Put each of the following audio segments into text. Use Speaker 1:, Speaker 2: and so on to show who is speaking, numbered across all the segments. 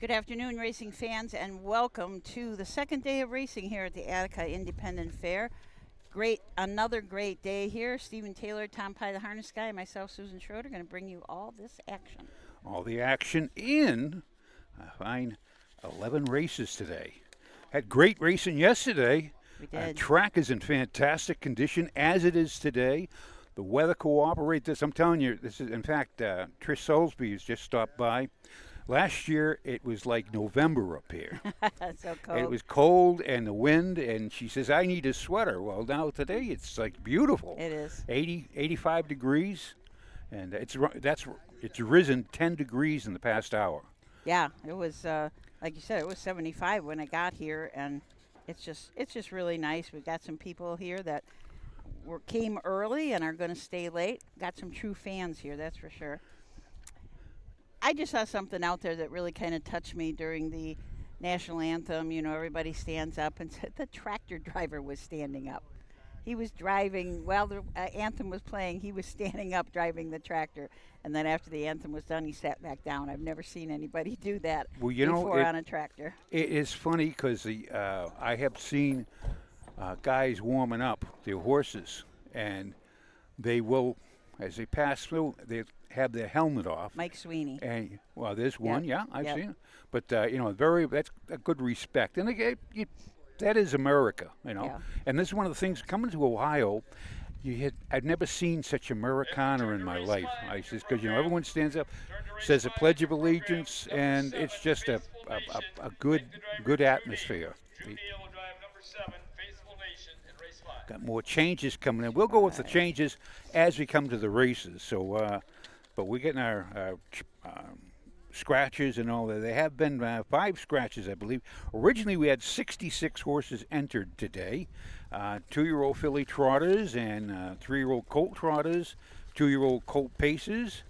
Speaker 1: Good afternoon, racing fans, and welcome to the second day of racing here at the Attica Independent Fair. Another great day here. Stephen Taylor, Tom Pye, the harness guy, and myself, Susan Schroeder, going to bring you all this action.
Speaker 2: All the action in a fine 11 races today. Had great racing yesterday.
Speaker 1: We did.
Speaker 2: Track is in fantastic condition as it is today. The weather cooperates. This, I'm telling you, this is, in fact, Trish Soulsby has just stopped by. Last year, it was like November up here.
Speaker 1: So cold.
Speaker 2: It was cold and the wind, and she says, I need a sweater. Well, now today it's like beautiful.
Speaker 1: It is.
Speaker 2: 85 degrees, and it's risen 10 degrees in the past hour.
Speaker 1: Yeah, it was, like you said, it was 75 when I got here, and it's just really nice. We've got some people here that came early and are going to stay late. Got some true fans here, that's for sure. I just saw something out there that really kind of touched me during the national anthem. You know, everybody stands up, and the tractor driver was standing up. He was driving while the anthem was playing. He was standing up driving the tractor, and then after the anthem was done, he sat back down. I've never seen anybody do that before on a tractor.
Speaker 2: It is funny because I have seen guys warming up their horses, and they will, as they pass through, they have their helmet off.
Speaker 1: Mike Sweeney.
Speaker 2: And well, there's one, yeah, I've
Speaker 1: Yep.
Speaker 2: seen it. But that's a good respect, and that is America, you know.
Speaker 1: Yeah.
Speaker 2: And this is one of the things coming to Ohio. I've never seen such Americana in my life. I says because everyone stands up, says a pledge of allegiance, and it's just a good atmosphere. Got more changes coming in. We'll go with the changes as we come to the races. So, but we're getting our scratches and all that. There have been 5 scratches, I believe. Originally, we had 66 horses entered today. 2-year-old filly trotters and 3-year-old colt trotters, 2-year-old colt paces.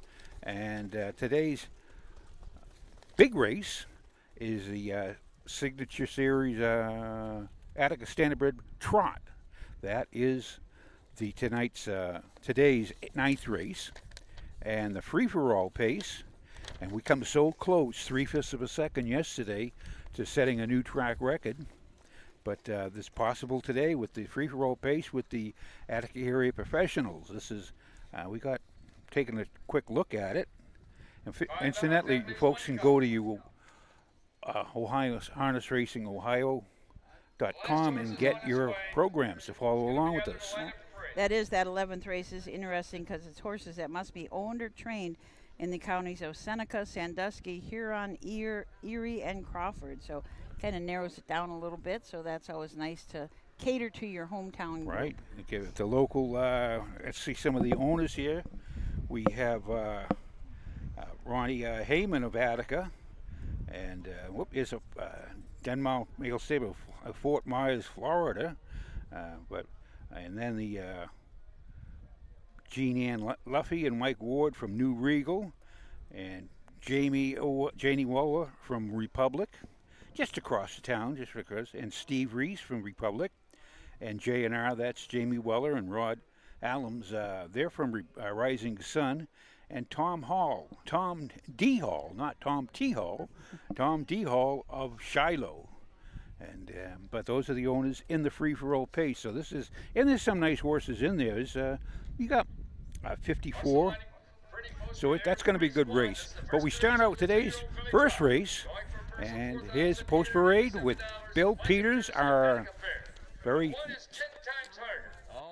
Speaker 2: And today's big race is the Signature Series Attica Standardbred Trot. That is today's 9th race, and the free-for-all pace. And we come so close, 3/5 of a second yesterday, to setting a new track record. But this possible today with the free-for-all pace with the Attica area professionals. This is taking a quick look at it. And incidentally, folks can go to Ohio's Harness Racing Ohio.com and get your programs to follow along with us.
Speaker 1: That 11th race is interesting because it's horses that must be owned or trained in the counties of Seneca, Sandusky, Huron, Erie, and Crawford. So kind of narrows it down a little bit. So that's always nice to cater to your hometown group.
Speaker 2: Right. Okay, the local, let's see some of the owners here. We have Ronnie Heyman of Attica. And is a Denmark Maple Stable of Fort Myers, Florida. And then the Jean Ann Luffy and Mike Ward from New Regal, and Janie Waller from Republic, just across the town, just because, and Steve Reese from Republic, and J&R, that's Jamie Weller and Rod Allums, they're from Rising Sun, and Tom D. Hall, not Tom T. Hall, Tom D. Hall of Shiloh. And but those are the owners in the free-for-all pace. So there's some nice horses in there. You got 54. So that's going to be a good race. But we start out with today's first race, and here's the post parade with Bill Peters, our very.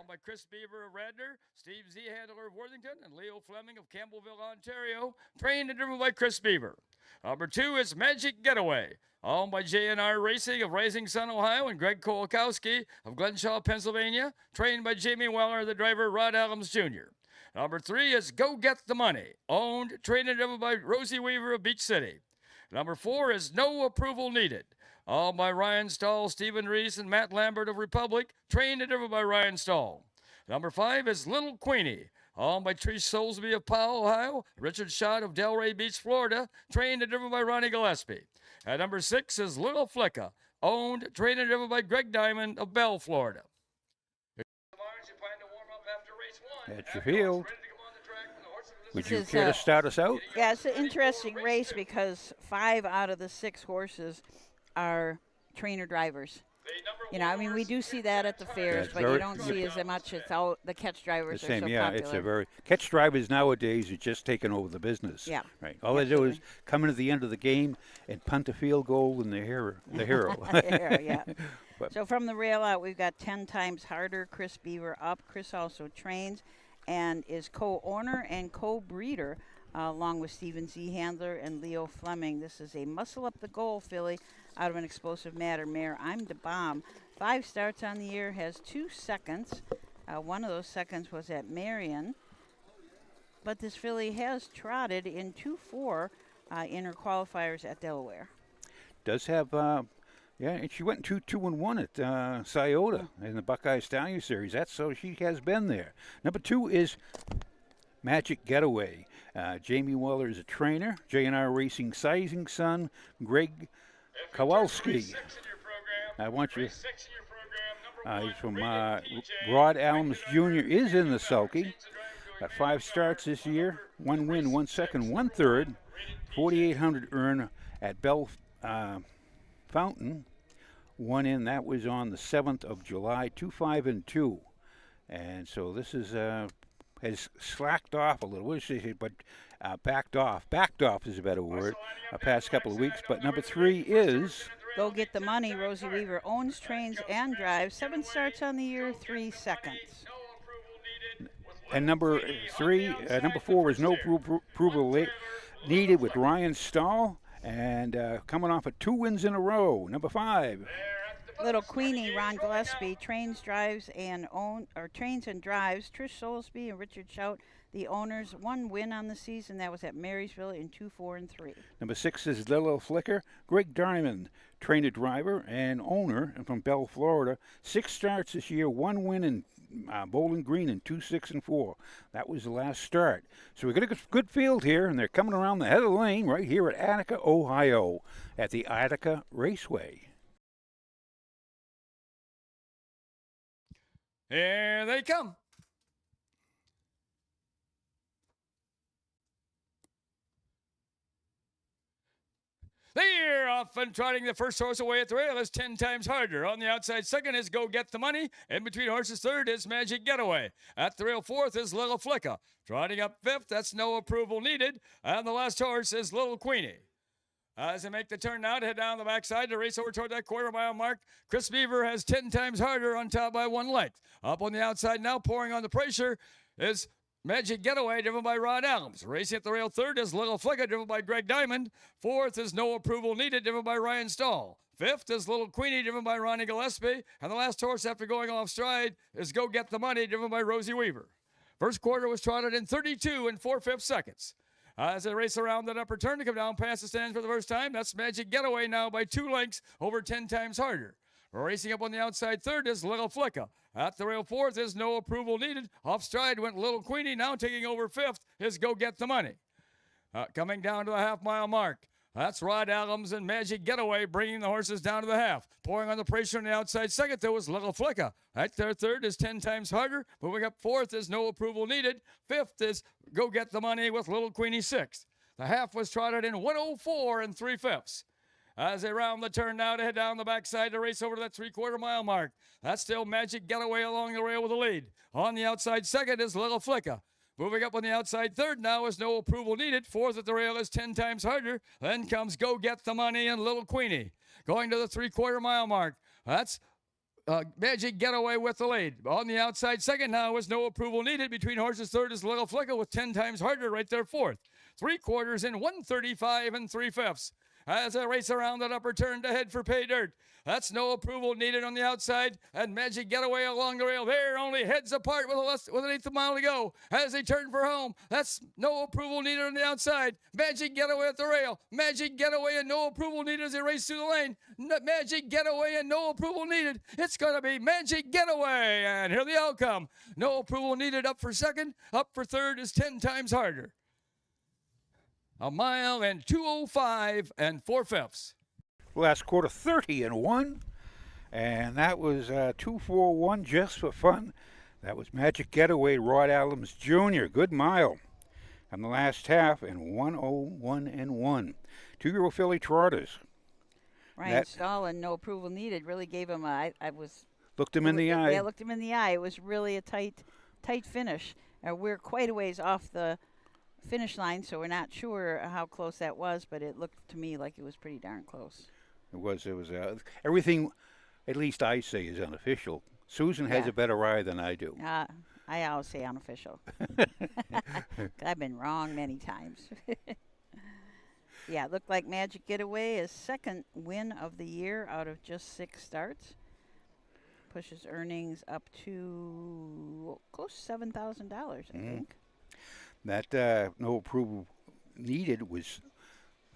Speaker 3: By Chris Beaver of Radnor, Steve Z. Handler of Worthington, and Leo Fleming of Campbellville, Ontario, trained and driven by Chris Beaver. Number 2 is Magic Getaway, owned by J&R Racing of Rising Sun, Ohio, and Greg Kolakowski of Glenshaw, Pennsylvania, trained by Jamie Weller, the driver, Rod Adams Jr. Number 3 is Go Get the Money, owned, trained and driven by Rosie Weaver of Beach City. Number 4 is No Approval Needed, all by Ryan Stahl, Stephen Reese, and Matt Lambert of Republic, trained and driven by Ryan Stahl. Number 5 is Little Queenie, owned by Trish Soulsby of Powell, Ohio, Richard Schott of Delray Beach, Florida, trained and driven by Ronnie Gillespie. At number 6 is Little Flicka, owned, trained and driven by Greg Diamond of Bell, Florida.
Speaker 2: That's your field. Would
Speaker 1: This
Speaker 2: you
Speaker 1: is,
Speaker 2: care to start us out?
Speaker 1: Yeah, it's an interesting race because 5 out of the 6 horses are trainer drivers. You know, I mean, we do see that at the fairs,
Speaker 2: That's
Speaker 1: but you
Speaker 2: very-
Speaker 1: don't see as much. It's all the catch
Speaker 2: The
Speaker 1: drivers
Speaker 2: same,
Speaker 1: are so
Speaker 2: yeah.
Speaker 1: popular.
Speaker 2: It's a very catch drivers nowadays are just taking over the business.
Speaker 1: Yeah.
Speaker 2: Right. All they do is come into the end of the game and punt a field goal, and the hero.
Speaker 1: Yeah.
Speaker 2: But-
Speaker 1: So from the rail out, we've got 10 times harder. Chris Beaver up. Chris also trains and is co-owner and co-breeder along with Stephen Z. Handler and Leo Fleming. This is a muscle up the goal filly out of an explosive matter mare. I'm the bomb. 5 starts on the year, has 2 seconds. One of those seconds was at Marion. But this filly has trotted in 2-4 in her qualifiers at Delaware.
Speaker 2: Does have, yeah, and she went 2-1 at Scioto in the Buckeye Stallion Series. That's so she has been there. Number 2 is Magic Getaway. Jamie Weller is a trainer. J&R Racing Sizing Son, Greg Kowalski. I want you. He's from Rod Adams Jr. is in the sulky. Got 5 starts this year. 1 win, 1 second, 1 third. 4,800 earn at Bell Fountain. 1 in. That was on the 7th of July. 2-5-2. And so this is has slacked off a little, but backed off. Backed off is a better word. Past couple of weeks. But number 3 is
Speaker 1: Go Get the Money. Rosie Weaver owns, trains, and drives. 7 starts on the year, 3 seconds.
Speaker 2: and number 4 was No Approval Needed with Ryan Stahl, and coming off of 2 wins in a row. Number 5.
Speaker 1: Little Queenie, Ron Gillespie, trains, drives, and trains and drives. Trish Soulsby and Richard Shout, the owners. 1 win on the season. That was at Marysville in 2-4-3.
Speaker 2: Number 6 is Little Flicker. Greg Diamond, trainer, driver, and owner, and from Bell, Florida. 6 starts this year, 1 win in Bowling Green in 2-6-4. That was the last start. So we got a good field here, and they're coming around the head of the lane right here at Attica, Ohio, at the Attica Raceway.
Speaker 3: Here they come. They're off and trotting. The first horse away at the rail is 10 times harder. On the outside, second is Go Get the Money. In between horses, third is Magic Getaway. At the rail, fourth is Little Flicka. Trotting up fifth, that's No Approval Needed. And the last horse is Little Queenie. As they make the turn now to head down the backside to race over toward that quarter-mile mark, Chris Beaver has 10 times harder on top by 1 length. Up on the outside now, pouring on the pressure, is Magic Getaway, driven by Rod Adams. Racing at the rail, third is Little Flicka, driven by Greg Diamond. Fourth is No Approval Needed, driven by Ryan Stahl. Fifth is Little Queenie, driven by Ronnie Gillespie. And the last horse after going off stride is Go Get the Money, driven by Rosie Weaver. First quarter was trotted in 32 4/5 seconds. As they race around that upper turn to come down past the stands for the first time, that's Magic Getaway now by 2 lengths over 10 times harder. Racing up on the outside third is Little Flicka. At the rail fourth is No Approval Needed. Off stride went Little Queenie. Now taking over fifth is Go Get the Money. Coming down to the half-mile mark. That's Rod Adams and Magic Getaway bringing the horses down to the half. Pouring on the pressure on the outside second, there was Little Flicka. At their third is 10 times harder. Moving up fourth is No Approval Needed. Fifth is Go Get the Money with Little Queenie sixth. The half was trotted in 104 3/5. As they round the turn now to head down the backside to race over to that 3/4 mile mark. That's still Magic Getaway along the rail with the lead. On the outside second is Little Flicka. Moving up on the outside third now is No Approval Needed. Fourth at the rail is 10 times harder. Then comes Go Get the Money and Little Queenie. Going to the 3/4 mile mark. That's Magic Getaway with the lead. On the outside second now is No Approval Needed. Between horses third is Little Flicka with 10 times harder right there fourth. 3/4 in 135 3/5. As they race around that upper turn to head for pay dirt. That's No Approval Needed on the outside, and Magic Getaway along the rail. They're only heads apart with an eighth of a mile to go. As they turn for home, that's No Approval Needed on the outside. Magic Getaway at the rail. Magic Getaway and No Approval Needed as they race through the lane. Magic Getaway and No Approval Needed. It's going to be Magic Getaway, and here the outcome. No Approval Needed up for second. Up for third is 10 times harder. 1 mile and 2:05 4/5.
Speaker 2: Last quarter 30-1, and that was 2-4-1 just for fun. That was Magic Getaway, Rod Adams Jr. Good mile. on the last half, and 101-1. 2-year-old filly trotters.
Speaker 1: Ryan
Speaker 2: That-
Speaker 1: Stahl and no approval needed really gave him I was
Speaker 2: Looked him in the eye.
Speaker 1: Yeah, looked him in the eye. It was really a tight finish. We're quite a ways off the finish line, so we're not sure how close that was, but it looked to me like it was pretty darn close.
Speaker 2: It was everything, at least I say, is unofficial. Susan has
Speaker 1: Yeah.
Speaker 2: a better eye than I do.
Speaker 1: I always say unofficial. I've been wrong many times. Yeah, it looked like Magic Getaway is second win of the year out of just 6 starts. Pushes earnings up to close to $7,000, I think.
Speaker 2: That no approval needed was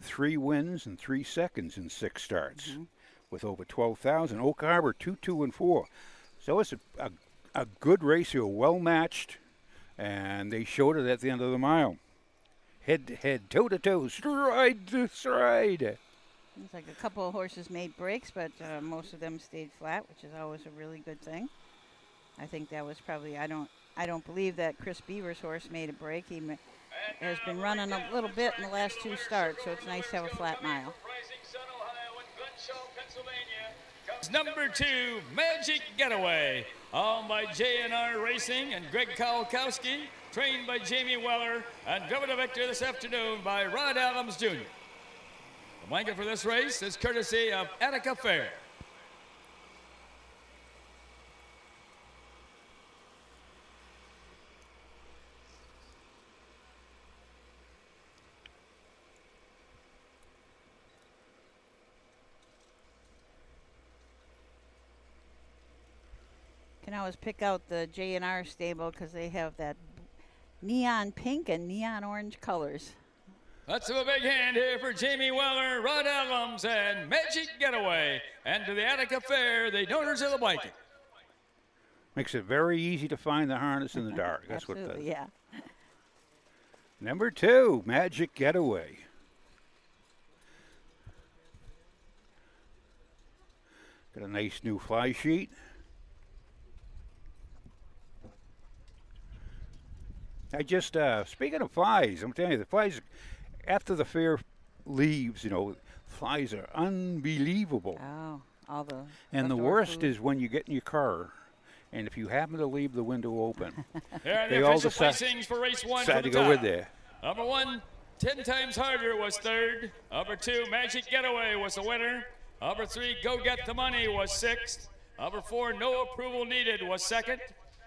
Speaker 2: 3 wins and 3 seconds in 6 starts, with over 12,000. Oak Harbor 2-2-4. So it's a good race here, well matched, and they showed it at the end of the mile. Head to head, toe to toe, stride to stride.
Speaker 1: It's like a couple of horses made breaks, but most of them stayed flat, which is always a really good thing. I think that was probably I don't believe that Chris Beaver's horse made a break. He has been running a little bit in the last 2 starts, so it's nice to have a flat mile.
Speaker 3: Number 2, Magic Getaway, owned by J&R Racing and Greg Kowalkowski, trained by Jamie Weller, and driven to victory this afternoon by Rod Adams Jr. The blanket for this race is courtesy of Attica Fair.
Speaker 1: Can always pick out the J&R stable because they have that neon pink and neon orange colors.
Speaker 3: Let's have a big hand here for Jamie Weller, Rod Adams, and Magic Getaway. And to the Attica Fair, the donors of the blanket.
Speaker 2: Makes it very easy to find the harness in the dark. That's what it does.
Speaker 1: Absolutely, yeah.
Speaker 2: Number 2, Magic Getaway. Got a nice new fly sheet. I just, speaking of flies, I'm telling you, the flies, after the fair leaves, flies are unbelievable.
Speaker 1: Oh, all the
Speaker 2: And the
Speaker 1: leftover
Speaker 2: worst
Speaker 1: food.
Speaker 2: is when you get in your car, and if you happen to leave the window open,
Speaker 3: Here are
Speaker 2: They
Speaker 3: the
Speaker 2: all
Speaker 3: official
Speaker 2: decide-
Speaker 3: placings for race 1
Speaker 2: decide
Speaker 3: from
Speaker 2: to
Speaker 3: the
Speaker 2: go
Speaker 3: top.
Speaker 2: with there.
Speaker 3: Number 1, 10 Times Harder was 3rd. Number 2, Magic Getaway was the winner. Number 3, Go Get the Money was 6th. Number 4, No Approval Needed was 2nd.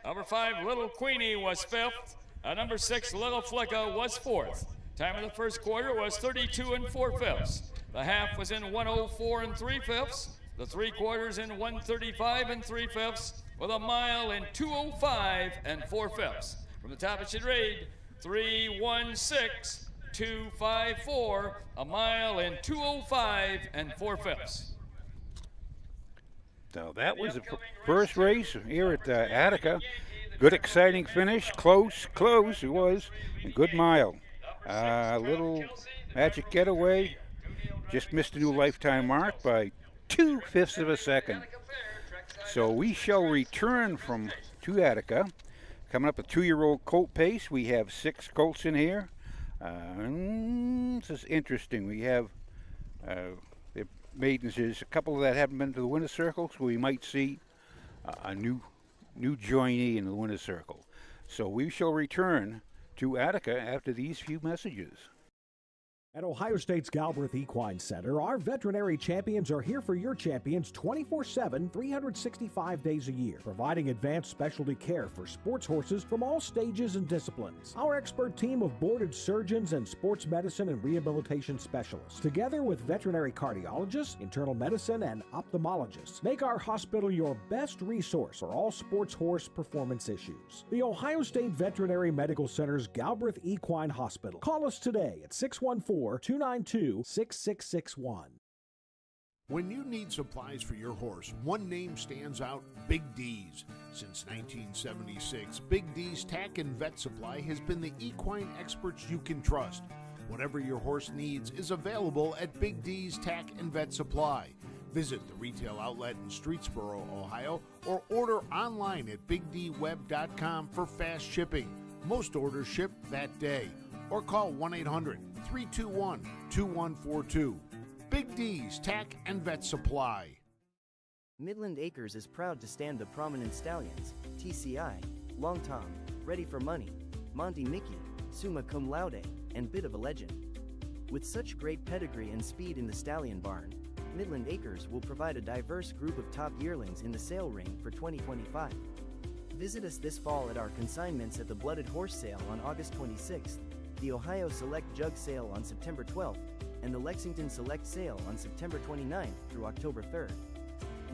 Speaker 3: Number 5, Little Queenie was 5th. Number 6, Little Flicka was 4th. Time of the first quarter was 32 4/5. The half was in 104 3/5. The 3 quarters in 135 3/5. With a mile in 205 4/5. From the top it should read 3:16.254. A mile in 205 4/5.
Speaker 2: So that was the first race here at Attica. Good, exciting finish. Close it was. A good mile. Little Magic Getaway just missed a new lifetime mark by 2/5 of a second. So we shall return to Attica. Coming up a 2-year-old colt pace. We have 6 colts in here. This is interesting. We have the maidens. There's a couple that haven't been to the winner's circle, so we might see a new joinee in the winner's circle. So we shall return to Attica after these few messages.
Speaker 4: At Ohio State's Galbraith Equine Center, our veterinary champions are here for your champions 24/7, 365 days a year, providing advanced specialty care for sports horses from all stages and disciplines. Our expert team of boarded surgeons and sports medicine and rehabilitation specialists, together with veterinary cardiologists, internal medicine, and ophthalmologists, make our hospital your best resource for all sports horse performance issues. The Ohio State Veterinary Medical Center's Galbraith Equine Hospital. Call us today at 614-292-6661.
Speaker 5: When you need supplies for your horse, one name stands out: Big D's. Since 1976, Big D's Tack and Vet Supply has been the equine experts you can trust. Whatever your horse needs is available at Big D's Tack and Vet Supply. Visit the retail outlet in Streetsboro, Ohio, or order online at bigdweb.com for fast shipping. Most orders ship that day. or call 1-800-321-2142. Big D's Tack and Vet Supply.
Speaker 6: Midland Acres is proud to stand the prominent stallions, TCI, Long Tom, Ready for Money, Monty Mickey, Summa Cum Laude, and Bit of a Legend. With such great pedigree and speed in the stallion barn, Midland Acres will provide a diverse group of top yearlings in the sale ring for 2025. Visit us this fall at our consignments at the Blooded Horse Sale on August 26th, the Ohio Select Jug Sale on September 12th, and the Lexington Select Sale on September 29th through October 3rd.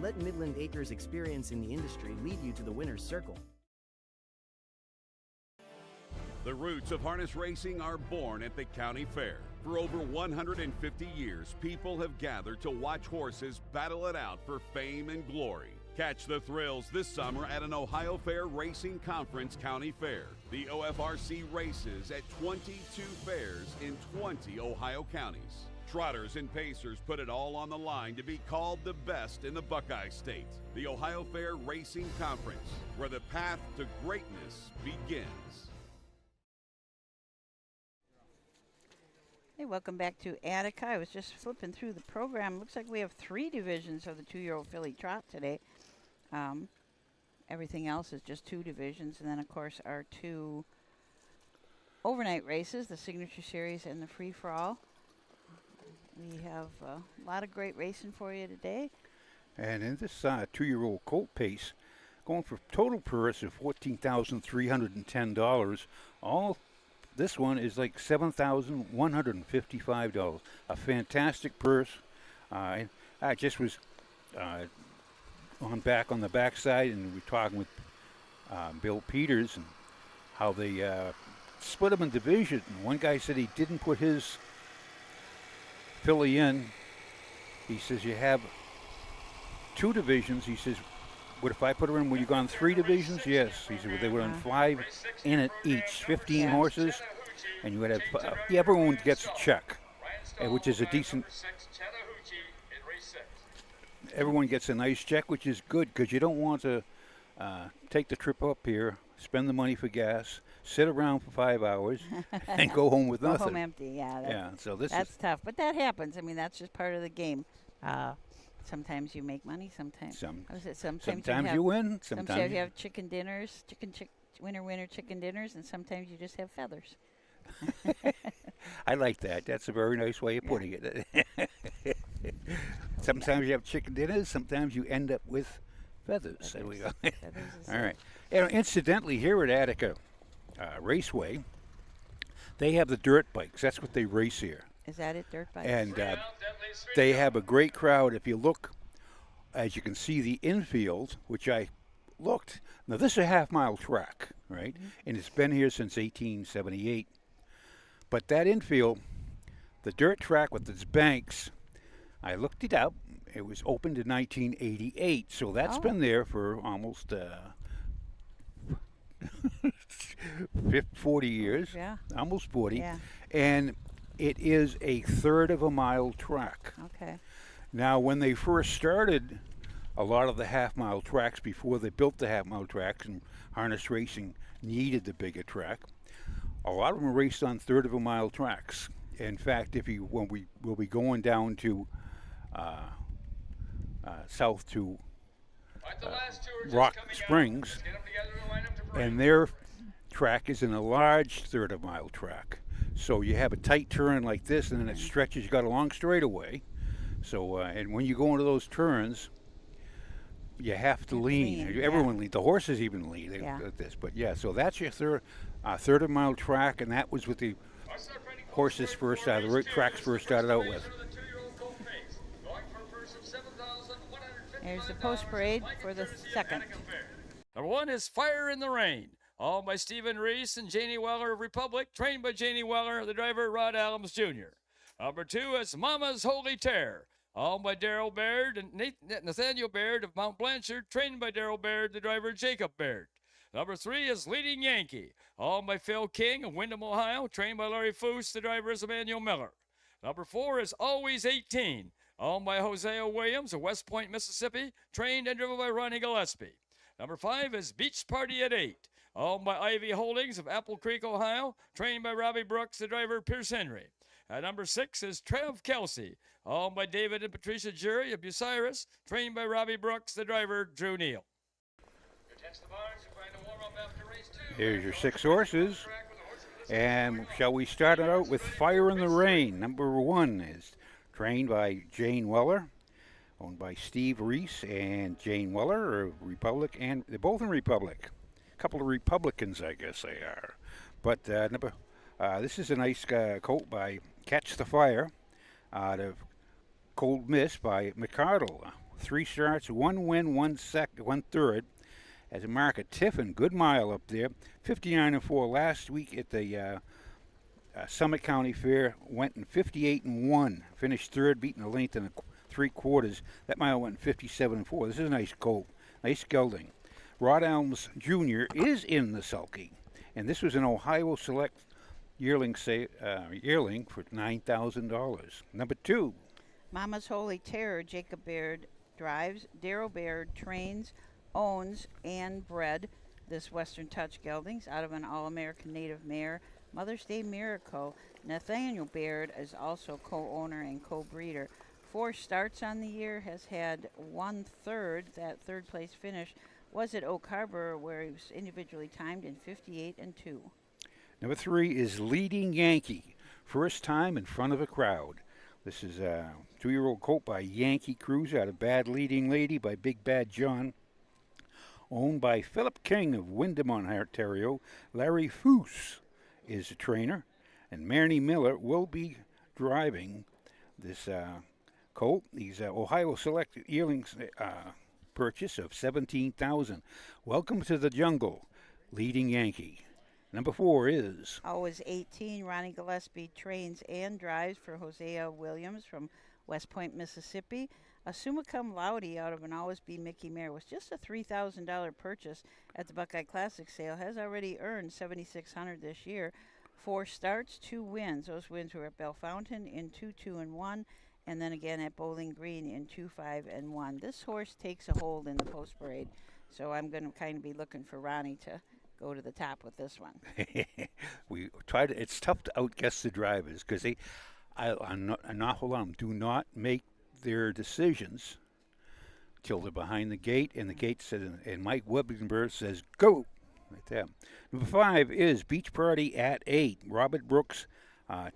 Speaker 6: Let Midland Acres' experience in the industry lead you to the winner's circle.
Speaker 7: The roots of harness racing are born at the county fair. For over 150 years, people have gathered to watch horses battle it out for fame and glory. Catch the thrills this summer at an Ohio Fair Racing Conference County Fair. The OFRC races at 22 fairs in 20 Ohio counties. Trotters and pacers put it all on the line to be called the best in the Buckeye State. The Ohio Fair Racing Conference, where the path to greatness begins.
Speaker 1: Hey, welcome back to Attica. I was just flipping through the program. Looks like we have 3 divisions of the 2-year-old filly trot today. Everything else is just 2 divisions. And then, of course, our 2 overnight races, the Signature Series and the Free-for-All. We have a lot of great racing for you today.
Speaker 2: And in this 2-year-old colt pace, going for total purse of $14,310. This one is like $7,155. A fantastic purse. I just was on the backside, and we're talking with Bill Peters and how they split them in division. One guy said he didn't put his filly in. He says you have 2 divisions. He says, what if I put her in? Will you go on 3 divisions? Yes. He said, well, they would on 5 in it each, 15 horses, and you would have everyone gets a check, which is a decent. Everyone gets a nice check, which is good because you don't want to take the trip up here, spend the money for gas, sit around for 5 hours, and go home with nothing.
Speaker 1: Go home empty, yeah.
Speaker 2: So
Speaker 1: that's tough, but that happens. I mean, that's just part of the game. Sometimes you make money. Sometimes
Speaker 2: sometimes you win.
Speaker 1: Sometimes you have chicken dinners, winner chicken dinners, and sometimes you just have feathers.
Speaker 2: I like that. That's a very nice way of putting it. Sometimes you have chicken dinners. Sometimes you end up with feathers. There we go. All right. Incidentally, here at Attica Raceway, they have the dirt bikes. That's what they race here.
Speaker 1: Is that it, dirt bikes?
Speaker 2: And they have a great crowd. If you look, as you can see, the infield, which I looked. Now, this is a half-mile track, right? Mm-hmm. And it's been here since 1878. But that infield, the dirt track with its banks, I looked it up. It was opened in 1988. So that's been there for almost 40 years.
Speaker 1: Yeah.
Speaker 2: Almost 40.
Speaker 1: Yeah.
Speaker 2: And it is a 1/3 of a mile track.
Speaker 1: Okay.
Speaker 2: Now, when they first started a lot of the half-mile tracks, before they built the half-mile tracks and harness racing needed the bigger track, a lot of them raced on 1/3 of a mile tracks. In fact, when we'll be going down to south to Rock Springs, and their track is in a large 1/3 of a mile track. So you have a tight turn like this, and then it stretches. You got a long straightaway. So and when you go into those turns, you have to lean. Everyone leans. The horses even lean. Like this. But so that's your 1/3 of a mile track, and that was what the horses first the tracks first started out with.
Speaker 1: There's the post parade for the second.
Speaker 3: Number 1 is Fire in the Rain, owned by Stephen Reese and Janie Weller of Republic, trained by Janie Weller, the driver Rod Adams Jr. Number 2 is Mama's Holy Terror, owned by Darrell Baird and Nathaniel Baird of Mount Blanchard, trained by Darrell Baird, the driver Jacob Baird. Number 3 is Leading Yankee, owned by Phil King of Windham, Ohio, trained by Larry Foose, the driver is Emmanuel Miller. Number 4 is Always 18, owned by Hosea Williams of West Point, Mississippi, trained and driven by Ronnie Gillespie. Number 5 is Beach Party at 8, Owned by Ivy Holdings of Apple Creek, Ohio. Trained by Robbie Brooks, the driver Pierce Henry. At number 6 is Trev Kelsey. Owned by David and Patricia Jury of Bucyrus. Trained by Robbie Brooks, the driver Drew Neal.
Speaker 2: Here's your 6 horses. And shall we start it out with Fire in the Rain? Number 1 is trained by Jane Weller, owned by Steve Reese and Jane Weller, Republic, and they're both in Republic. A couple of Republicans, I guess they are. But this is a nice colt by Catch the Fire out of Cold Mist by McCardle. 3 starts, 1 win, 1 third. As a mark at Tiffin, good mile up there. 59-4 last week at the Summit County Fair. Went in 58-1. Finished third, beating a length and 3/4. That mile went in 57-4. This is a nice colt. Nice gelding. Rod Elms Jr. is in the sulky. And this was an Ohio Select yearling for $9,000. Number 2.
Speaker 1: Mama's Holy Terror, Jacob Baird drives. Darryl Baird trains, owns, and bred this Western Touch geldings out of an All-American Native mare, Mother's Day Miracle. Nathaniel Baird is also co-owner and co-breeder. 4 starts on the year, has had 1/3. That third place finish was at Oak Harbor, where he was individually timed in 58-2.
Speaker 2: Number 3 is Leading Yankee. First time in front of a crowd. This is a 2-year-old colt by Yankee Cruz out of Bad Leading Lady by Big Bad John. Owned by Philip King of Wyndham, Ontario. Larry Foose is the trainer. And Marnie Miller will be driving this colt. He's Ohio Select yearlings purchase of $17,000. Welcome to the jungle, Leading Yankee. Number 4 is
Speaker 1: Always 18. Ronnie Gillespie trains and drives for Hosea Williams from West Point, Mississippi. A summa cum laude out of an Always Be Mickey mare was just a $3,000 purchase at the Buckeye Classic sale. Has already earned $7,600 this year. 4 starts, 2 wins. Those wins were at Bell Fountain in 2-2-1, and then again at Bowling Green in 2-5-1. This horse takes a hold in the post parade, so I'm going to kind of be looking for Ronnie to go to the top with this one.
Speaker 2: we try to. It's tough to outguess the drivers because an awful lot of them do not make their decisions till they're behind the gate, and the gate says, and Mike Webbenberg says, go! Like that. Number 5 is Beach Party at 8. Robert Brooks,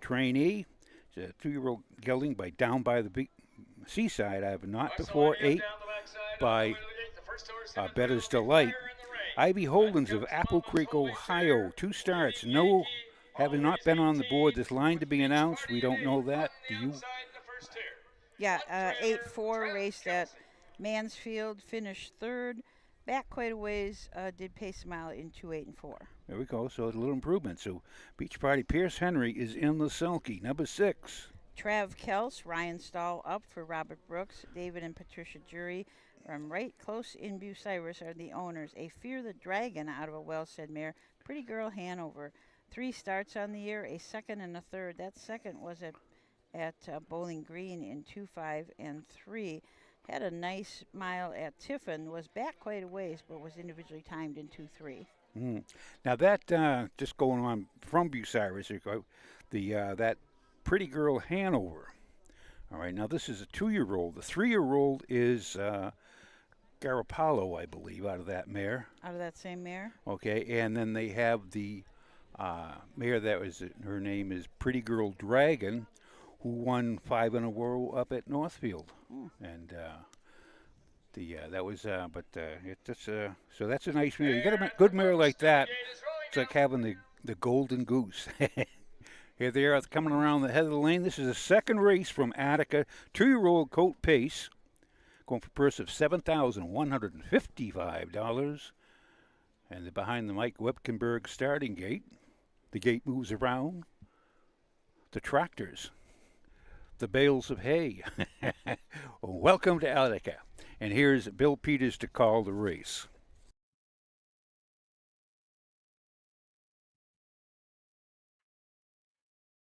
Speaker 2: trainee. It's a 2-year-old gelding by Down by the Seaside. I have not before 8 by Better's Delight. Ivy Holdings of Apple Creek, Ohio. 2 starts. No, having not been on the board. This line to be announced. We don't know that. Do you?
Speaker 1: Yeah, 8-4 raced at Mansfield, finished 3rd. Back quite a ways, did pace a mile in 2-8-4.
Speaker 2: There we go. So it's a little improvement. So Beach Party Pierce Henry is in the sulky. Number 6.
Speaker 1: Trav Kels, Ryan Stahl up for Robert Brooks. David and Patricia Jury from right close in Bucyrus are the owners. A Fear the Dragon out of a well-said mare. Pretty Girl Hanover. 3 starts on the year, a 2nd and a 3rd. That 2nd was at Bowling Green in 2-5-3. Had a nice mile at Tiffin, was back quite a ways, but was individually timed in 2-3.
Speaker 2: Now that, just going on from Bucyrus, that Pretty Girl Hanover. All right, now this is a 2-year-old. The 3-year-old is Garapalo, I believe, out of that mare.
Speaker 1: Out of that same mare?
Speaker 2: Okay, and then they have the mare that was, her name is Pretty Girl Dragon, who won 5 in a row up at Northfield. And that was, so that's a nice mare. You get a good mare like that, it's like having the golden goose. Here they are coming around the head of the lane. This is a 2nd race from Attica. 2-year-old colt Pace, going for a purse of $7,155. And they're behind the Mike Webkenberg starting gate. The gate moves around. The tractors. The bales of hay. Welcome to Attica. And here's Bill Peters to call the race.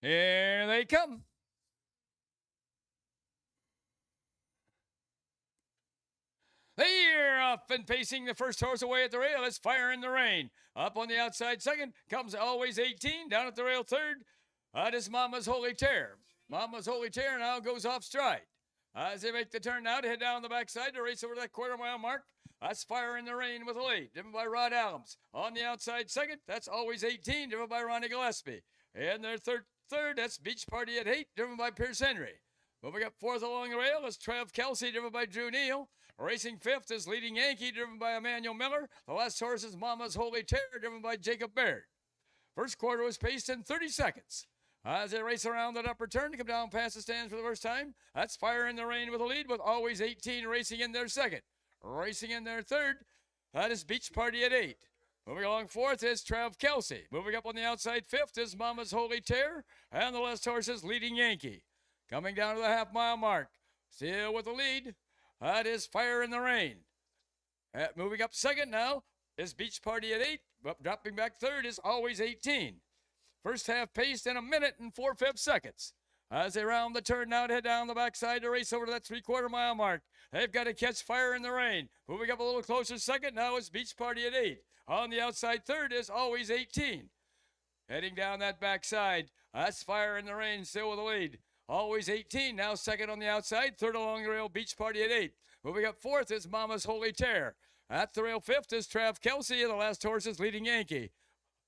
Speaker 3: Here they come. The year of off and pacing the first horse away at the rail is Fire in the Rain. Up on the outside second comes Always 18. Down at the rail third, that is Mama's Holy Terror. Mama's Holy Terror now goes off stride. As they make the turn now to head down the backside to race over that quarter-mile mark, that's Fire in the Rain with a lead, driven by Rod Adams. On the outside second, that's Always 18, driven by Ronnie Gillespie. And their third, that's Beach Party at 8, driven by Pierce Henry. Moving up fourth along the rail is Trev Kelsey, driven by Drew Neal. Racing fifth is Leading Yankee, driven by Emmanuel Miller. The last horse is Mama's Holy Terror, driven by Jacob Baird. First quarter was paced in 30 seconds. As they race around that upper turn to come down past the stands for the first time, that's Fire in the Rain with a lead, with Always 18 racing in their second. Racing in their third, that is Beach Party at 8. Moving along fourth is Trev Kelsey. Moving up on the outside fifth is Mama's Holy Terror, and the last horse is Leading Yankee. Coming down to the half-mile mark, still with the lead, that is Fire in the Rain. Moving up second now is Beach Party at 8. Dropping back third is Always 18. First half paced in 1 minute and 4/5 seconds. As they round the turn now to head down the backside to race over to that 3/4 mile mark. They've got to catch Fire in the Rain. Moving up a little closer second now is Beach Party at 8. On the outside third is Always 18. Heading down that backside, that's Fire in the Rain still with the lead. Always 18 now second on the outside. Third along the rail, Beach Party at 8. Moving up fourth is Mama's Holy Terror. At the rail fifth is Trev Kelsey, and the last horse is Leading Yankee.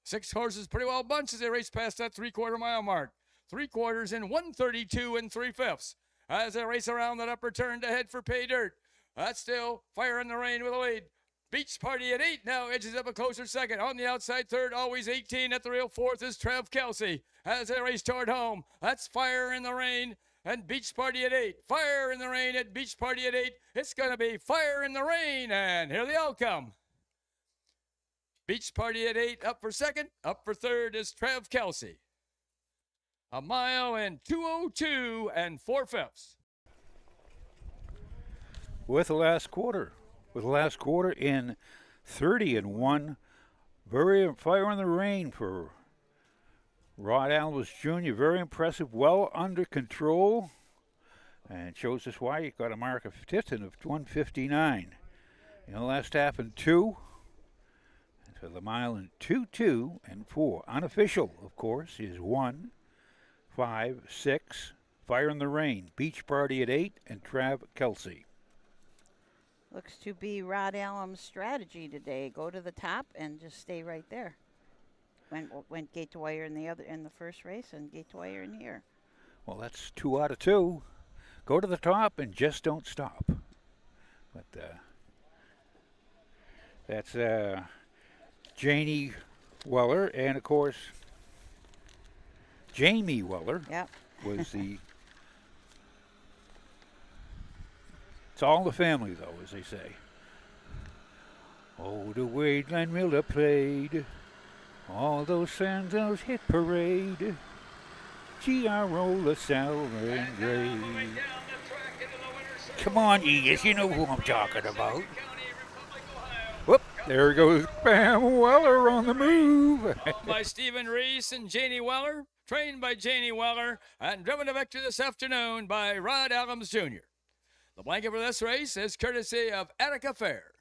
Speaker 3: 6 horses pretty well bunched as they race past that 3/4 mile mark. 3 quarters in 1:32 3/5. As they race around that upper turn to head for pay dirt. That's still Fire in the Rain with a lead. Beach Party at 8 now edges up a closer second. On the outside third, Always 18. At the rail fourth is Trev Kelsey. As they race toward home, that's Fire in the Rain and Beach Party at 8. Fire in the Rain at Beach Party at 8. It's going to be Fire in the Rain, and here they all come. Beach Party at 8 up for second. Up for third is Trev Kelsey. 1 mile and 2:02 4/5.
Speaker 2: With the last quarter in 30-1. Very Fire in the Rain for Rod Adams Jr. Very impressive, well under control, and shows us why he got a mark of 5th of 1:59. In the last half and 2. For the mile in 2:02 4. Unofficial, of course, is 1, 5, 6. Fire in the Rain. Beach Party at 8 and Trev Kelsey.
Speaker 1: Looks to be Rod Allen's strategy today. Go to the top and just stay right there. Went gate to wire in the first race and gate to wire in here.
Speaker 2: Well, that's 2 out of 2. Go to the top and just don't stop. But that's Janie Weller, and of course Jamie Weller.
Speaker 1: Yep.
Speaker 2: Was the. It's all the family, though, as they say. Oh, the way Glenn Miller played. All those fans, those hit parade. G.R.O. LaSalle and Gray. Come on, Egas, you know who I'm talking about. Whoop, there goes Bam Weller on the move.
Speaker 3: By Stephen Reese and Janie Weller, trained by Janie Weller, and driven to victory this afternoon by Rod Adams Jr. The blanket for this race is courtesy of Attica Fair.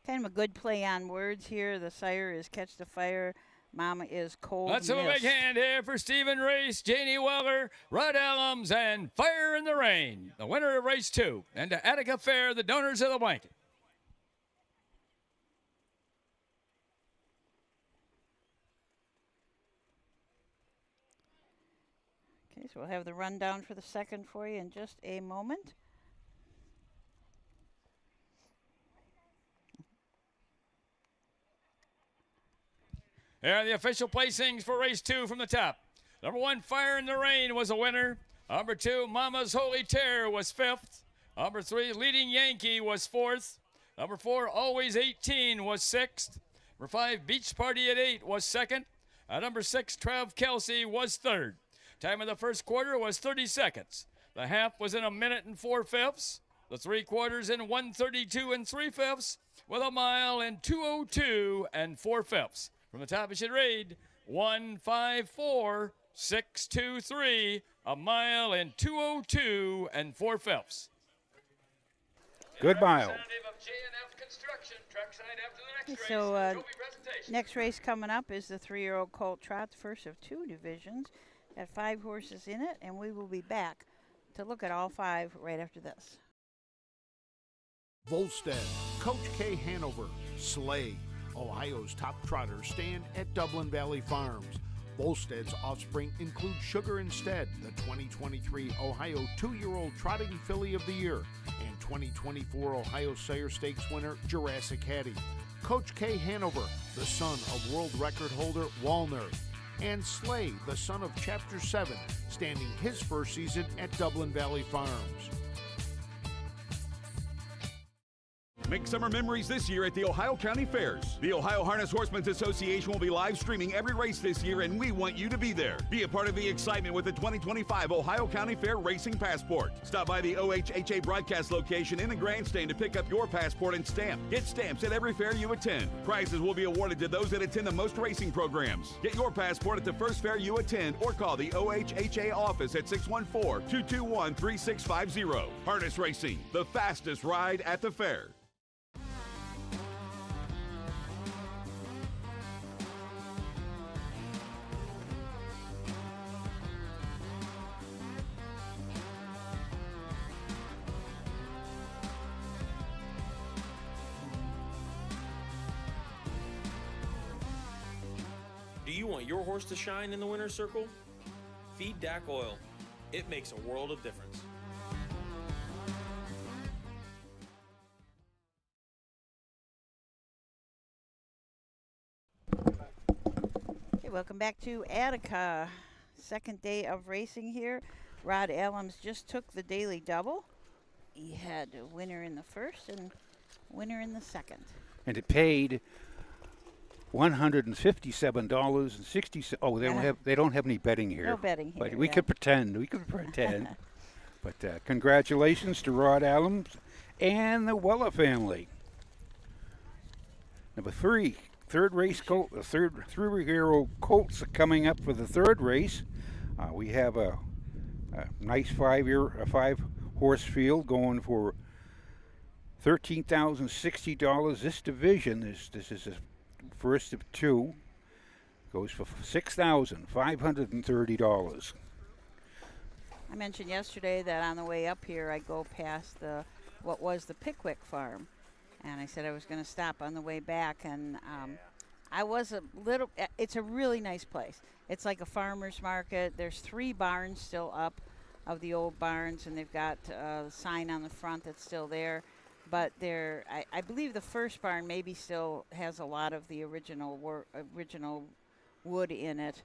Speaker 1: Kind of a good play on words here. The sire is Catch the Fire. Mama is Cold
Speaker 3: Let's have a big
Speaker 1: Mist.
Speaker 3: hand here for Stephen Reese, Janie Weller, Rod Adams, and Fire in the Rain, the winner of race 2. And to Attica Fair, the donors of the blanket.
Speaker 1: Okay, so we'll have the rundown for the second for you in just a moment.
Speaker 3: Here are the official placings for race 2 from the top. Number 1, Fire in the Rain was a winner. Number 2, Mama's Holy Terror was 5th. Number 3, Leading Yankee was 4th. Number 4, Always 18 was 6th. Number 5, Beach Party at 8 was 2nd. Number 6, Trav Kelsey was 3rd. Time of the first quarter was 30 seconds. The half was in 1 minute and 4/5. The 3 quarters in 1:32 and 3/5, with a mile in 2:02 and 4/5. From the top, it should read 1:54.623, a mile in 2:02 and 4/5.
Speaker 2: Good mile.
Speaker 3: Representative of J&F Construction, trackside after the next race.
Speaker 1: So
Speaker 3: Trophy presentation.
Speaker 1: next race coming up is the 3-year-old colt trot, the first of 2 divisions. Got 5 horses in it, and we will be back to look at all 5 right after this.
Speaker 5: Volstead, Coach K Hanover, Slay, Ohio's top trotters stand at Dublin Valley Farms. Volstead's offspring include Sugar Instead, the 2023 Ohio 2-year-old Trotting Filly of the Year, and 2024 Ohio Sire Stakes winner Jurassic Hattie. Coach K Hanover, the son of world record holder Walner, and Slay, the son of Chapter 7, standing his first season at Dublin Valley Farms.
Speaker 7: Make summer memories this year at the Ohio County Fairs. The Ohio Harness Horsemen's Association will be live streaming every race this year, and we want you to be there. Be a part of the excitement with the 2025 Ohio County Fair Racing Passport. Stop by the OHHA broadcast location in the grandstand to pick up your passport and stamp. Get stamps at every fair you attend. Prizes will be awarded to those that attend the most racing programs. Get your passport at the first fair you attend or call the OHHA office at 614-221-3650. Harness Racing, the fastest ride at the fair.
Speaker 8: Do you want your horse to shine in the winner's circle? Feed DAC Oil. It makes a world of difference.
Speaker 1: Okay, welcome back to Attica. Second day of racing here. Rod Allums just took the daily double. He had a winner in the first and winner in the second.
Speaker 2: And it paid $157.60. Oh, they don't have any betting here.
Speaker 1: No betting here.
Speaker 2: But we
Speaker 1: yeah.
Speaker 2: could pretend. We could pretend. But congratulations to Rod Allums and the Weller family. Number 3, third race colt. The third 3-year-old colts are coming up for the third race. We have a nice 5-horse field going for $13,060. This division this is a first of 2, goes for $6,530.
Speaker 1: I mentioned yesterday that on the way up here I go past what was the Pickwick farm, and I said I was going to stop on the way back, and I was it's a really nice place. It's like a farmer's market. There's 3 barns still up of the old barns, and they've got the sign on the front that's still there. But I believe the first barn maybe still has a lot of the original wood in it,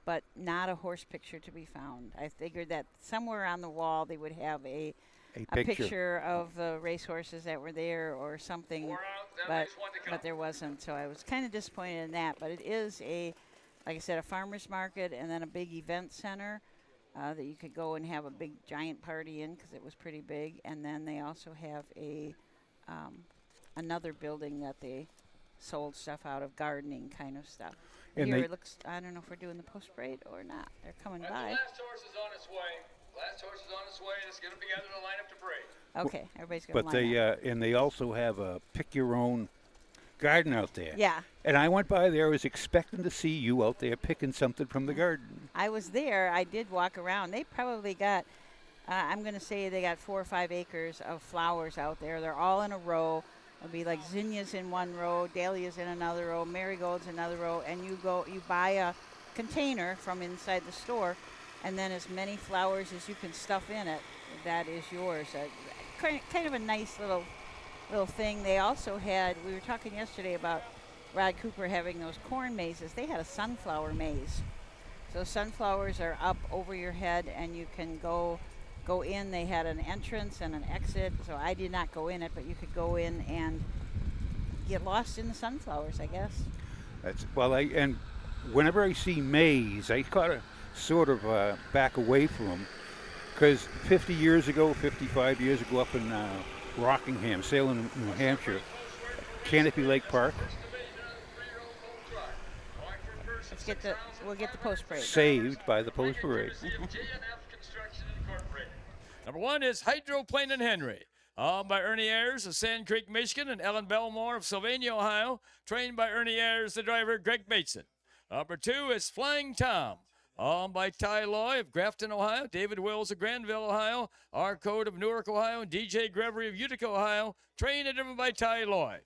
Speaker 1: but not a horse picture to be found. I figured that somewhere on the wall they would have a picture of the racehorses that were there or something, but there wasn't. So I was kind of disappointed in that. But it is like I said, a farmer's market and then a big event center. That you could go and have a big giant party in because it was pretty big, and then they also have another building that they sold stuff out of, gardening kind of stuff.
Speaker 2: And
Speaker 1: here it looks, I don't know if we're doing the post parade or not. They're coming by.
Speaker 3: The last horse is on its way. Last horse is on its way. It's going to be gathered to line up to parade.
Speaker 1: Okay, everybody's going to
Speaker 2: But
Speaker 1: line up.
Speaker 2: and they also have a pick your own garden out there.
Speaker 1: Yeah.
Speaker 2: And I went by there. I was expecting to see you out there picking something from the garden.
Speaker 1: I was there. I did walk around. They probably got, I'm going to say they got 4 or 5 acres of flowers out there. They're all in a row. It'll be like zinnias in one row, dahlias in another row, marigolds in another row, and you buy a container from inside the store, and then as many flowers as you can stuff in it, that is yours. Kind of a nice little thing. They also had, we were talking yesterday about Rod Cooper having those corn mazes, they had a sunflower maze. So sunflowers are up over your head, and you can go in. They had an entrance and an exit, so I did not go in it, but you could go in and get lost in the sunflowers, I guess.
Speaker 2: That's and whenever I see maze, I gotta sort of back away from them, because 50 years ago, 55 years ago, up in Rockingham, Salem, New Hampshire, Canopy Lake Park,
Speaker 1: We'll get the post parade.
Speaker 2: saved by the post parade.
Speaker 3: Number 1 is Hydroplane and Henry, owned by Ernie Ayers of Sand Creek, Michigan, and Ellen Belmore of Sylvania, Ohio, trained by Ernie Ayers, the driver, Greg Bateson. Number 2 is Flying Tom, owned by Ty Loy of Grafton, Ohio, David Wills of Granville, Ohio, R. Code of Newark, Ohio, and DJ Gregory of Utica, Ohio, trained and driven by Ty Loy.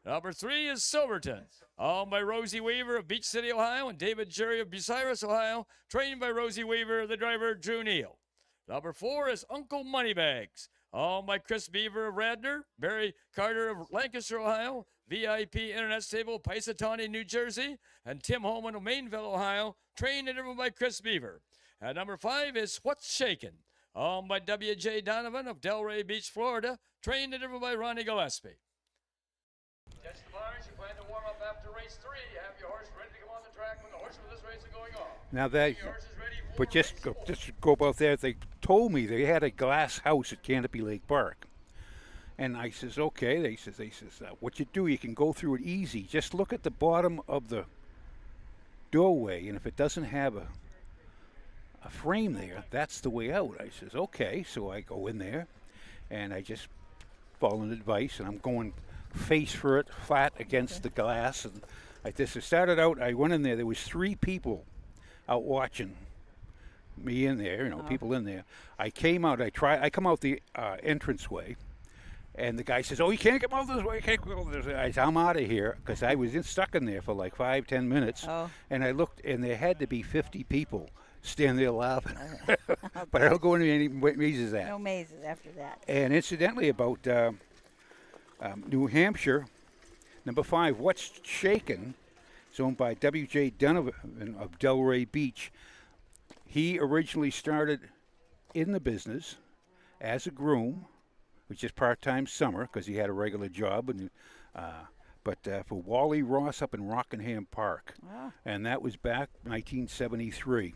Speaker 3: Number 3 is Silverton, owned by Rosie Weaver of Beach City, Ohio, and David Jury of Bucyrus, Ohio, trained by Rosie Weaver, the driver, Drew Neal. Number 4 is Uncle Moneybags, owned by Chris Beaver of Radnor, Barry Carter of Lancaster, Ohio, VIP Internet Stable, Pisatawny, New Jersey, and Tim Holman of Mainville, Ohio, trained and driven by Chris Beaver. And number 5 is What's Shakin', owned by W.J. Donovan of Delray Beach, Florida, trained and driven by Ronnie Gillespie. Catch the bars, you plan to warm up after race 3. Have your horse ready to come on the track when the horse for this race is going on.
Speaker 2: Now but just go about there. They told me they had a glass house at Canopy Lake Park, and I says, okay. They says, what you do, you can go through it easy. Just look at the bottom of the doorway, and if it doesn't have a frame there, that's the way out. I says, okay. So I go in there, and I just follow advice, and I'm going face first, flat against the glass, and like this. It started out. I went in there. There was 3 people out watching me in there, people in there. I came out. I come out the entranceway, and the guy says, "Oh, you can't come out this way. You can't go this way." I said, "I'm out of here," because I was stuck in there for like 5-10 minutes.
Speaker 1: Oh.
Speaker 2: And I looked, and there had to be 50 people standing there laughing. But I don't go into any mazes after.
Speaker 1: No mazes after that.
Speaker 2: And incidentally, about New Hampshire, number 5, What's Shakin', is owned by W.J. Donovan of Delray Beach. He originally started in the business as a groom, which is part-time summer because he had a regular job, and but for Wally Ross up in Rockingham Park.
Speaker 1: Wow.
Speaker 2: And that was back 1973.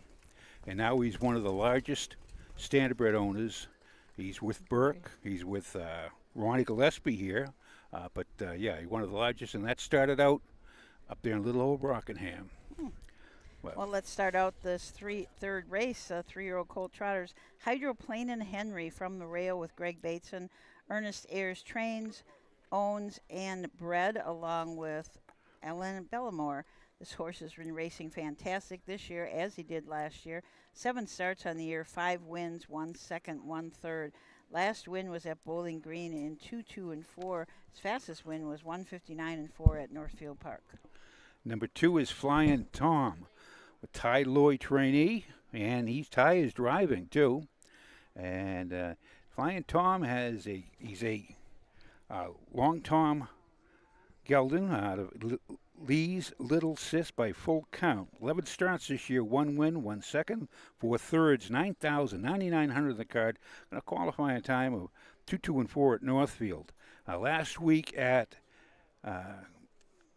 Speaker 2: And now he's one of the largest Standardbred owners. He's with Burke. He's with Ronnie Gillespie here. He's one of the largest, and that started out up there in little old Rockingham.
Speaker 1: Well, let's start out this third race. 3-year-old colt trotters, Hydroplane and Henry from the rail with Greg Bateson. Ernest Ayers trains, owns, and bred along with Ellen Bellamore. This horse has been racing fantastic this year, as he did last year. 7 starts on the year, 5 wins, 1 second, 1 third. Last win was at Bowling Green in 2-2 and 4. His fastest win was 1:59 and 4 at Northfield Park.
Speaker 2: Number 2 is Flying Tom, with Ty Lloyd trainee, and Ty is driving too. And Flying Tom he's a Long Tom Geldon out of Lee's Little Sis by full count. 11 starts this year, 1 win, 1 second, 4 thirds, 9,900 in the card. Going to qualify a time of 2-2 and 4 at Northfield. Last week at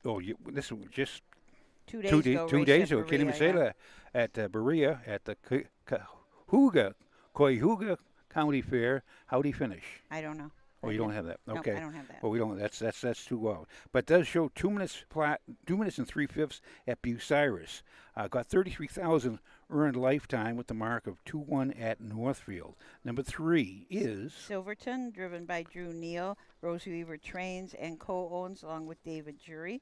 Speaker 2: this was just
Speaker 1: 2 days ago.
Speaker 2: 2 days ago.
Speaker 1: Berea,
Speaker 2: Can't even say that. At Berea at the Cuyahoga County Fair. How'd he finish?
Speaker 1: I don't know.
Speaker 2: Oh, you don't have that. Okay.
Speaker 1: No, I don't have that.
Speaker 2: Well, we don't. That's too low. But it does show 2 minutes flat, 2 minutes and 3/5 at Bucyrus. Got 33,000 earned lifetime with the mark of 2-1 at Northfield. Number 3 is
Speaker 1: Silverton, driven by Drew Neal. Rosie Weaver trains and co-owns along with David Jury.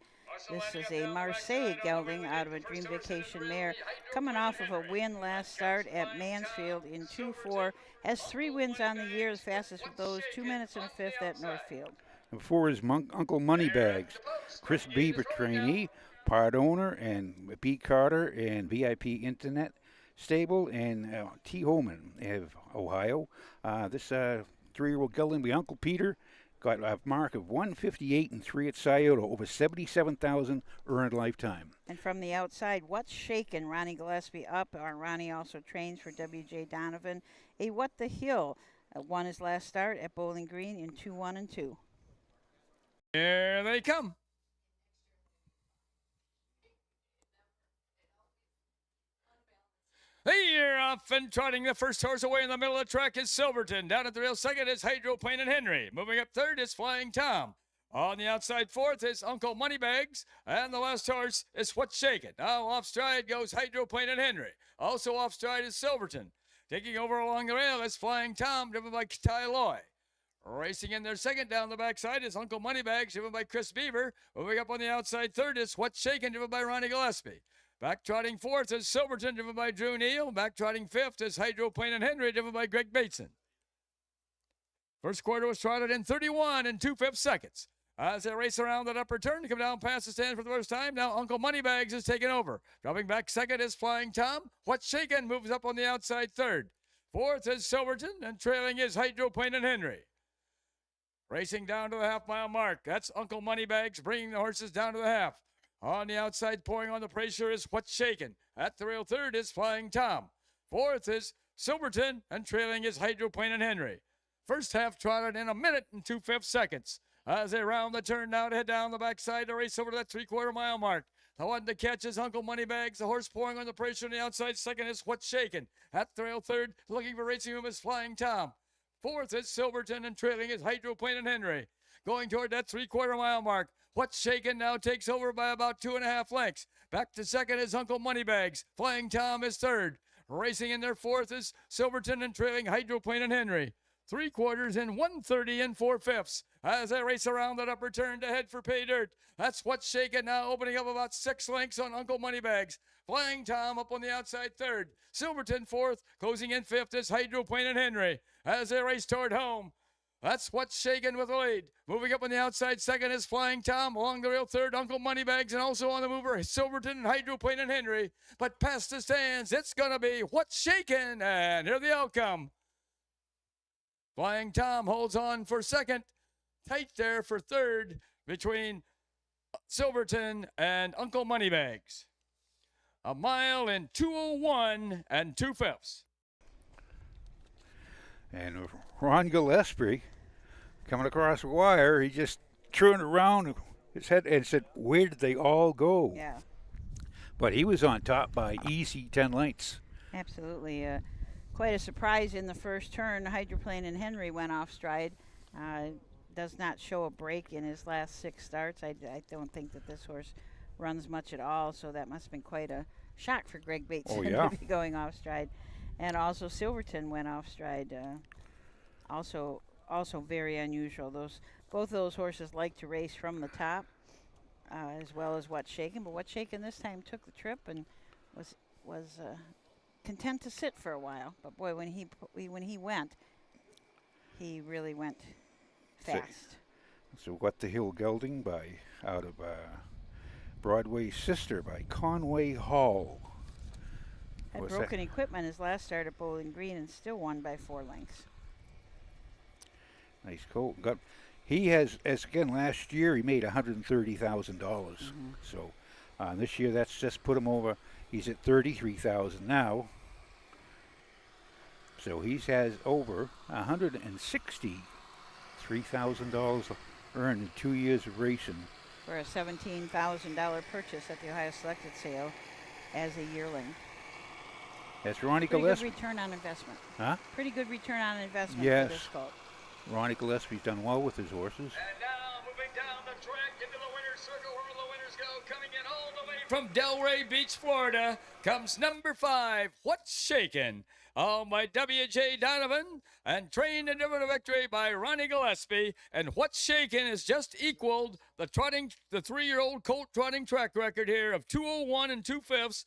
Speaker 1: This is a Marseille gelding out of a Dream Vacation mare, coming off of a win last start at Mansfield in 2-4. Has 3 wins on the year, the fastest of those, 2 minutes and a 5th at Northfield.
Speaker 2: Number 4 is Uncle Moneybags, Chris Beaver trainee, part owner, and B. Carter and VIP Internet Stable, and T. Holman of Ohio. This 3-year-old gelding by Uncle Peter Got a mark of 158 and 3 at Scioto, over 77,000 earned lifetime.
Speaker 1: And from the outside, What's Shakin'? Ronnie Gillespie up. Ronnie also trains for W.J. Donovan. A What the Hill won his last start at Bowling Green in 2-1 and 2.
Speaker 3: Here they come. They're off and trotting. The first horse away in the middle of the track is Silverton. Down at the rail second is Hydroplane and Henry. Moving up third is Flying Tom. On the outside fourth is Uncle Moneybags. And the last horse is What's Shakin'. Now off stride goes Hydroplane and Henry. Also off stride is Silverton. Taking over along the rail is Flying Tom, driven by Ty Loy. Racing in their second down the backside is Uncle Moneybags, driven by Chris Beaver. Moving up on the outside third is What's Shakin', driven by Ronnie Gillespie. Back trotting fourth is Silverton, driven by Drew Neal. Back trotting fifth is Hydroplane and Henry, driven by Greg Bateson. First quarter was trotted in 31 and 2/5 seconds. As they race around that upper turn to come down past the stand for the first time, now Uncle Moneybags is taking over. Dropping back second is Flying Tom. What's Shakin' moves up on the outside third. Fourth is Silverton, and trailing is Hydroplane and Henry. Racing down to the half-mile mark. That's Uncle Moneybags bringing the horses down to the half. On the outside, pouring on the pressure is What's Shakin'. At the rail third is Flying Tom. Fourth is Silverton, and trailing is Hydroplane and Henry. First half trotted in 1 minute and 2/5 seconds. As they round the turn now to head down the backside to race over to that 3/4 mile mark. The one to catch is Uncle Moneybags. The horse pouring on the pressure on the outside second is What's Shakin'. At the rail third, looking for racing room is Flying Tom. Fourth is Silverton, and trailing is Hydroplane and Henry. Going toward that 3/4 mile mark. What's Shakin' now takes over by about 2.5 lengths. Back to second is Uncle Moneybags. Flying Tom is third. Racing in their fourth is Silverton, and trailing Hydroplane and Henry. 3/4 in 1:30 and 4/5 as they race around that upper turn to head for pay dirt. That's What's Shakin' now, opening up about 6 lengths on Uncle Moneybags. Flying Tom up on the outside third. Silverton fourth. Closing in fifth is Hydroplane and Henry as they race toward home. That's What's Shakin' with the lead. Moving up on the outside second is Flying Tom. Along the rail third, Uncle Moneybags, and also on the mover, Silverton, Hydroplane, and Henry. But past the stands, it's going to be What's Shakin', and here the outcome. Flying Tom holds on for second. Tight there for third between Silverton and Uncle Moneybags. 1 mile in 2:01 and 2/5.
Speaker 2: And Ron Gillespie, coming across the wire, he just turned around his head and said, "Where did they all go?"
Speaker 1: Yeah.
Speaker 2: But he was on top by easy 10 lengths.
Speaker 1: Absolutely. Quite a surprise in the first turn. Hydroplane and Henry went off stride. Does not show a break in his last 6 starts. I don't think that this horse runs much at all, so that must have been quite a shock for Greg Bateson to be going off stride. And also Silverton went off stride. Also very unusual. Both those horses like to race from the top, as well as What's Shakin'. But What's Shakin' this time took the trip and was content to sit for a while. But boy, when he went, he really went fast.
Speaker 2: So What the Hill Gelding out of Broadway's Sister by Conway Hall.
Speaker 1: Had broken equipment his last start at Bowling Green and still won by 4 lengths.
Speaker 2: Nice colt. He has, as again last year, he made $130,000. So this year, that's just put him over. He's at $33,000 now. So he has over $163,000 earned in 2 years of racing.
Speaker 1: For a $17,000 purchase at the Ohio Selected Sale as a yearling.
Speaker 2: That's Ronnie
Speaker 1: Pretty
Speaker 2: Gillespie.
Speaker 1: good return on investment.
Speaker 2: Huh?
Speaker 1: Pretty good return on investment
Speaker 2: Yes.
Speaker 1: for this colt.
Speaker 2: Ronnie Gillespie's done well with his horses.
Speaker 3: And now moving down the track into the winner's circle where the winners go. Coming in all the way from Delray Beach, Florida, comes number 5, What's Shakin', owned by W.J. Donovan and trained and driven to victory by Ronnie Gillespie. And What's Shakin' has just equaled the 3-year-old colt trotting track record here of 2:01 and 2/5,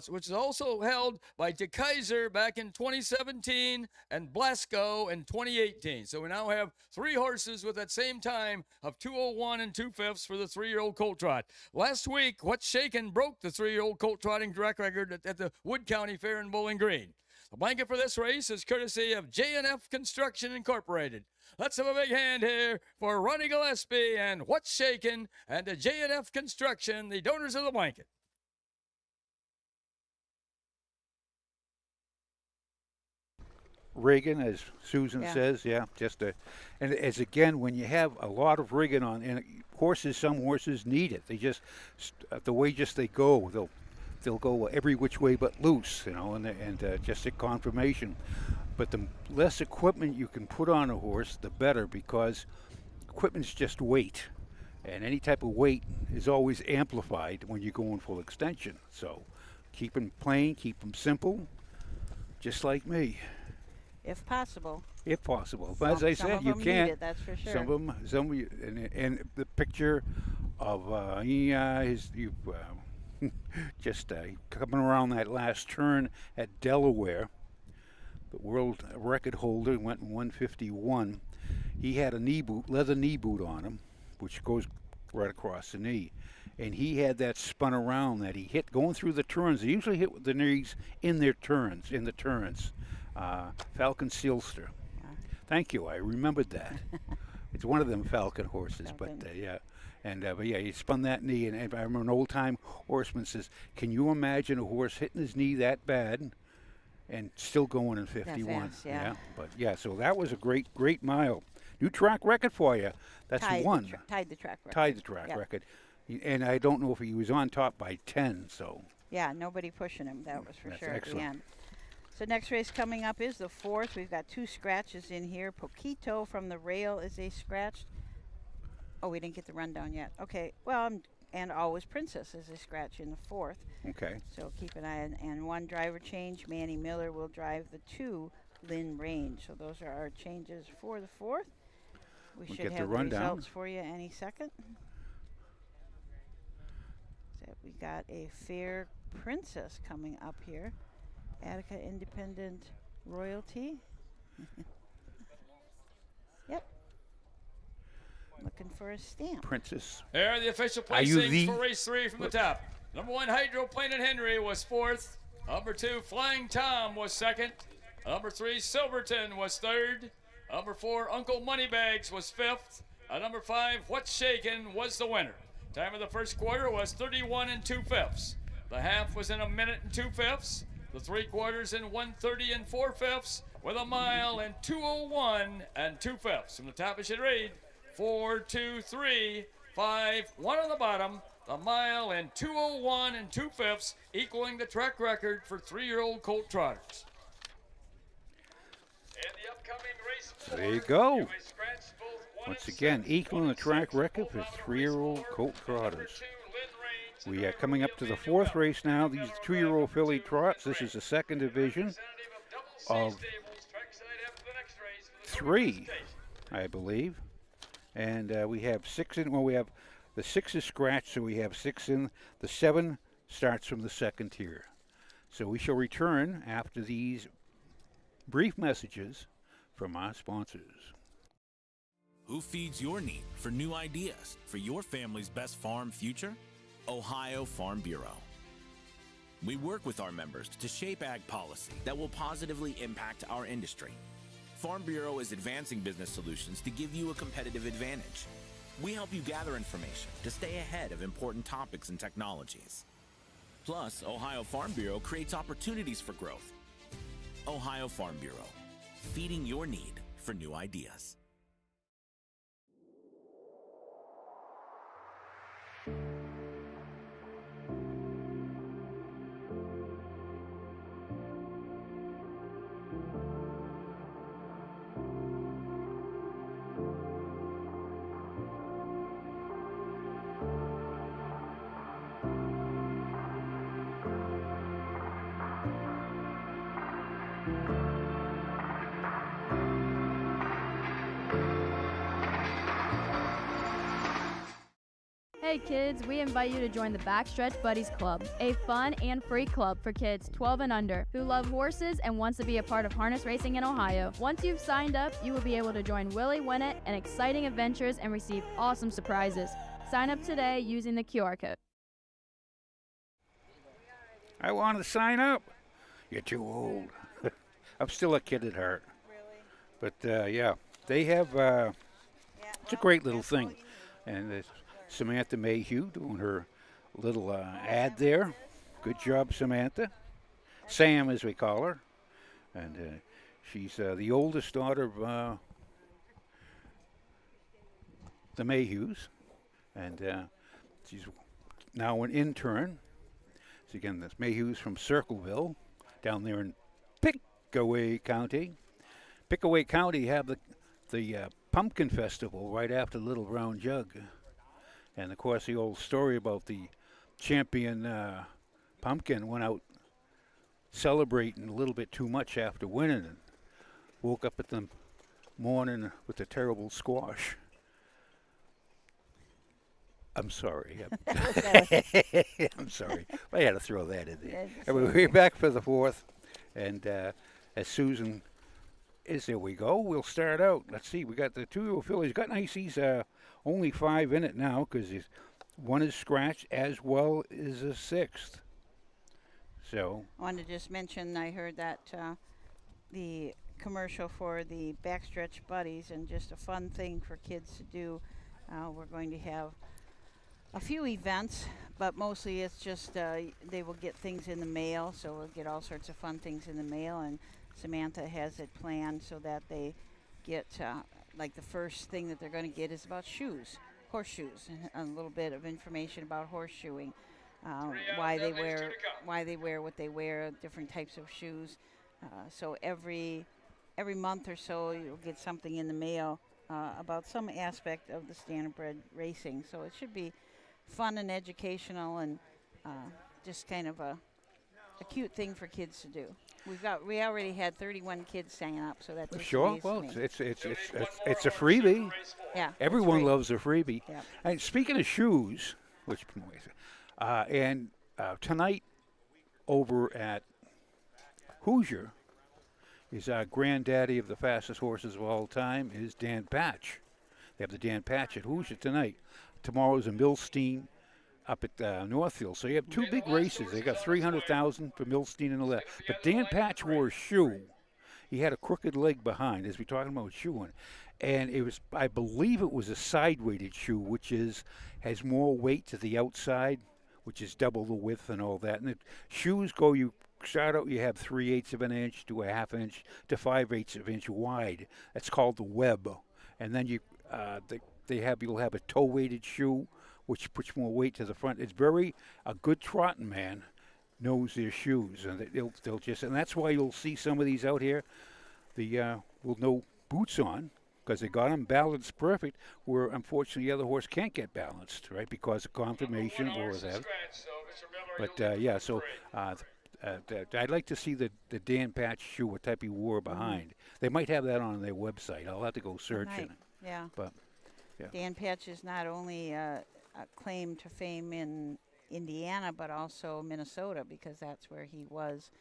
Speaker 3: which is also held by DeKaiser back in 2017 and Blasco in 2018. So we now have 3 horses with that same time of 2:01 and 2/5 for the 3-year-old colt trot. Last week, What's Shakin' broke the 3-year-old colt trotting track record at the Wood County Fair in Bowling Green. The blanket for this race is courtesy of J&F Construction Incorporated. Let's have a big hand here for Ronnie Gillespie and What's Shakin' and the J&F Construction, the donors of the blanket.
Speaker 2: Rigging, as Susan says, and as again, when you have a lot of rigging on, and some horses need it. They just, the way they go, they'll go every which way but loose, and just a confirmation. But the less equipment you can put on a horse, the better, because equipment's just weight, and any type of weight is always amplified when you go in full extension. So keep them plain, keep them simple, just like me.
Speaker 1: If possible.
Speaker 2: If possible. But as I said, you can't.
Speaker 1: It, that's for sure.
Speaker 2: Some of them, and the picture of just coming around that last turn at Delaware, the world record holder went in 151. He had a knee boot, leather knee boot on him, which goes right across the knee. And he had that spun around that he hit going through the turns. They usually hit with the knees in the turns. Falcon Sealster. Thank you. I remembered that. It's one of them Falcon horses, but he spun that knee, and I remember an old-time horseman says, "Can you imagine a horse hitting his knee that bad and still going in 51?" So that was a great mile. New track record for you. That's one.
Speaker 1: Tied the track record.
Speaker 2: Tied the track record. And I don't know if he was on top by 10, so.
Speaker 1: Yeah, nobody pushing him. That was for sure
Speaker 2: excellent.
Speaker 1: At the end. So next race coming up is the 4th. We've got 2 scratches in here. Poquito from the rail is a scratch. Oh, we didn't get the rundown yet. Okay, well, and Always Princess is a scratch in the 4th.
Speaker 2: Okay.
Speaker 1: So keep an eye on, and 1 driver change. Manny Miller will drive the 2 Lynn Range. So those are our changes for the 4th. We should
Speaker 2: get
Speaker 1: have
Speaker 2: the
Speaker 1: the results for you any second. So we got a Fair Princess coming up here. Attica Independent Royalty. Yep. Looking for a stamp.
Speaker 2: Princess.
Speaker 3: Here are the official placings for race 3 from the top. Number 1, Hydroplanet Henry was 4th. Number 2, Flying Tom was 2nd. Number 3, Silverton was 3rd. Number 4, Uncle Moneybags was 5th. Number 5, What's Shakin' was the winner. Time of the first quarter was 31 2/5. The half was in 1 minute and 2/5. The 3/4 in 1:30 4/5, with a mile in 2:01 2/5. From the top, it should read 4, 2, 3, 5, 1 on the bottom. The mile in 2:01 2/5, equaling the track record for 3-year-old colt trotters. In the upcoming race 4,
Speaker 2: there you go. Once again, equaling the track record for 3-year-old colt trotters. We are coming up to the 4th race now. These 2-year-old filly trots. This is the 2nd division of 3, I believe. And we have 6 in. Well, we have the 6 is scratched, so we have 6 in. The 7 starts from the 2nd tier. So we shall return after these brief messages from our sponsors.
Speaker 9: Who feeds your need for new ideas for your family's best farm future? Ohio Farm Bureau. We work with our members to shape ag policy that will positively impact our industry. Farm Bureau is advancing business solutions to give you a competitive advantage. We help you gather information to stay ahead of important topics and technologies. Plus, Ohio Farm Bureau creates opportunities for growth. Ohio Farm Bureau, feeding your need for new ideas.
Speaker 10: Hey kids, we invite you to join the Backstretch Buddies Club, a fun and free club for kids 12 and under who love horses and wants to be a part of harness racing in Ohio. Once you've signed up, you will be able to join Willie Winnett and exciting adventures and receive awesome surprises. Sign up today using the QR code.
Speaker 2: I want to sign up. You're too old. I'm still a kid at heart.
Speaker 1: Really?
Speaker 2: But yeah, they have.
Speaker 1: Yeah,
Speaker 2: It's a
Speaker 1: well,
Speaker 2: great little
Speaker 1: that's all
Speaker 2: thing,
Speaker 1: you need.
Speaker 2: and it's Samantha Mayhew doing her little ad there. Good job, Samantha. Sam, as we call her, and she's the oldest daughter of the Mayhews, and she's now an intern. So again, this Mayhews from Circleville, down there in Pickaway County. Pickaway County have the Pumpkin Festival right after Little Brown Jug, and of course the old story about the champion pumpkin went out celebrating a little bit too much after winning and woke up at the morning with a terrible squash. I'm sorry. I'm sorry. I had to throw that in there. And we're back for the fourth. And as Susan is, there we go. We'll start out. Let's see. We got the 2-year-old fillies. Got nice. He's only 5 in it now because one is scratched as well as a sixth. So
Speaker 1: I wanted to just mention I heard that the commercial for the Backstretch Buddies, and just a fun thing for kids to do. We're going to have a few events, but mostly it's just they will get things in the mail, so we'll get all sorts of fun things in the mail, and Samantha has it planned so that they get like the first thing that they're going to get is about shoes, horseshoes, and a little bit of information about horseshoeing, why they wear what they wear, different types of shoes. So every month or so you'll get something in the mail about some aspect of the Standardbred racing. So it should be fun and educational, and just kind of a cute thing for kids to do. We already had 31 kids sign up, so that's
Speaker 2: sure. Well, it's a freebie.
Speaker 1: Yeah,
Speaker 2: everyone loves a freebie.
Speaker 1: Yeah.
Speaker 2: And speaking of shoes, which and tonight over at Hoosier is our granddaddy of the fastest horses of all time is Dan Patch. They have the Dan Patch at Hoosier tonight. Tomorrow's a Milstein up at Northfield. So you have two big races. They got 300,000 for Milstein and all that. But Dan Patch wore a shoe. He had a crooked leg behind, as we're talking about shoeing. And it was, I believe it was a side-weighted shoe, which has more weight to the outside, which is double the width and all that. And the shoes go, you start out, you have 3/8 of an inch to a 1/2 inch to 5/8 of an inch wide. That's called the web. And then you, you'll have a toe-weighted shoe, which puts more weight to the front. It's a good trotting man knows their shoes, and they'll just, and that's why you'll see some of these out here, with no boots on, because they got them balanced perfect, where unfortunately the other horse can't get balanced, right, because of confirmation or that. But yeah, so I'd like to see the Dan Patch shoe, what type he wore behind. They might have that on their website. I'll have to go searching.
Speaker 1: Yeah.
Speaker 2: But yeah.
Speaker 1: Dan Patch is not only a claim to fame in Indiana, but also Minnesota, because that's where he was.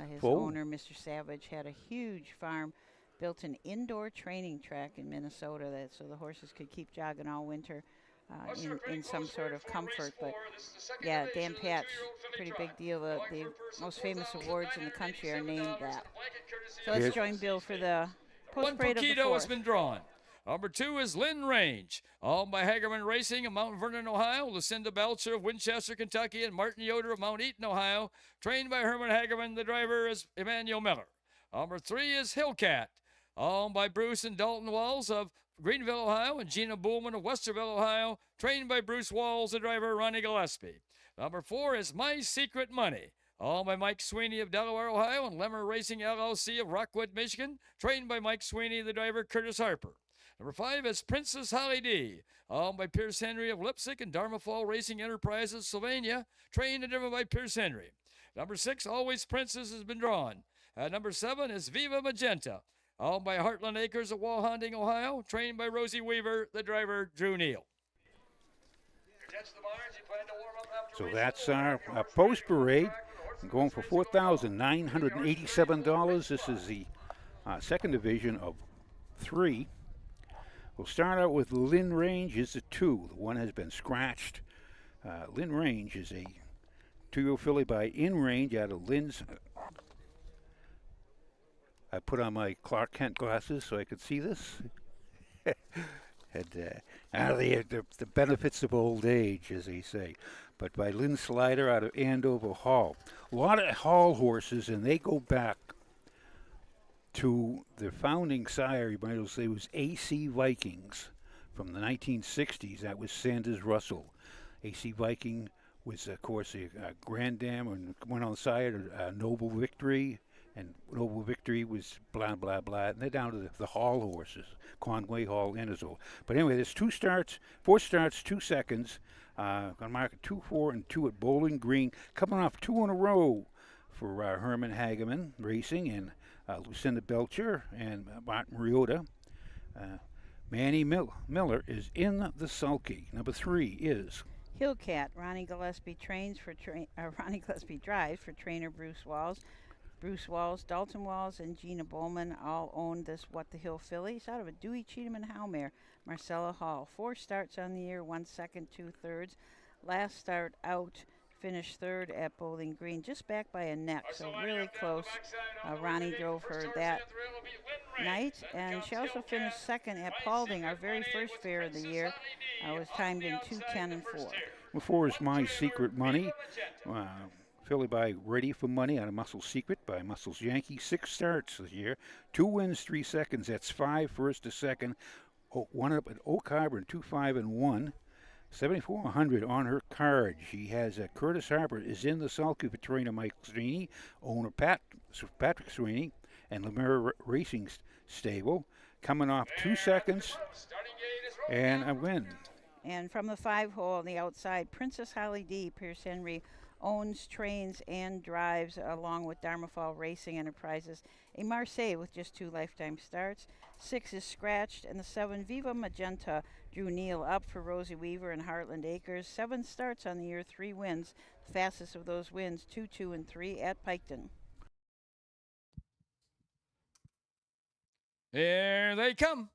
Speaker 1: His owner, Mr. Savage, had a huge farm, built an indoor training track in Minnesota, so the horses could keep jogging all winter in some sort of comfort. But yeah, Dan Patch, pretty big deal. The most famous awards in the country are named that. So let's join Bill for the post-parade of the fourth.
Speaker 3: Has been drawn. Number 2 is Lynn Range, owned by Hagerman Racing of Mount Vernon, Ohio, Lucinda Belcher of Winchester, Kentucky, and Martin Yoder of Mount Eaton, Ohio. Trained by Herman Hagerman. The driver is Emmanuel Miller. Number 3 is Hillcat, owned by Bruce and Dalton Walls of Greenville, Ohio, and Gina Boolman of Westerville, Ohio. Trained by Bruce Walls. The driver, Ronnie Gillespie. Number 4 is My Secret Money, owned by Mike Sweeney of Delaware, Ohio, and Lemmer Racing LLC of Rockwood, Michigan. Trained by Mike Sweeney. The driver, Curtis Harper. Number 5 is Princess Holly D, owned by Pierce Henry of Lipsick and Darmafall Racing Enterprises, Sylvania, trained and driven by Pierce Henry. Number 6, Always Princess, has been drawn. Number 7 is Viva Magenta, owned by Heartland Acres of Walhonding, Ohio, trained by Rosie Weaver, the driver, Drew Neal.
Speaker 2: So that's our post parade. Going for $4,987. This is the second division of 3. We'll start out with Lynn Range is a 2. The one has been scratched. Lynn Range is a 2-year-old filly by In Range out of Lynn's I put on my Clark Kent glasses so I could see this. And the benefits of old age, as they say. But by Lynn Slider out of Andover Hall. A lot of Hall horses, and they go back to the founding sire, you might as well say, was AC Vikings from the 1960s. That was Sanders Russell. AC Viking was, of course, a Grand Dam and went on the side of Noble Victory. And Noble Victory was blah, blah, blah. And they're down to the Hall horses, Conway, Hall, Ennisel. But anyway, there's 4 starts, 2 seconds. Going to mark 2, 4, and 2 at Bowling Green. Coming off 2 in a row for Herman Hageman Racing and Lucinda Belcher and Martin Mariota. Manny Miller is in the sulky. Number 3 is
Speaker 1: Hillcat. Ronnie Gillespie Ronnie Gillespie drives for trainer Bruce Walls. Bruce Walls, Dalton Walls, and Gina Bowman all own this What the Hill fillies out of a Dewey Cheatham and Howe mare, Marcella Hall. 4 starts on the year, 1 second, 2 thirds. Last start out, finished 3rd at Bowling Green, just back by a neck, so really close. Ronnie drove her that night, and she also finished 2nd at Paulding, our very first fair of the year. Was timed in 2:10 and 4.
Speaker 2: Before is My Secret Money. Filly by Ready for Money out of Muscle Secret by Muscles Yankee. 6 starts this year, 2 wins, 3 seconds. That's 5 first to second. 1 up at Oak Harbor and 2, 5, and 1. 7,400 on her card. She has Curtis Harper is in the sulky for trainer Mike Sweeney, owner Patrick Sweeney, and Lemire Racing Stable. Coming off 2 seconds and a win.
Speaker 1: And from the 5-hole on the outside, Princess Holly D. Pierce Henry owns, trains, and drives along with Darmafall Racing Enterprises a Marseille with just 2 lifetime starts. 6 is scratched, and the 7 Viva Magenta Drew Neal up for Rosie Weaver and Heartland Acres. 7 starts on the year, 3 wins. The fastest of those wins, 2, 2, and 3 at Piketon.
Speaker 3: Here they come.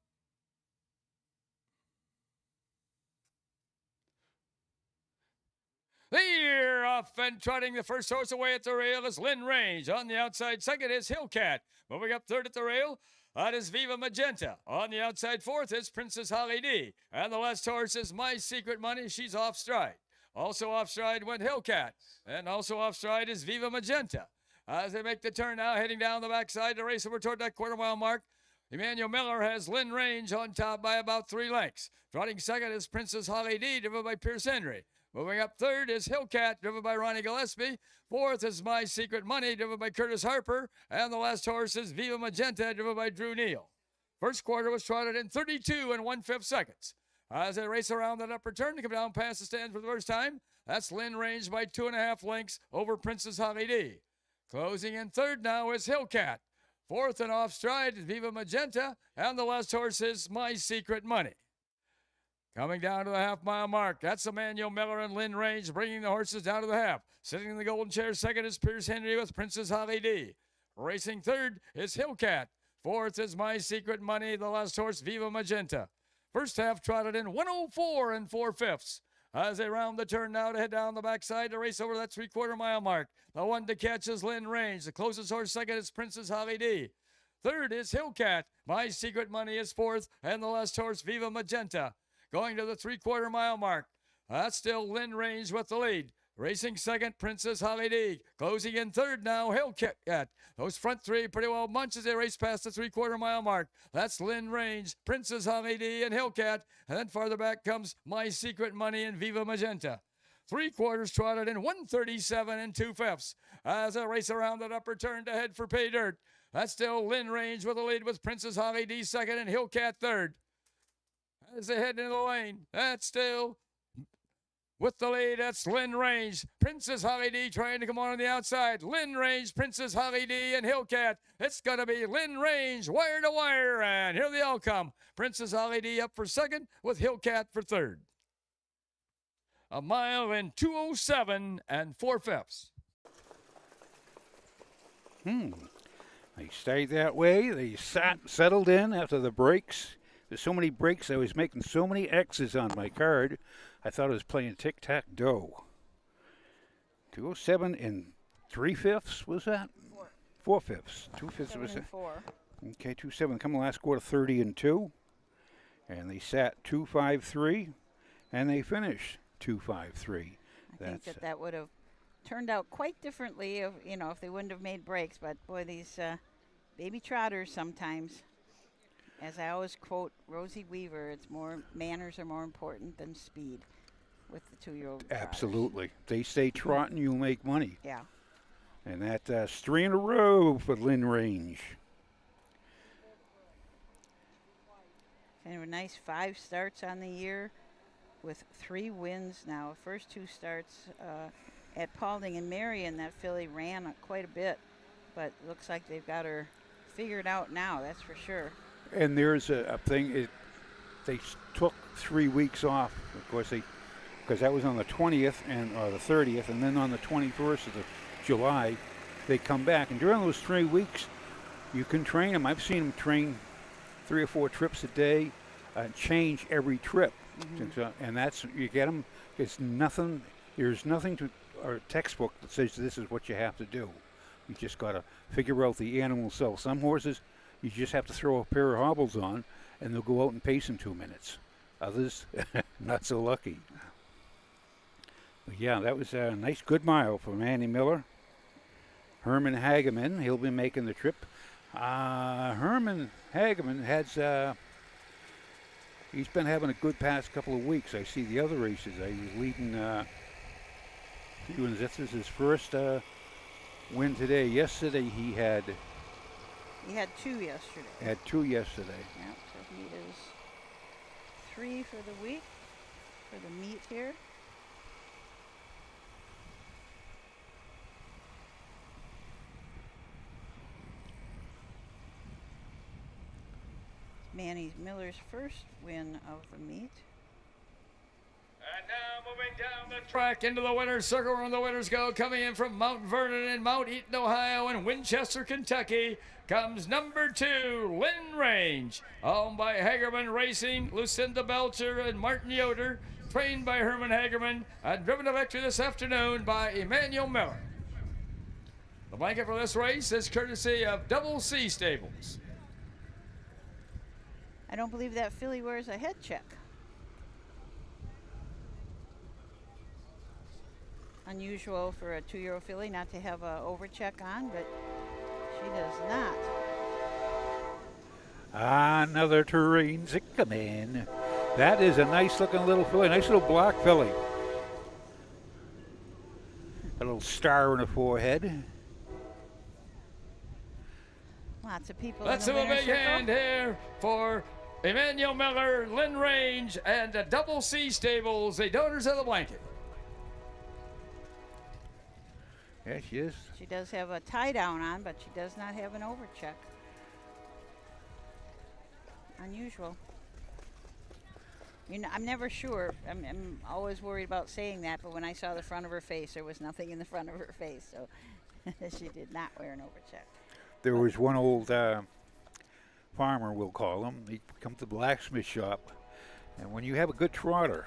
Speaker 3: They're off and trotting. The first horse away at the rail is Lynn Range. On the outside, second is Hillcat. Moving up third at the rail, that is Viva Magenta. On the outside, fourth is Princess Holly D. And the last horse is My Secret Money. She's off stride. Also off stride went Hillcat. And also off stride is Viva Magenta. As they make the turn now, heading down the backside to race over toward that quarter-mile mark, Emmanuel Miller has Lynn Range on top by about 3 lengths. Trotting second is Princess Holly D, driven by Pierce Henry. Moving up third is Hillcat, driven by Ronnie Gillespie. Fourth is My Secret Money, driven by Curtis Harper. And the last horse is Viva Magenta, driven by Drew Neal. First quarter was trotted in 32 and 1/5 seconds. As they race around that upper turn to come down past the stand for the first time, that's Lynn Range by 2.5 lengths over Princess Holly D. Closing in third now is Hillcat. Fourth and off stride is Viva Magenta. And the last horse is My Secret Money. Coming down to the half-mile mark, that's Emmanuel Miller and Lynn Range bringing the horses down to the half. Sitting in the golden chair second is Pierce Henry with Princess Holly D. Racing third is Hillcat. Fourth is My Secret Money, the last horse Viva Magenta. First half trotted in 104 and 4/5. As they round the turn now to head down the backside to race over that 3/4 mile mark. The one to catch is Lynn Range. The closest horse second is Princess Holly D. Third is Hillcat. My Secret Money is fourth, and the last horse Viva Magenta. Going to the 3/4 mile mark. That's still Lynn Range with the lead. Racing second, Princess Holly D. Closing in third now, Hillcat. Those front three pretty well bunched as they race past the 3/4 mile mark. That's Lynn Range, Princess Holly D, and Hillcat. And then farther back comes My Secret Money and Viva Magenta. 3/4 trotted in 137 and 2/5 as they race around that upper turn to head for pay dirt. That's still Lynn Range with the lead with Princess Holly D second and Hillcat third. As they head into the lane, that's still with the lead, that's Lynn Range. Princess Holly D trying to come on the outside. Lynn Range, Princess Holly D, and Hillcat. It's going to be Lynn Range, wire to wire, and here they all come. Princess Holly D up for second with Hillcat for third. 1 mile in 2:07 and 4/5.
Speaker 2: They stayed that way. They settled in after the breaks. There's so many breaks, I was making so many X's on my card. I thought I was playing tic-tac-toe. 2:07 and 3/5 was that? 4/5. 2/5 of a
Speaker 1: 7 and 4.
Speaker 2: Okay, 2-7. Coming last quarter, 30-2, and they sat 2-5-3, and they finished 2-5-3.
Speaker 1: I think that would have turned out quite differently if if they wouldn't have made breaks. But boy, these baby trotters sometimes, as I always quote Rosie Weaver, it's more manners are more important than speed with the 2-year-old.
Speaker 2: Absolutely. They stay trotting, you'll make money.
Speaker 1: Yeah.
Speaker 2: And that's 3 in a row for Lynn Range.
Speaker 1: Kind of a nice 5 starts on the year with 3 wins now. First 2 starts at Paulding and Marion, that filly ran quite a bit, but looks like they've got her figured out now, that's for sure.
Speaker 2: And there's a thing, they took 3 weeks off, of course, because that was on the 20th or the 30th, and then on the 21st of July, they come back. And during those 3 weeks, you can train them. I've seen them train 3 or 4 trips a day, change every trip. And that's, you get them, there's nothing to our textbook that says this is what you have to do. You just got to figure out the animal self. Some horses, you just have to throw a pair of hobbles on, and they'll go out and pace in 2 minutes. Others, not so lucky. But yeah, that was a nice, good mile for Manny Miller. Herman Hageman, he'll be making the trip. Herman Hageman has, he's been having a good past couple of weeks. I see the other races. He's leading few wins. This is his first win today. Yesterday he had
Speaker 1: 2 yesterday.
Speaker 2: Had 2 yesterday.
Speaker 1: Yeah, so he is 3 for the week for the meet here. Manny Miller's first win of the meet.
Speaker 3: And now moving down the track into the winner's circle where the winners go. Coming in from Mount Vernon and Mount Eaton, Ohio, and Winchester, Kentucky, comes number 2, Lynn Range, owned by Hagerman Racing, Lucinda Belcher, and Martin Yoder, trained by Herman Hagerman, and driven to victory this afternoon by Emmanuel Miller. The blanket for this race is courtesy of Double C Stables.
Speaker 1: I don't believe that filly wears a head check. Unusual for a 2-year-old filly not to have a overcheck on, but she does not.
Speaker 2: Another terrain Zickaman. That is a nice looking little filly, nice little black filly. A little star on the forehead.
Speaker 1: Lots of people.
Speaker 3: Let's
Speaker 1: in the
Speaker 3: have a big
Speaker 1: winner's circle.
Speaker 3: hand here for Emmanuel Miller, Lynn Range, and Double C Stables, the donors of the blanket.
Speaker 2: Yeah, she is.
Speaker 1: She does have a tie down on, but she does not have an overcheck. Unusual. I'm never sure. I'm always worried about saying that, but when I saw the front of her face, there was nothing in the front of her face, so she did not wear an overcheck.
Speaker 2: There was one old farmer, we'll call him. He'd come to the blacksmith shop, and when you have a good trotter,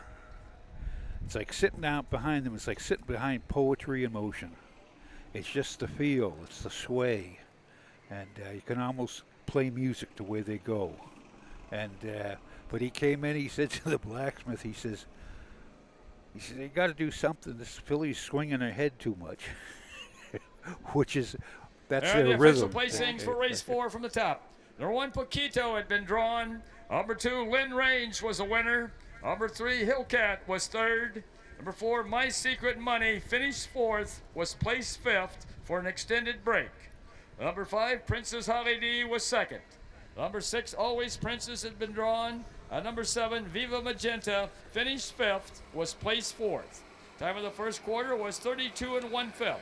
Speaker 2: it's like sitting out behind them. It's like sitting behind poetry in motion. It's just the feel, it's the sway, and you can almost play music the way they go. And but he came in, he said to the blacksmith, he says, you got to do something. This filly's swinging her head too much, which is, that's their
Speaker 3: the
Speaker 2: rhythm.
Speaker 3: Official placings for race 4 from the top. Number 1, Paquito had been drawn. Number 2, Lynn Range was the winner. Number 3, Hillcat was 3rd. Number 4, My Secret Money finished 4th, was placed 5th for an extended break. Number 5, Princess Holly D was 2nd. Number 6, Always Princess had been drawn. Number 7, Viva Magenta finished 5th, was placed 4th. Time of the first quarter was 32 1/5.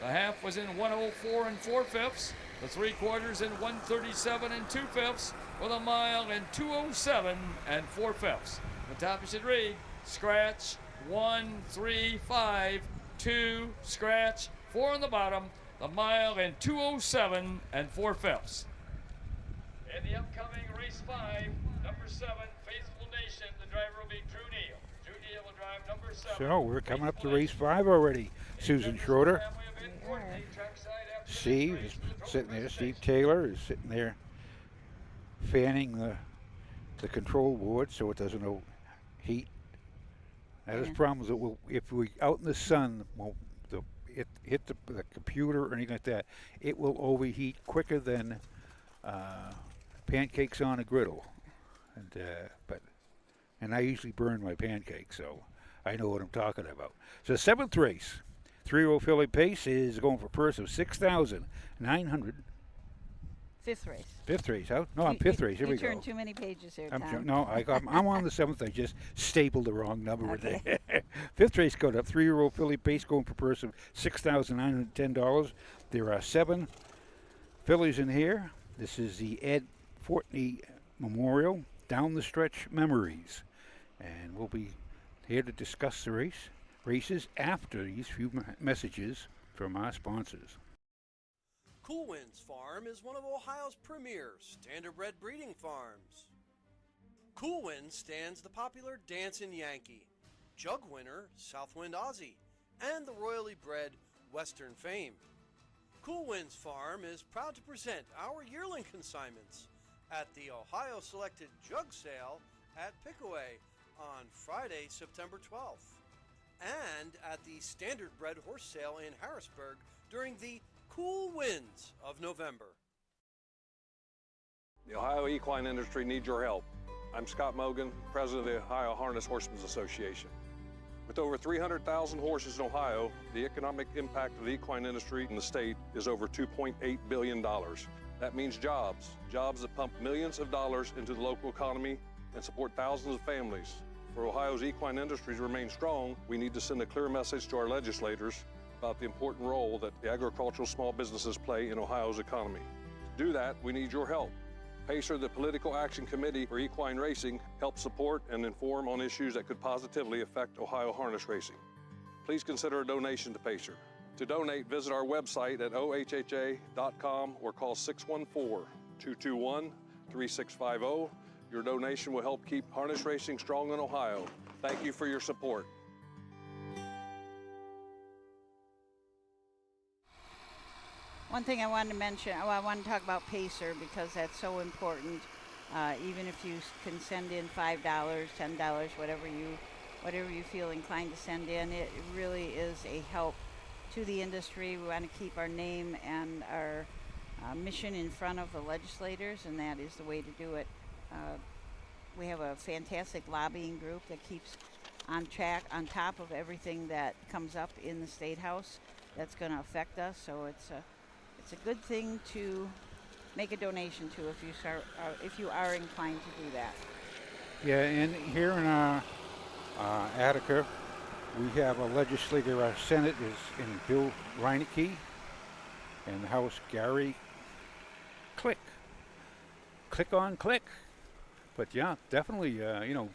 Speaker 3: The half was in 104 4/5. The 3 quarters in 137 2/5, with a mile in 207 4/5. The top it should read, scratch, 1, 3, 5, 2, scratch, 4 on the bottom, the mile in 207 4/5. In the upcoming race 5, number 7, Faithful Nation, the driver will be Drew Neal. Drew Neal will drive number 7.
Speaker 2: So we're coming up to race 5 already, Susan Schroeder. Steve is sitting there. Steve Taylor is sitting there fanning the control board so it doesn't heat. That is problems that will, if we out in the sun, won't hit the computer or anything like that, it will overheat quicker than pancakes on a griddle. And I usually burn my pancakes, so I know what I'm talking about. So the 7th race, 3-year-old filly pace is going for a purse of $6,900.
Speaker 1: 5th race.
Speaker 2: 5th race, huh? No, I'm 5th race. Here we
Speaker 1: You
Speaker 2: go.
Speaker 1: turned too many pages here, Tom.
Speaker 2: I'm on the 7th. I just stapled the wrong number
Speaker 1: Okay.
Speaker 2: there. 5th race coming up. 3-year-old filly pace going for a purse of $6,910. There are 7 fillies in here. This is the Ed Fortney Memorial Down the Stretch Memories, and we'll be here to discuss the races after these few messages from our sponsors.
Speaker 11: Cool Winds Farm is one of Ohio's premier standardbred breeding farms. Cool Winds stands the popular Dancin' Yankee, Jug winner Southwind Aussie, and the royally bred Western Fame. Cool Winds Farm is proud to present our yearling consignments at the Ohio Selected Jug Sale at Pickaway on Friday, September 12th, and at the Standardbred Horse Sale in Harrisburg during the Cool Winds of November.
Speaker 12: The Ohio equine industry needs your help. I'm Scott Mogan, president of the Ohio Harness Horsemen's Association. With over 300,000 horses in Ohio, the economic impact of the equine industry in the state is over $2.8 billion. That means jobs that pump millions of dollars into the local economy and support thousands of families. For Ohio's equine industry to remain strong, we need to send a clear message to our legislators about the important role that the agricultural small businesses play in Ohio's economy. To do that, we need your help. PACER, the Political Action Committee for Equine Racing, helps support and inform on issues that could positively affect Ohio harness racing. Please consider a donation to PACER. To donate, visit our website at ohha.com or call 614-221-3650. Your donation will help keep harness racing strong in Ohio. Thank you for your support.
Speaker 1: One thing I wanted to mention, I want to talk about PACER because that's so important. Even if you can send in $5, $10, whatever you feel inclined to send in, it really is a help to the industry. We want to keep our name and our mission in front of the legislators, and that is the way to do it. We have a fantastic lobbying group that keeps on track, on top of everything that comes up in the State House that's going to affect us. So it's a good thing to make a donation to if you are inclined to do that.
Speaker 2: Yeah, and here in Attica, we have a legislator. Our Senate is in Bill Reinecke, and the House Gary Click. Click on click. But yeah, definitely, a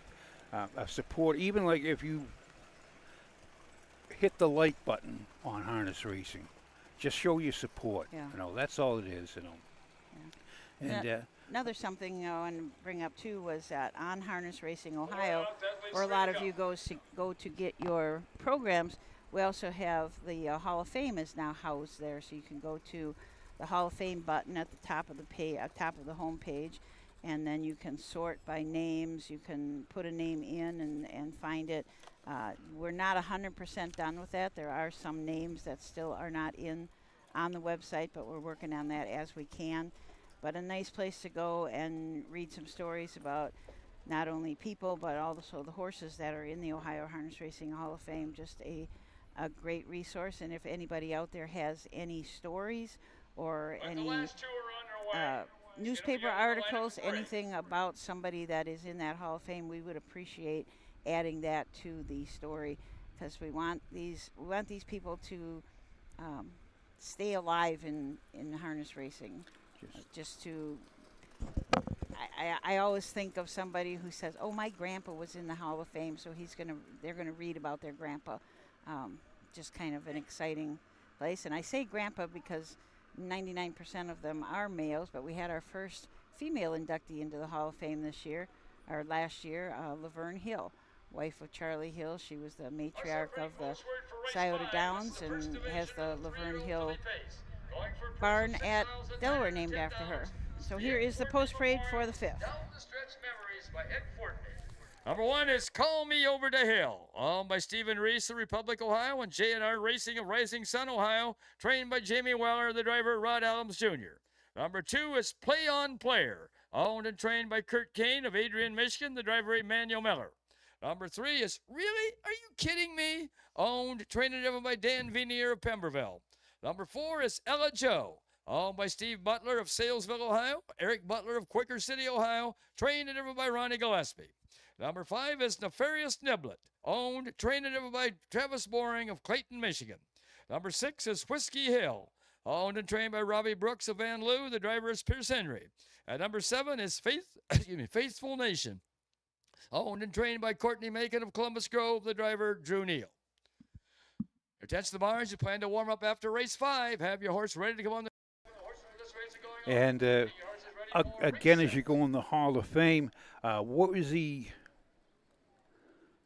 Speaker 2: support. Even like if you hit the like button on harness racing, just show your support.
Speaker 1: Yeah.
Speaker 2: That's all it is.
Speaker 1: Yeah.
Speaker 2: And
Speaker 1: another something I want to bring up too was that on Harness Racing Ohio, where a lot of you go to get your programs, we also have the Hall of Fame is now housed there, so you can go to the Hall of Fame button at the top of the top of the home page, and then you can sort by names. You can put a name in and find it. We're not 100% done with that. There are some names that still are not on the website, but we're working on that as we can. But a nice place to go and read some stories about not only people, but also the horses that are in the Ohio Harness Racing Hall of Fame. Just a great resource. And if anybody out there has any stories or any newspaper articles, anything about somebody that is in that Hall of Fame, we would appreciate adding that to the story, because we want these people to stay alive in harness racing. I always think of somebody who says, "Oh, my grandpa was in the Hall of Fame," so they're gonna read about their grandpa. Just kind of an exciting place. And I say grandpa because 99% of them are males, but we had our first female inductee into the Hall of Fame last year, Laverne Hill, wife of Charlie Hill. She was the matriarch of the Scioto Downs and has the Laverne Hill barn at Delaware named after her. So here is the post parade for the 5th.
Speaker 3: Number 1 is Call Me Over the Hill, owned by Stephen Reese of Republic, Ohio, and J&R Racing of Rising Sun, Ohio, trained by Jamie Weller, the driver, Rod Adams Jr. Number 2 is Play On Player, owned and trained by Kurt Kane of Adrian, Michigan, the driver, Emmanuel Miller. Number 3 is Really? Are You Kidding Me? Owned, trained and driven by Dan Vinier of Pemberville. Number 4 is Ella Joe, owned by Steve Butler of Salesville, Ohio, Eric Butler of Quaker City, Ohio, trained and driven by Ronnie Gillespie. Number 5 is Nefarious Niblet, owned, trained and driven by Travis Boring of Clayton, Michigan. Number 6 is Whiskey Hill, owned and trained by Robbie Brooks of Van Loo, the driver is Pierce Henry. At number 7 is Faithful Nation, owned and trained by Courtney Macon of Columbus Grove, the driver Drew Neal. Attention to the barns, you plan to warm up after race 5. Have your horse ready to come on the
Speaker 2: And again, as you go in the Hall of Fame, what was the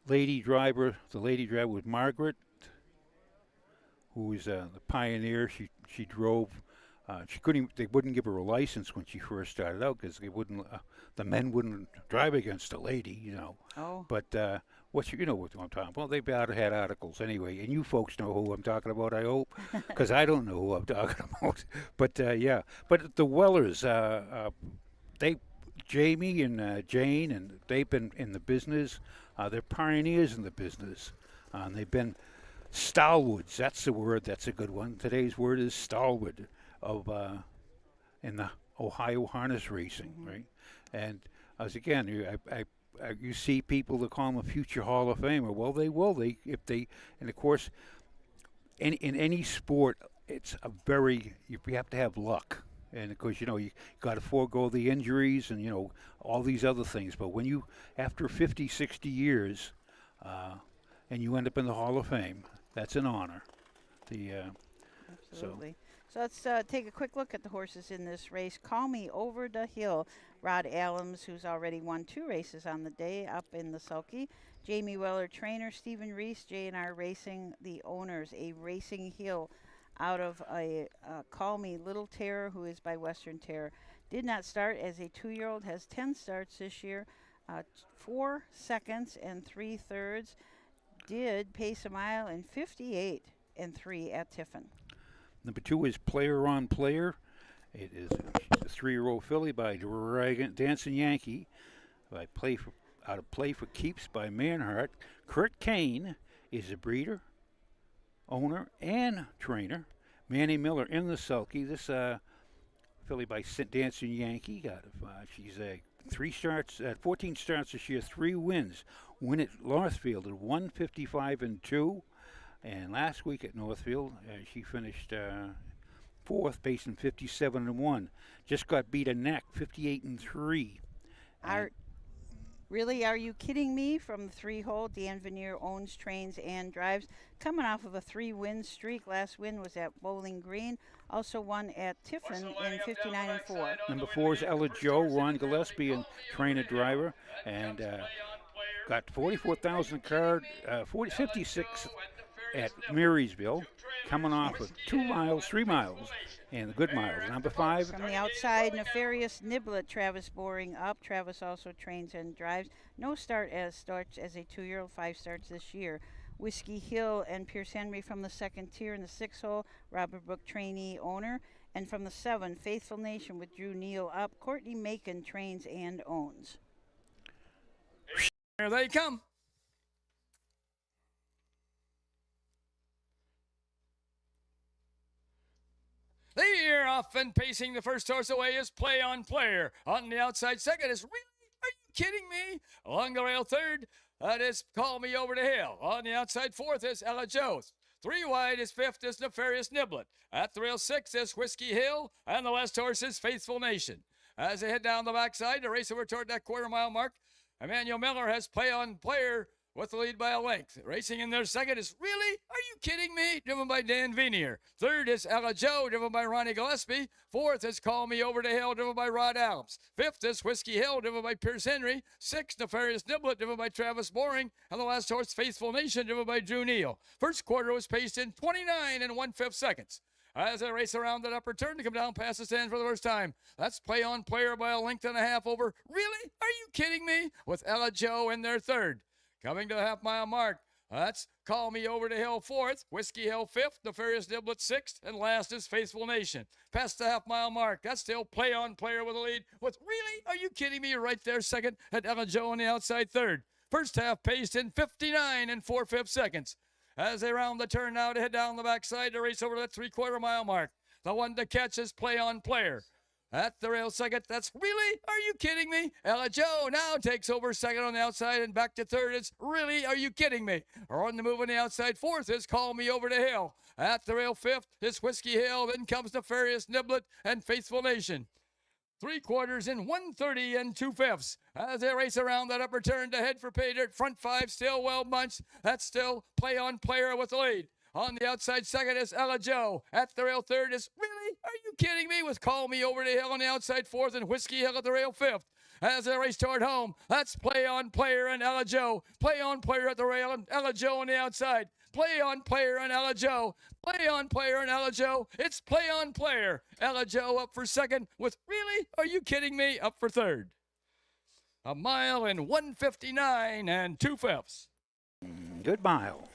Speaker 2: lady driver? The lady driver was Margaret, who was the pioneer. She drove. She couldn't. They wouldn't give her a license when she first started out because they wouldn't. The men wouldn't drive against a lady, you know.
Speaker 1: Oh.
Speaker 2: But you know what I'm talking about. Well, they've had articles anyway, and you folks know who I'm talking about, I hope, because I don't know who I'm talking about. But yeah, but the Wellers, Jamie and Jane, and they've been in the business. They're pioneers in the business. And they've been stalwarts. That's the word. That's a good one. Today's word is stalwart of in the Ohio harness racing, right? And as again, you see people that call them a future Hall of Famer. Well, they will. And of course, in any sport, it's you have to have luck. And of course, you got to forego the injuries and all these other things. But when after 50, 60 years, and you end up in the Hall of Fame, that's an honor.
Speaker 1: Absolutely. So let's take a quick look at the horses in this race. Call Me Over the Hill. Rod Adams, who's already won 2 races on the day, up in the sulky. Jamie Weller, trainer. Stephen Reese, J&R Racing, the owners. A Racing Hill out of a Call Me Little Terror, who is by Western Terror. Did not start as a 2-year-old. Has 10 starts this year. 4 seconds and 3 thirds. Did pace a mile in 58 and 3 at Tiffin.
Speaker 2: Number 2 is Player on Player. It is a 3-year-old filly by Dancing Yankee. Out of Play for Keeps by Manhart. Kurt Kane is a breeder, owner, and trainer. Manny Miller in the sulky. This filly by Dancing Yankee. She's 14 starts this year, 3 wins. Win at Northfield at 155 and 2. And last week at Northfield, she finished 4th, pacing 57 and 1. Just got beat a neck, 58 and 3.
Speaker 1: Are you kidding me? From the 3-hole, Dan Vinier owns, trains, and drives. Coming off of a 3-win streak. Last win was at Bowling Green. Also won at Tiffin in 59 and 4.
Speaker 2: Number 4 is Ella Joe, Ron Gillespie, and trainer driver, and got 44,000 card, 56 at Marysville, coming off of 2 miles, 3 miles, and the good miles. Number 5.
Speaker 1: From the outside, Nefarious Niblet, Travis Boring up. Travis also trains and drives. No starts as a 2-year-old, 5 starts this year. Whiskey Hill and Pierce Henry from the 2nd tier in the 6-hole. Robert Brook, trainee, owner. And from the 7, Faithful Nation with Drew Neal up. Courtney Macon trains and owns.
Speaker 3: Here they come. They're off and pacing the first horse away is Play on Player. On the outside second is Really? Are you kidding me? Along the rail third, that is Call Me Over the Hill. On the outside 4th is Ella Joe's. 3 wide is 5th is Nefarious Niblet. At the rail 6 is Whiskey Hill. And the last horse is Faithful Nation. As they head down the backside to race over toward that quarter-mile mark, Emmanuel Miller has Play on Player with the lead by a length. Racing in their second is Really? Are you kidding me? Driven by Dan Vinier. 3rd is Ella Joe, driven by Ronnie Gillespie. 4th is Call Me Over the Hill, driven by Rod Adams. 5th is Whiskey Hill, driven by Pierce Henry. 6th, Nefarious Niblet, driven by Travis Boring. And the last horse, Faithful Nation, driven by Drew Neal. First quarter was paced in 29 and 1/5 seconds. as they race around that upper turn to come down past the stand for the first time. That's Play on Player by a length and a half over. Really? Are you kidding me? With Ella Joe in their third. Coming to the half-mile mark, that's Call Me Over the Hill fourth, Whiskey Hill fifth, Nefarious Niblet sixth, and last is Faithful Nation. Past the half-mile mark, that's still Play on Player with a lead. With really? Are you kidding me? Right there second, and Ella Joe on the outside third. First half paced in 59 and 4/5 seconds. As they round the turn now to head down the backside to race over that 3/4 mile mark. The one to catch is Play on Player. At the rail second, that's really? Are you kidding me? Ella Joe now takes over second on the outside and back to third. It's really? Are you kidding me? Or on the move on the outside fourth is Call Me Over the Hill. At the rail fifth is Whiskey Hill. Then comes Nefarious Niblet and Faithful Nation. 3/4 in 1:30 and 2/5 as they race around that upper turn to head for pay dirt. Front five still well bunched. That's still Play on Player with the lead. On the outside second is Ella Joe. At the rail third is really? Are you kidding me? With Call Me Over the Hill on the outside fourth and Whiskey Hill at the rail fifth. As they race toward home, that's Play on Player and Ella Joe. Play on Player at the rail and Ella Joe on the outside. Play on Player and Ella Joe. Play on Player and Ella Joe. It's Play on Player. Ella Joe up for second with really? Are you kidding me? Up for third. A mile in 1:59 and 2/5.
Speaker 2: Good mile.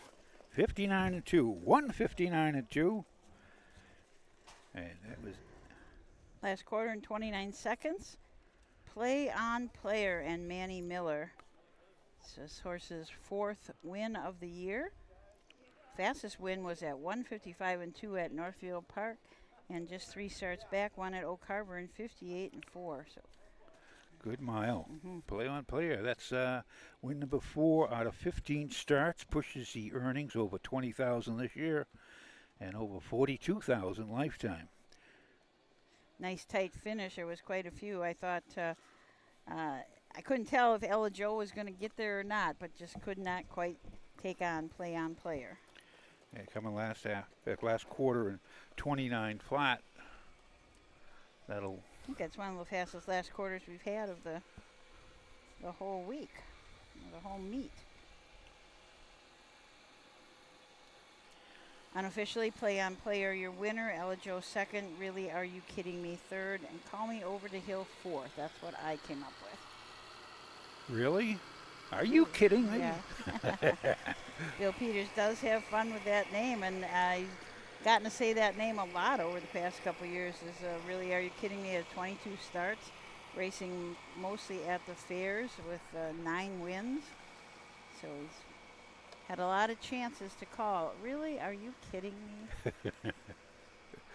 Speaker 2: 59 and 2. 1:59 and 2. And that was
Speaker 1: Last quarter in 29 seconds. Play on Player and Manny Miller. This horse's fourth win of the year. Fastest win was at 1:55 and 2 at Northfield Park, and just 3 starts back, one at Oak Harbor in 58 and 4. So
Speaker 2: good mile. Play on Player. That's win number 4 out of 15 starts. Pushes the earnings over 20,000 this year, and over 42,000 lifetime.
Speaker 1: nice tight finish. There was quite a few. I thought I couldn't tell if Ella Joe was going to get there or not, but just could not quite take on Player.
Speaker 2: Yeah, coming last quarter in 29 flat. I
Speaker 1: think that's one of the fastest last quarters we've had of the whole week, the whole meet. Unofficially, Play on Player, your winner. Ella Joe second. Really, Are You Kidding Me third. And Call Me Over the Hill fourth. That's what I came up with.
Speaker 2: Really? Are you kidding me?
Speaker 1: Yeah. Bill Peters does have fun with that name, and he's gotten to say that name a lot over the past couple of years. Is Really, Are You Kidding Me? 22 starts, racing mostly at the fairs with 9 wins. So he's had a lot of chances to call. Really, Are You Kidding Me?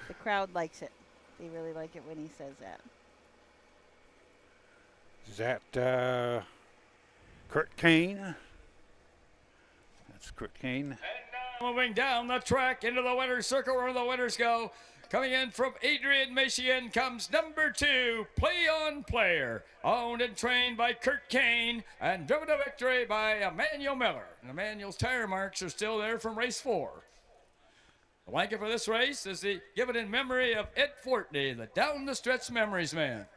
Speaker 1: The crowd likes it. They really like it when he says that.
Speaker 2: Is that Kurt Kane? That's Kurt Kane.
Speaker 3: And now moving down the track into the winner's circle where the winners go. Coming in from Adrian, Michigan comes number 2, Play on Player. Owned and trained by Kurt Kane and driven to victory by Emmanuel Miller. And Emmanuel's tire marks are still there from race 4. The blanket for this race is given in memory of Ed Fortney, the down the stretch memories man.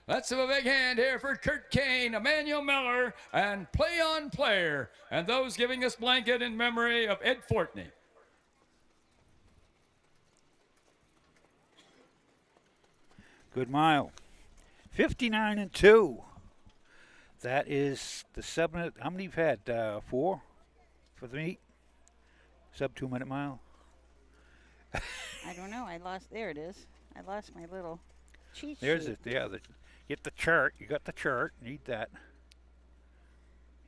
Speaker 3: Let's have a big hand here for Kurt Kane, Emmanuel Miller, and Play on Player, and those giving this blanket in memory of Ed Fortney.
Speaker 2: Good mile. 59 and 2. That is the 7. How many you've had? 4 for the meet? Sub 2 minute mile.
Speaker 1: I don't know. There it is. I lost my little cheat sheet.
Speaker 2: There's it. Yeah. Get the chart. You got the chart. Need that.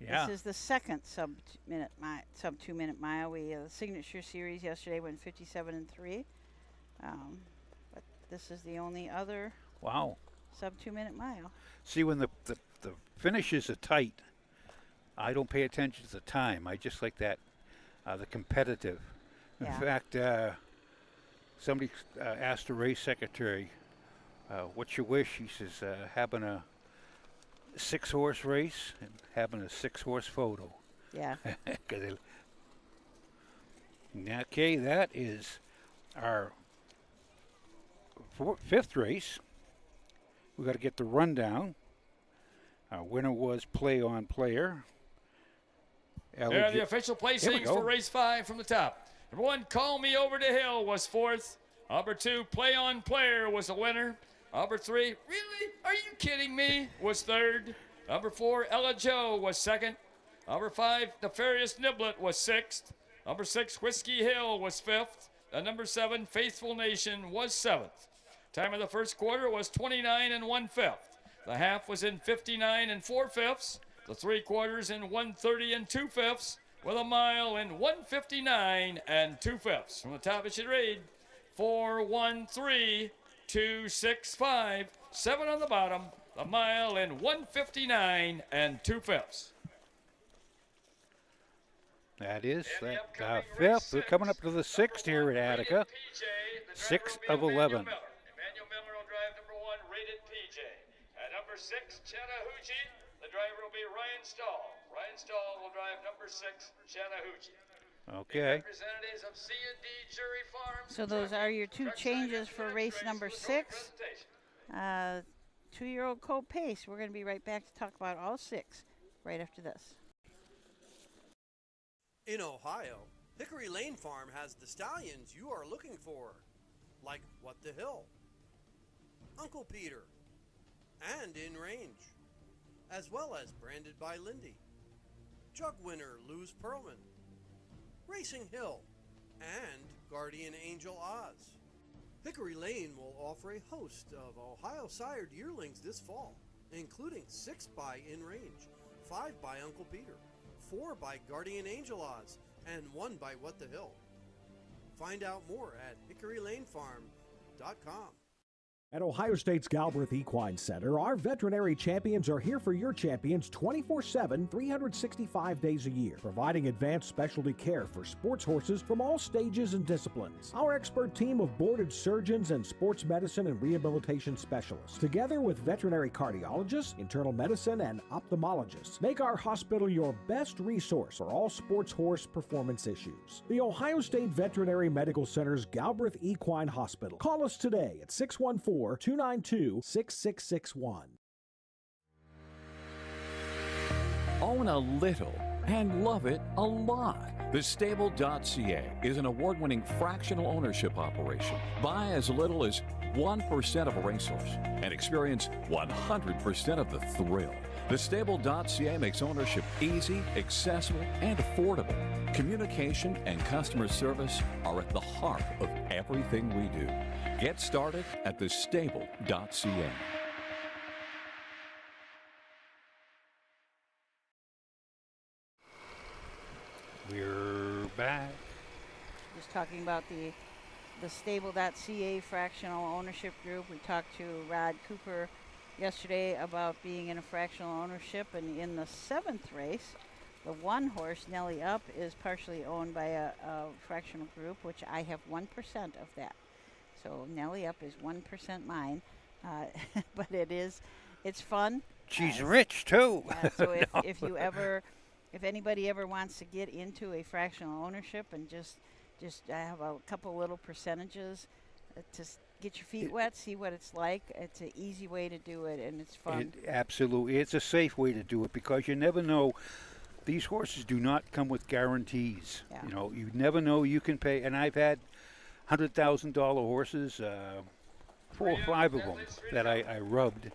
Speaker 2: Yeah.
Speaker 1: This is the second sub 2 minute mile. We the signature series yesterday went 57 and 3. But this is the only other sub 2 minute mile.
Speaker 2: See, when the finishes are tight, I don't pay attention to the time. I just like that, the competitive. In fact, somebody asked the race secretary, what's your wish? He says, having a 6-horse race and having a 6-horse photo.
Speaker 1: Yeah.
Speaker 2: Okay, that is our 5th race. We got to get the rundown. Our winner was Play on Player.
Speaker 3: There are the official placings for race 5 from the top. Number 1, Call Me Over the Hill was 4th. Number 2, Play on Player was the winner. Number 3, Really? Are you kidding me? Was 3rd. Number 4, Ella Joe was 2nd. Number 5, Nefarious Niblet was 6th. Number 6, Whiskey Hill was 5th. And number 7, Faithful Nation was 7th. Time of the first quarter was 29 1/5. The half was in 59 4/5. The 3/4 in 1:30 2/5. With a mile in 1:59 2/5. From the top it should read 4:13.265. 7 on the bottom. The mile in 1:59 2/5.
Speaker 2: That is that 5th. We're coming up to the 6th here at Attica. 6 of 11.
Speaker 3: Emmanuel Miller will drive number 1, Rated PJ. At number 6, Chattahoochee, the driver will be Ryan Stahl. Ryan Stahl will drive number 6, Chattahoochee.
Speaker 2: Okay.
Speaker 3: Representatives of C&D Jury Farms.
Speaker 1: So those are your 2 changes for race number 6. 2-year-old Colt Pace. We're going to be right back to talk about all 6 right after this.
Speaker 11: In Ohio, Hickory Lane Farm has the stallions you are looking for, like What the Hill, Uncle Peter, and In Range, as well as Branded by Lindy, Jug Winner Luz Pearlman, Racing Hill, and Guardian Angel Oz. Hickory Lane will offer a host of Ohio-sired yearlings this fall, including 6 by In Range, 5 by Uncle Peter, 4 by Guardian Angel Oz, and 1 by What the Hill. Find out more at hickorylanefarm.com.
Speaker 4: At Ohio State's Galbraith Equine Center, our veterinary champions are here for your champions 24/7, 365 days a year, providing advanced specialty care for sports horses from all stages and disciplines. Our expert team of boarded surgeons and sports medicine and rehabilitation specialists, together with veterinary cardiologists, internal medicine, and ophthalmologists, make our hospital your best resource for all sports horse performance issues. The Ohio State Veterinary Medical Center's Galbraith Equine Hospital. Call us today at 614-292-6661.
Speaker 13: Own a little and love it a lot. TheStable.ca is an award-winning fractional ownership operation. Buy as little as 1% of a racehorse and experience 100% of the thrill. TheStable.ca makes ownership easy, accessible, and affordable. Communication and customer service are at the heart of everything we do. Get started at TheStable.ca.
Speaker 2: We're back.
Speaker 1: Just talking about the Stable.ca fractional ownership group. We talked to Rod Cooper yesterday about being in a fractional ownership, and in the 7th race, the 1 horse, Nelly Up, is partially owned by a fractional group, which I have 1% of that. So Nelly Up is 1% mine, but it's fun.
Speaker 2: She's rich too.
Speaker 1: So if anybody ever wants to get into a fractional ownership and just have a couple little percentages to get your feet wet, see what it's like. It's an easy way to do it, and it's fun.
Speaker 2: Absolutely. It's a safe way to do it because you never know. These horses do not come with guarantees. Yeah. You know, you never know you can pay. And I've had $100,000 horses, 4 or 5 of them that I rubbed.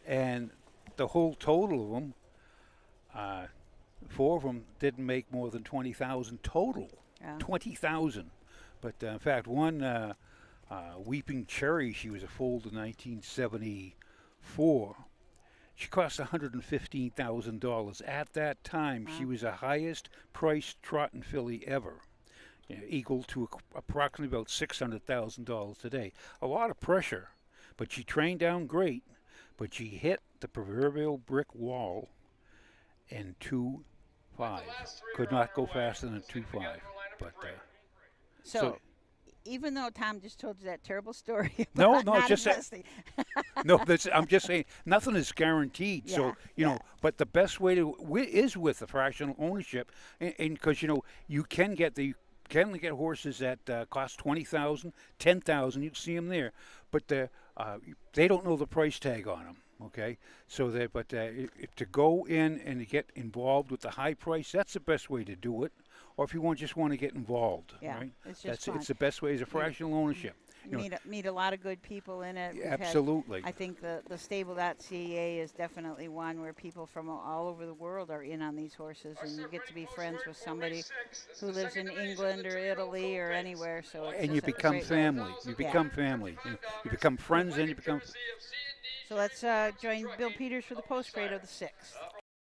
Speaker 2: And the whole total of them, 4 of them didn't make more than $20,000 total. Yeah. $20,000. But in fact, one Weeping Cherry, she was a foal in 1974. She cost $115,000. At that time, she was the highest priced trotting filly ever, equal to approximately about $600,000 today. A lot of pressure, but she trained down great, but she hit the proverbial brick wall in 2.5. Could not go faster than 2.5. But
Speaker 1: so even though Tom just told you that terrible story
Speaker 2: no,
Speaker 1: not
Speaker 2: just no, I'm just saying nothing is guaranteed. Yeah, so you know, but the best way is with the fractional ownership, and because you know you can get the can get horses that cost $20,000, $10,000. You can see them there, but they don't know the price tag on them. Okay, so to go in and to get involved with the high price, that's the best way to do it. Or if you just want to get involved,
Speaker 1: yeah,
Speaker 2: right?
Speaker 1: It's just fun.
Speaker 2: It's the best way. It's a fractional ownership.
Speaker 1: Meet a lot of good people in it.
Speaker 2: Absolutely.
Speaker 1: I think the stable.ca is definitely one where people from all over the world are in on these horses, and you get to be friends with somebody who lives in England or Italy or anywhere. So it's
Speaker 2: and you become family. You become family. You become friends, and you become.
Speaker 1: So let's join Bill Peters for the post grade of the 6th.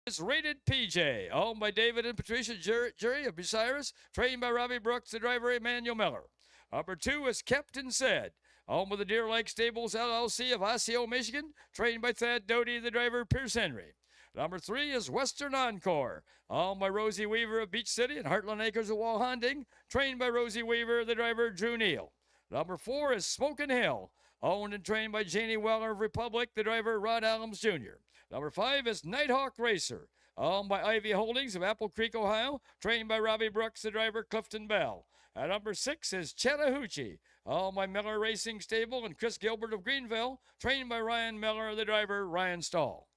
Speaker 3: It's Rated PJ, owned by David and Patricia Jury of Bucyrus, trained by Robbie Brooks, the driver Emmanuel Miller. Number 2 is Captain Said, owned by the Deer Lake Stables LLC of Osseo, Michigan, trained by Thad Doty, the driver Pierce Henry. Number 3 is Western Encore, owned by Rosie Weaver of Beach City and Heartland Acres of Walhonding, trained by Rosie Weaver, the driver Drew Neal. Number 4 is Smokin' Hill, owned and trained by Janie Weller of Republic, the driver Rod Adams Jr. Number 5 is Nighthawk Racer, owned by Ivy Holdings of Apple Creek, Ohio, trained by Robbie Brooks, the driver Clifton Bell. And number 6 is Chattahoochee, owned by Miller Racing Stable and Chris Gilbert of Greenville, trained by Ryan Miller, the driver Ryan Stahl.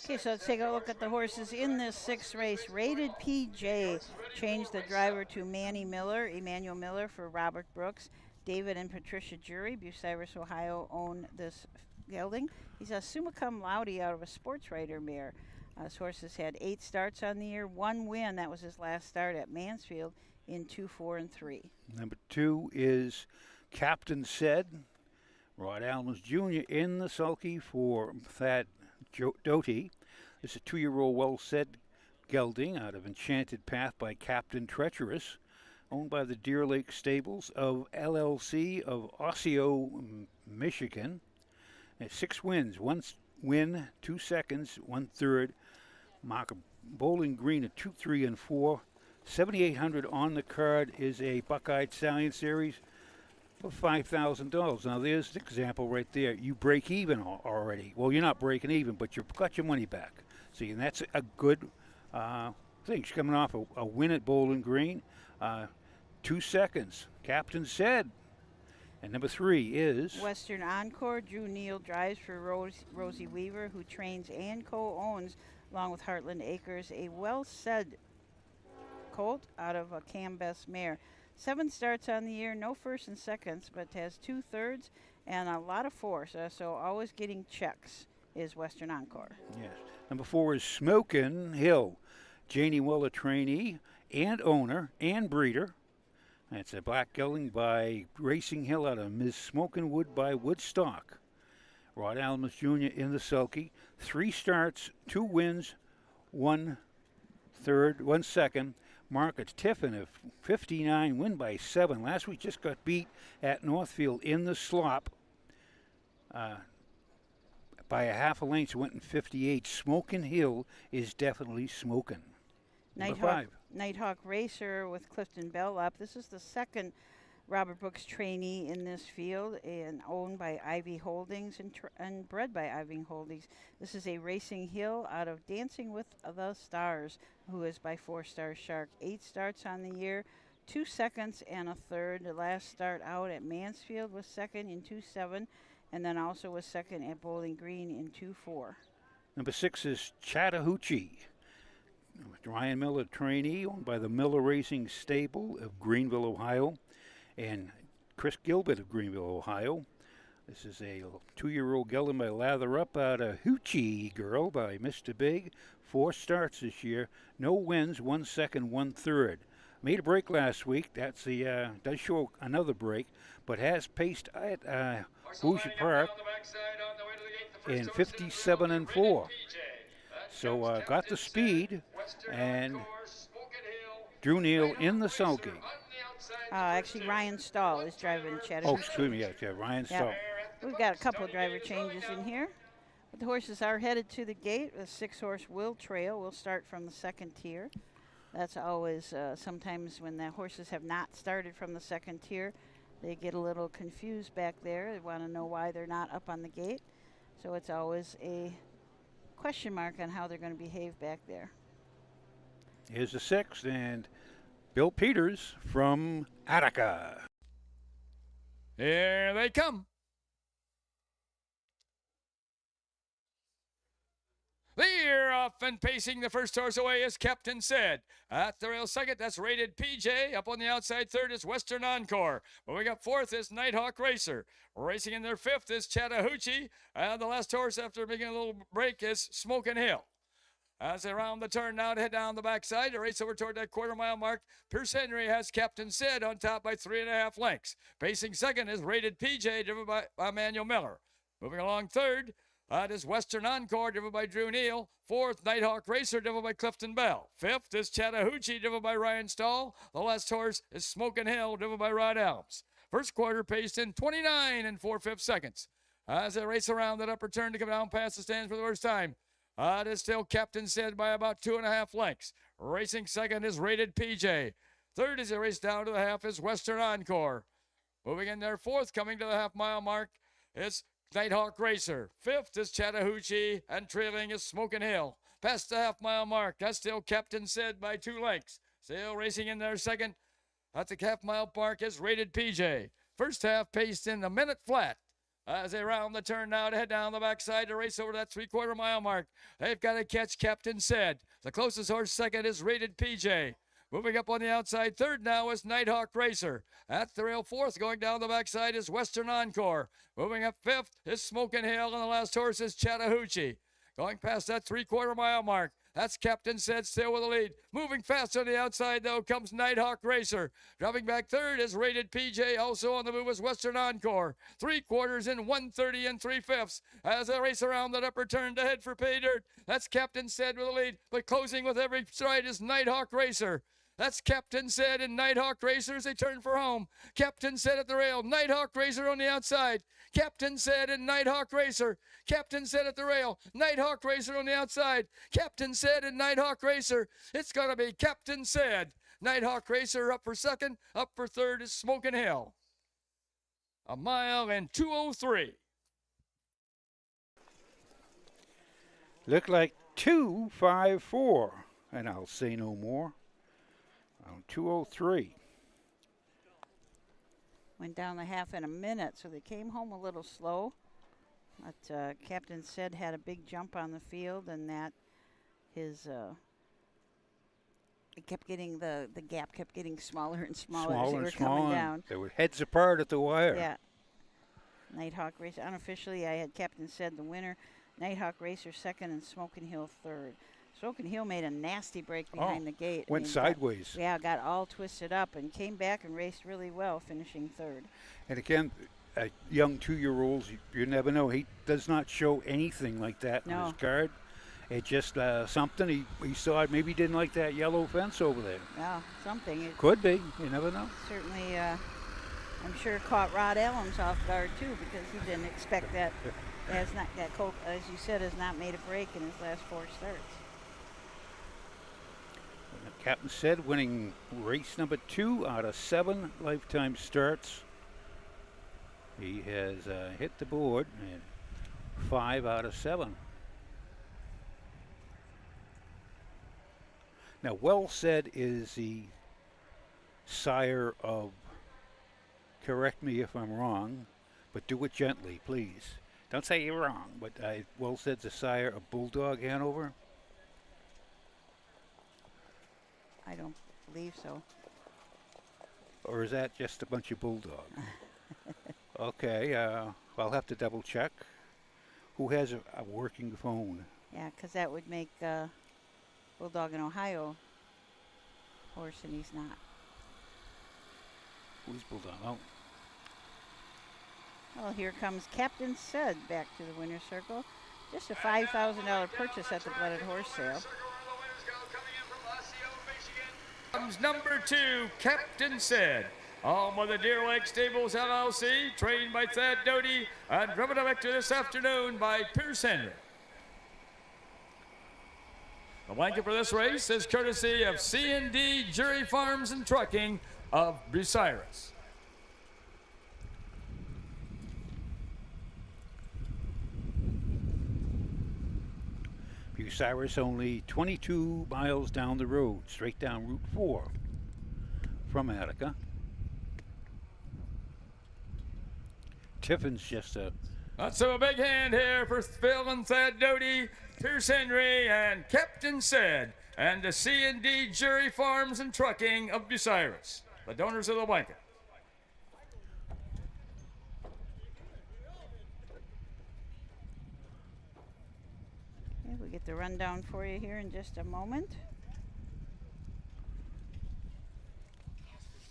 Speaker 1: Okay, so let's take a look at the horses in this 6th race. Rated PJ changed the driver to Emmanuel Miller for Robert Brooks. David and Patricia Jury, Bucyrus, Ohio, own this gelding. He's a summa cum laude out of a sports writer mare. This horse has had 8 starts on the year, 1 win. That was his last start at Mansfield in 2, 4, and 3.
Speaker 2: Number 2 is Captain Said, Rod Adams Jr. in the sulky for Thad Doty. This is a 2-year-old well-said gelding out of Enchanted Path by Captain Treacherous, owned by the Deer Lake Stables of LLC of Osseo, Michigan. And 6 wins, 1 win, 2 seconds, 1/3. Mark Bowling Green at 2, 3, and 4. 7,800 on the card is a Buckeye Stallion Series for $5,000. Now there's the example right there. You break even already. Well, you're not breaking even, but you've got your money back. See, and that's a good thing. She's coming off a win at Bowling Green. 2 seconds. Captain Said. And number 3 is
Speaker 1: Western Encore. Drew Neal drives for Rosie Weaver, who trains and co-owns, along with Heartland Acres, a well-said colt out of a Cambess mare. 7 starts on the year, no first and seconds, but has 2/3 and a lot of force. So always getting checks is Western Encore.
Speaker 2: Yes. Number 4 is Smokin' Hill. Janie Weller trainee and owner and breeder. It's a black gelding by Racing Hill out of Ms. Smokin' Wood by Woodstock. Rod Adams Jr. in the sulky. 3 starts, 2 wins, 1/3, 1 second. Market Tiffin, a 59 win by 7. Last week just got beat at Northfield in the slop by a half a length. So went in 58. Smokin' Hill is definitely smoking.
Speaker 1: Nighthawk Racer with Clifton Bell up. This is the 2nd Robert Brooks trainee in this field and owned by Ivy Holdings and bred by Ivy Holdings. This is a Racing Hill out of Dancing with the Stars, who is by 4 Star Shark. 8 starts on the year, 2 seconds and 1/3. The last start out at Mansfield was 2nd in 2-7, and then also was 2nd at Bowling Green in 2-4.
Speaker 2: Number 6 is Chattahoochee. Ryan Miller trainee, owned by the Miller Racing Stable of Greenville, Ohio, and Chris Gilbert of Greenville, Ohio. This is a 2-year-old gelding by Lather Up out of Hoochie Girl by Mr. Big. 4 starts this year, no wins, 1 second, 1/3. Made a break last week. That's the does show another break, but has paced at Hoosier Park in 57-4. So got the speed, and Drew Neal in the sulky.
Speaker 1: Actually, Ryan Stahl is driving Chattahoochee.
Speaker 2: Oh, excuse me, yeah, Ryan Stahl.
Speaker 1: We've got a couple of driver changes in here. But the horses are headed to the gate. The 6-horse Will Trail will start from the 2nd tier. That's always, sometimes when the horses have not started from the 2nd tier, they get a little confused back there. They want to know why they're not up on the gate. So it's always a question mark on how they're going to behave back there.
Speaker 2: Here's the 6th, and Bill Peters from Attica.
Speaker 3: Here they come. They're off and pacing. The first horse away is Captain Said. At the rail second, that's rated PJ. Up on the outside third is Western Encore. Moving up fourth is Nighthawk Racer. Racing in their fifth is Chattahoochee. And the last horse after making a little break is Smokin' Hill. As they round the turn now to head down the backside, to race over toward that quarter-mile mark, Pierce Henry has Captain Said on top by 3.5 lengths. Pacing second is rated PJ, driven by Emmanuel Miller. Moving along third, that is Western Encore, driven by Drew Neal. Fourth, Nighthawk Racer, driven by Clifton Bell. Fifth is Chattahoochee, driven by Ryan Stahl. The last horse is Smokin' Hill, driven by Rod Elms. First quarter paced in 29 and 4/5 seconds. As they race around that upper turn to come down past the stands for the first time, it is still Captain Said by about 2.5 lengths. Racing second is rated PJ. Third as they race down to the half is Western Encore. Moving in there fourth, coming to the half-mile mark, is Nighthawk Racer. Fifth is Chattahoochee, and trailing is Smokin' Hill. Past the half-mile mark, that's still Captain Said by 2 lengths. Still racing in there second. At the half-mile mark is rated PJ. First half paced in a minute flat. As they round the turn now to head down the backside to race over that 3/4 mile mark. They've got to catch Captain Said. The closest horse second is rated PJ. Moving up on the outside third now is Nighthawk Racer. At the rail fourth, going down the backside is Western Encore. Moving up fifth is Smokin' Hill, and the last horse is Chattahoochee. Going past that 3/4 mile mark, that's Captain Said still with the lead. Moving fast on the outside, though, comes Nighthawk Racer. Dropping back third is rated PJ. Also on the move is Western Encore. 3/4 in 1:30 and 3/5 as they race around that upper turn to head for pay dirt. That's Captain Said with the lead, but closing with every stride is Nighthawk Racer. That's Captain Said and Nighthawk Racer as they turn for home. Captain Said at the rail. Nighthawk Racer on the outside. Captain Said and Nighthawk Racer. Captain Said at the rail. Nighthawk Racer on the outside. Captain Said and Nighthawk Racer. It's going to be Captain Said. Nighthawk Racer up for second. Up for third is Smokin' Hill. 1 mile and 2:03.
Speaker 2: Look like 2:54, and I'll say no more. 2:03.
Speaker 1: Went down the half in a minute, so they came home a little slow. But Captain Said had a big jump on the field, and that his it kept getting the gap kept getting smaller and smaller as they were coming down.
Speaker 2: They were heads apart at the wire.
Speaker 1: Yeah. Nighthawk Racer. Unofficially, I had Captain Said the winner, Nighthawk Racer second, and Smokin' Hill third. Smokin' Hill made a nasty break behind the gate.
Speaker 2: Went sideways.
Speaker 1: Got all twisted up and came back and raced really well, finishing third.
Speaker 2: And again, young 2-year-olds, you never know. He does not show anything like that on his card. It's just something he saw. Maybe he didn't like that yellow fence over there.
Speaker 1: Yeah, something. It
Speaker 2: could be. You never know.
Speaker 1: Certainly, I'm sure caught Rod Elms off guard too, because he didn't expect that. That colt, as you said, has not made a break in his last 4 starts.
Speaker 2: Captain Said winning race number 2 out of 7 lifetime starts. He has hit the board in 5 out of 7. Now, Well Said is the sire of, correct me if I'm wrong, but do it gently, please. Don't say you're wrong, but Well Said's the sire of Bulldog Hanover.
Speaker 1: I don't believe so.
Speaker 2: Or is that just a bunch of bulldogs? Okay, I'll have to double check. Who has a working phone?
Speaker 1: Yeah, because that would make Bulldog in Ohio horse, and he's not.
Speaker 2: Who's Bulldog? Oh.
Speaker 1: Well, here comes Captain Said back to the winner's circle. Just a $5,000 purchase at the Blooded Horse sale.
Speaker 3: Comes number 2, Captain Said. Home with the Deer Lake Stables LLC, trained by Thad Doty, and driven back to this afternoon by Pierce Henry. The blanket for this race is courtesy of C&D Jury Farms and Trucking of Bucyrus.
Speaker 2: Bucyrus only 22 miles down the road, straight down Route 4 from Attica. Tiffin's just a...
Speaker 3: Let's have a big hand here for Phil and Thad Doty, Pierce Henry, and Captain Said, and the C&D Jury Farms and Trucking of Bucyrus, the donors of the blanket.
Speaker 1: Okay, we'll get the rundown for you here in just a moment.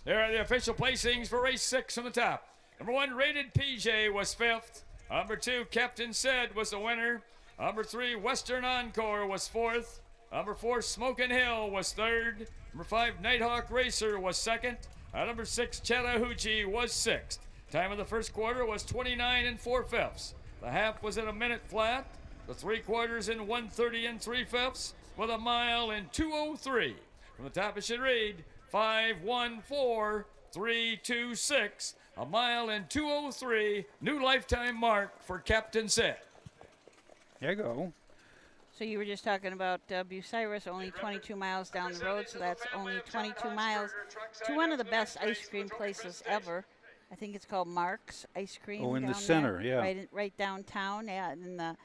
Speaker 3: There are the official placings for race 6 from the top. Number 1, Rated PJ was 5th. Number 2, Captain Said was the winner. Number 3, Western Encore was 4th. Number 4, Smokin' Hill was 3rd. Number 5, Nighthawk Racer was 2nd. Number 6, Chattahoochee was 6th. Time of the first quarter was 29 4/5. The half was at a minute flat. The 3/4 in 1:30 3/5, with a mile in 2:03. From the top it should read 5:14.326. A mile in 2:03. New lifetime mark for Captain Said.
Speaker 2: There you go.
Speaker 1: So you were just talking about Bucyrus, only 22 miles down the road, so that's only 22 miles to one of the best ice cream places ever. I think it's called Mark's Ice Cream.
Speaker 2: Oh, in the
Speaker 1: down
Speaker 2: center,
Speaker 1: there,
Speaker 2: yeah.
Speaker 1: right downtown. Yeah, and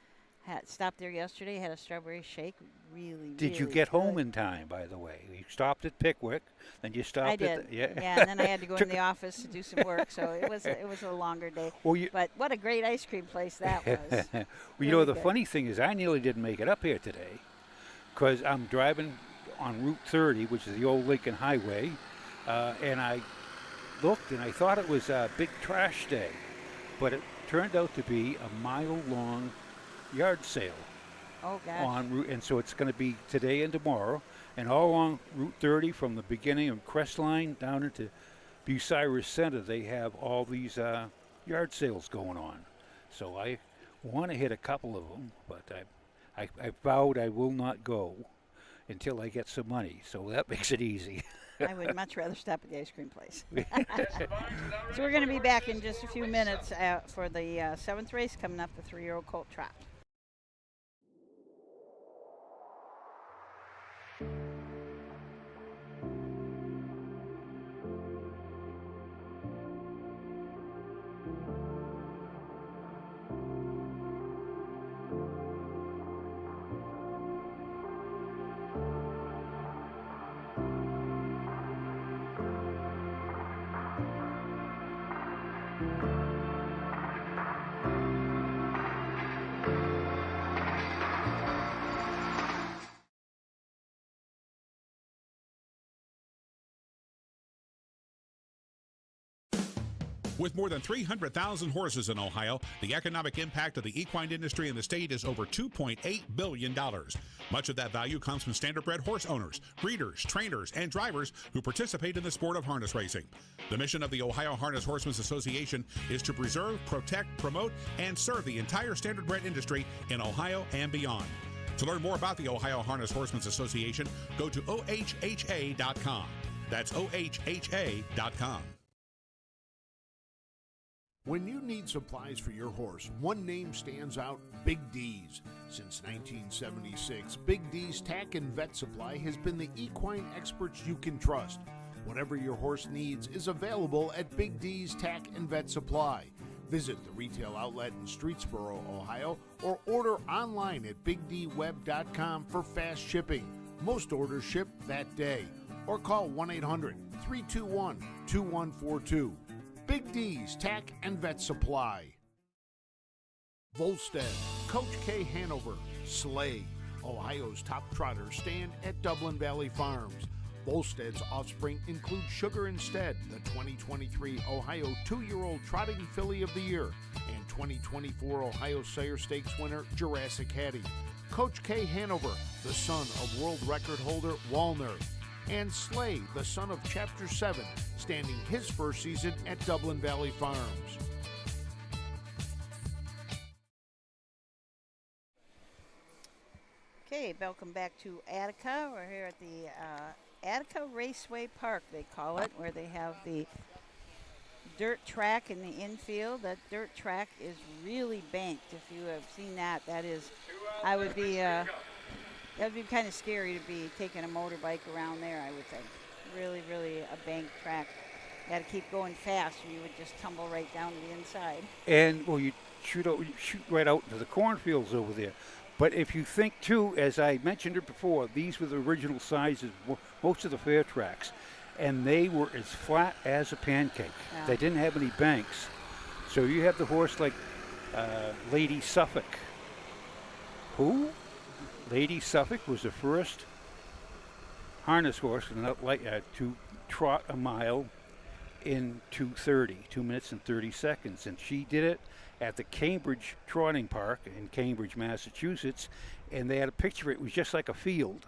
Speaker 1: stopped there yesterday, had a strawberry shake. Really,
Speaker 2: Did you
Speaker 1: really
Speaker 2: get home
Speaker 1: good.
Speaker 2: in time, by the way? You stopped at Pickwick, then you stopped
Speaker 1: I did.
Speaker 2: at... Yeah,
Speaker 1: and then I had to go in the office to do some work, so it was a longer day.
Speaker 2: Well,
Speaker 1: but what a great ice cream place that was.
Speaker 2: Well,
Speaker 1: Really
Speaker 2: you know, the
Speaker 1: good.
Speaker 2: funny thing is I nearly didn't make it up here today because I'm driving on Route 30, which is the old Lincoln Highway, and I looked and I thought it was a big trash day, but it turned out to be a mile-long yard sale.
Speaker 1: Oh, gosh.
Speaker 2: On route, and so it's going to be today and tomorrow, and all along Route 30 from the beginning of Crestline down into Bucyrus Center, they have all these yard sales going on. So I want to hit a couple of them, but I vowed I will not go until I get some money. So that makes it easy.
Speaker 1: I would much rather stop at the ice cream place. So we're going to be back in just a few minutes for the 7th race coming up, the 3-year-old colt trot.
Speaker 14: With more than 300,000 horses in Ohio, the economic impact of the equine industry in the state is over $2.8 billion. Much of that value comes from standardbred horse owners, breeders, trainers, and drivers who participate in the sport of harness racing. The mission of the Ohio Harness Horsemen's Association is to preserve, protect, promote, and serve the entire standardbred industry in Ohio and beyond. To learn more about the Ohio Harness Horsemen's Association, go to OHHA.com. That's OHHA.com.
Speaker 5: When you need supplies for your horse, one name stands out: Big D's. Since 1976, Big D's Tack and Vet Supply has been the equine experts you can trust. Whatever your horse needs is available at Big D's Tack and Vet Supply. Visit the retail outlet in Streetsboro, Ohio, or order online at BigDWeb.com for fast shipping. Most orders ship that day. Or call 1-800-321-2142. Big D's Tack and Vet Supply. Volstead, Coach K Hanover, Slay, Ohio's top trotters stand at Dublin Valley Farms. Volstead's offspring include Sugar Instead, the 2023 Ohio 2-year-old Trotting Filly of the Year, and 2024 Ohio Sire Stakes winner Jurassic Hattie. Coach K Hanover, the son of world record holder Walner. And Slay, the son of Chapter 7, standing his first season at Dublin Valley Farms.
Speaker 1: Okay, welcome back to Attica. We're here at the Attica Raceway Park, they call it, where they have the dirt track in the infield. That dirt track is really banked. If you have seen that, that is, I would be That'd be kind of scary to be taking a motorbike around there, I would think. Really, really a banked track. You got to keep going fast or you would just tumble right down to the inside.
Speaker 2: And, well, you shoot right out into the cornfields over there. But if you think, too, as I mentioned it before, these were the original sizes, most of the fair tracks, and they were as flat as a pancake.
Speaker 1: Yeah.
Speaker 2: They didn't have any banks. So you have the horse like Lady Suffolk. Who? Lady Suffolk was the first harness horse to trot a mile in 2:30, 2 minutes and 30 seconds. And she did it at the Cambridge Trotting Park in Cambridge, Massachusetts. And they had a picture of it. It was just like a field.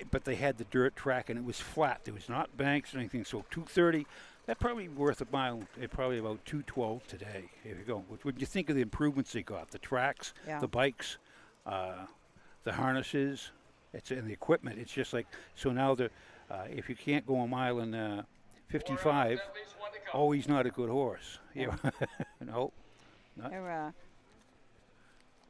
Speaker 2: But they had the dirt track, and it was flat. There was not banks or anything. So 2:30, that probably worth a mile. Probably about 2:12 today. Here you go. What would you think of the improvements they got? The tracks, the bikes, the harnesses, and the equipment. It's just like, so now if you can't go a mile in 55, oh, he's not a good horse. Yeah. No.
Speaker 1: There are a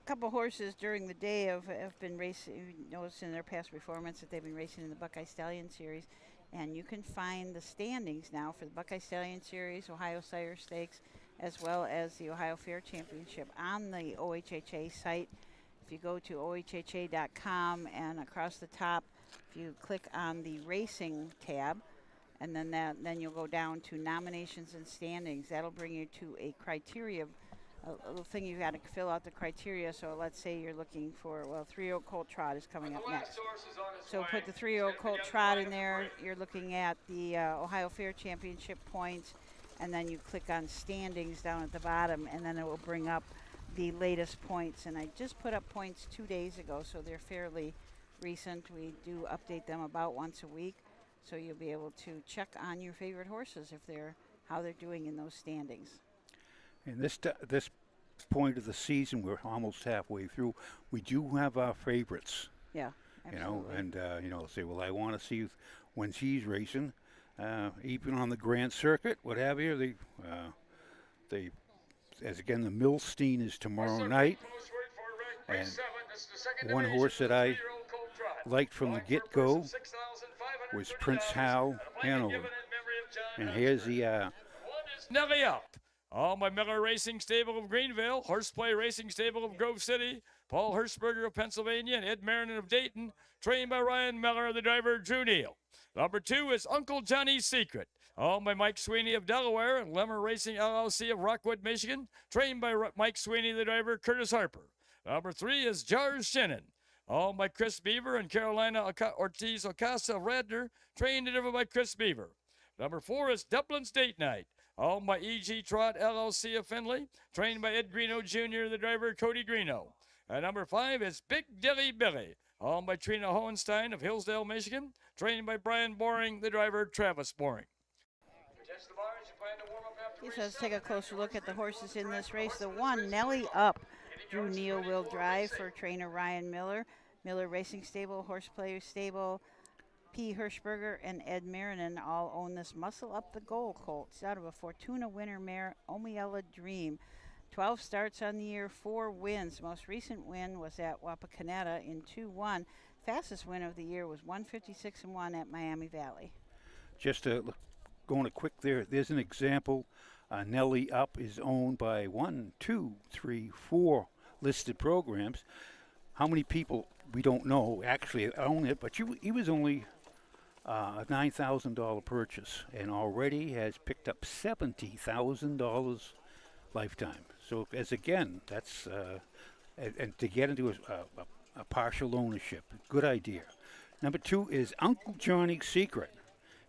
Speaker 1: couple horses during the day have been racing. You noticed in their past performance that they've been racing in the Buckeye Stallion Series. And you can find the standings now for the Buckeye Stallion Series, Ohio Sire Stakes, as well as the Ohio Fair Championship on the OHHA site. If you go to OHHA.com and across the top, if you click on the racing tab, and then you'll go down to nominations and standings. That'll bring you to a criteria, a little thing you've got to fill out the criteria. So let's say you're looking for, 3-year-old Colt Trot is coming up next. So put the 3-year-old Colt Trot in there. You're looking at the Ohio Fair Championship points, and then you click on standings down at the bottom, and then it will bring up the latest points. And I just put up points 2 days ago, so they're fairly recent. We do update them about once a week, so you'll be able to check on your favorite horses how they're doing in those standings.
Speaker 2: And this point of the season, we're almost halfway through. We do have our favorites.
Speaker 1: Yeah, absolutely.
Speaker 2: Say, well, I want to see when she's racing, even on the Grand Circuit, what have you. As again, the Milstein is tomorrow night. And one horse that I liked from the get-go was Prince Hal Hanover. And here's the
Speaker 3: Nelly Up. All my Miller Racing Stable of Greenville, Horseplay Racing Stable of Grove City, Paul Hirschberger of Pennsylvania, and Ed Marion of Dayton, trained by Ryan Miller, the driver Drew Neal. Number 2 is Uncle Johnny's Secret. All by Mike Sweeney of Delaware and Lemmer Racing LLC of Rockwood, Michigan, trained by Mike Sweeney, the driver Curtis Harper. Number 3 is Jars Shinnon. All by Chris Beaver and Carolina Ortiz Ocasa of Radnor, trained and driven by Chris Beaver. Number 4 is Dublin's Date Night. All by E.G. Trot LLC of Findlay, trained by Ed Greeno Jr., the driver Cody Greeno. And number 5 is Big Dilly Billy. All by Trina Hohenstein of Hillsdale, Michigan, trained by Brian Boring, the driver Travis Boring.
Speaker 1: Let's take a closer look at the horses in this race. The one, Nelly Up, Drew Neal will drive for trainer Ryan Miller. Miller Racing Stable, Horseplay Stable, P. Hirschberger and Ed Marion all own this Muscle Up the Goal colt. It's out of a Fortuna winner mare, Omiella Dream. 12 starts on the year, 4 wins. Most recent win was at Wapakoneta in 2-1. Fastest win of the year was 156-1 at Miami Valley.
Speaker 2: Just going a quick there's an example. Nelly Up is owned by 1, 2, 3, 4 listed programs. How many people, we don't know, actually own it, but he was only a $9,000 purchase and already has picked up $70,000 lifetime. So that's and to get into a partial ownership, good idea. Number 2 is Uncle Johnny's Secret.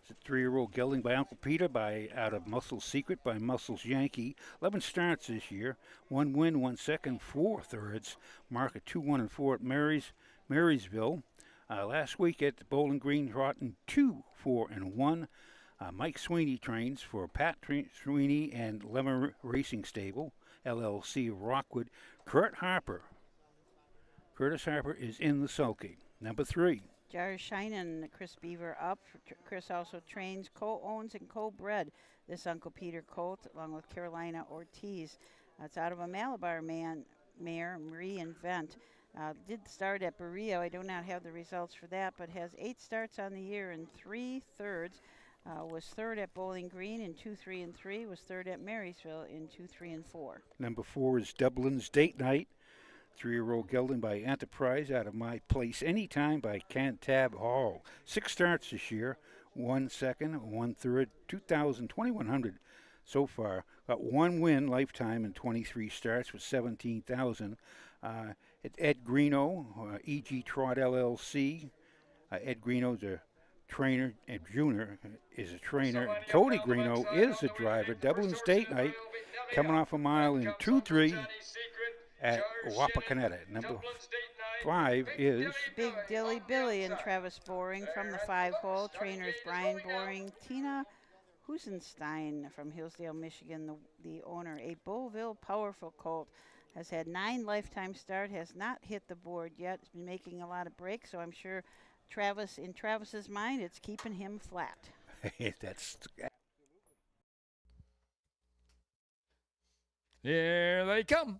Speaker 2: It's a 3-year-old gelding by Uncle Peter out of Muscle's Secret by Muscle's Yankee. 11 starts this year, 1 win, 1 second, 4 thirds. Mark at 2-1 and 4 at Marysville. Last week at the Bowling Green, trotting 2, 4 and 1. Mike Sweeney trains for Pat Sweeney and Lemmer Racing Stable, LLC of Rockwood. Curtis Harper is in the sulky. Number 3.
Speaker 1: Jars Shinin, Chris Beaver up. Chris also trains, co-owns, and co-bred this Uncle Peter colt, along with Carolina Ortiz. It's out of a Malabar mare, Reinvent. Did start at Berea. I do not have the results for that, but has 8 starts on the year and 3 thirds. Was third at Bowling Green in 2, 3, and 3. Was third at Marysville in 2, 3, and 4.
Speaker 2: Number 4 is Dublin's Date Night. 3-year-old gelding by Enterprise out of My Place Anytime by Cantab Hall. 6 starts this year, 1 second, 1 third, 2,100 so far. Got 1 win lifetime in 23 starts with 17,000. It's Ed Greeno, E.G. Trot LLC. Ed Greeno's a trainer, and Junior is a trainer. Cody Greeno is the driver. Dublin's Date Night coming off a mile in 2-3 at Wapakoneta. Number 5 is
Speaker 1: Big Dilly Billy and Travis Boring from the 5-hole. Trainers Brian Boring, Tina Husenstein from Hillsdale, Michigan, the owner. A Beauville powerful colt. Has had 9 lifetime start, has not hit the board yet. Has been making a lot of breaks, so I'm sure Travis, in Travis's mind, it's keeping him flat.
Speaker 2: That's
Speaker 3: Here they come.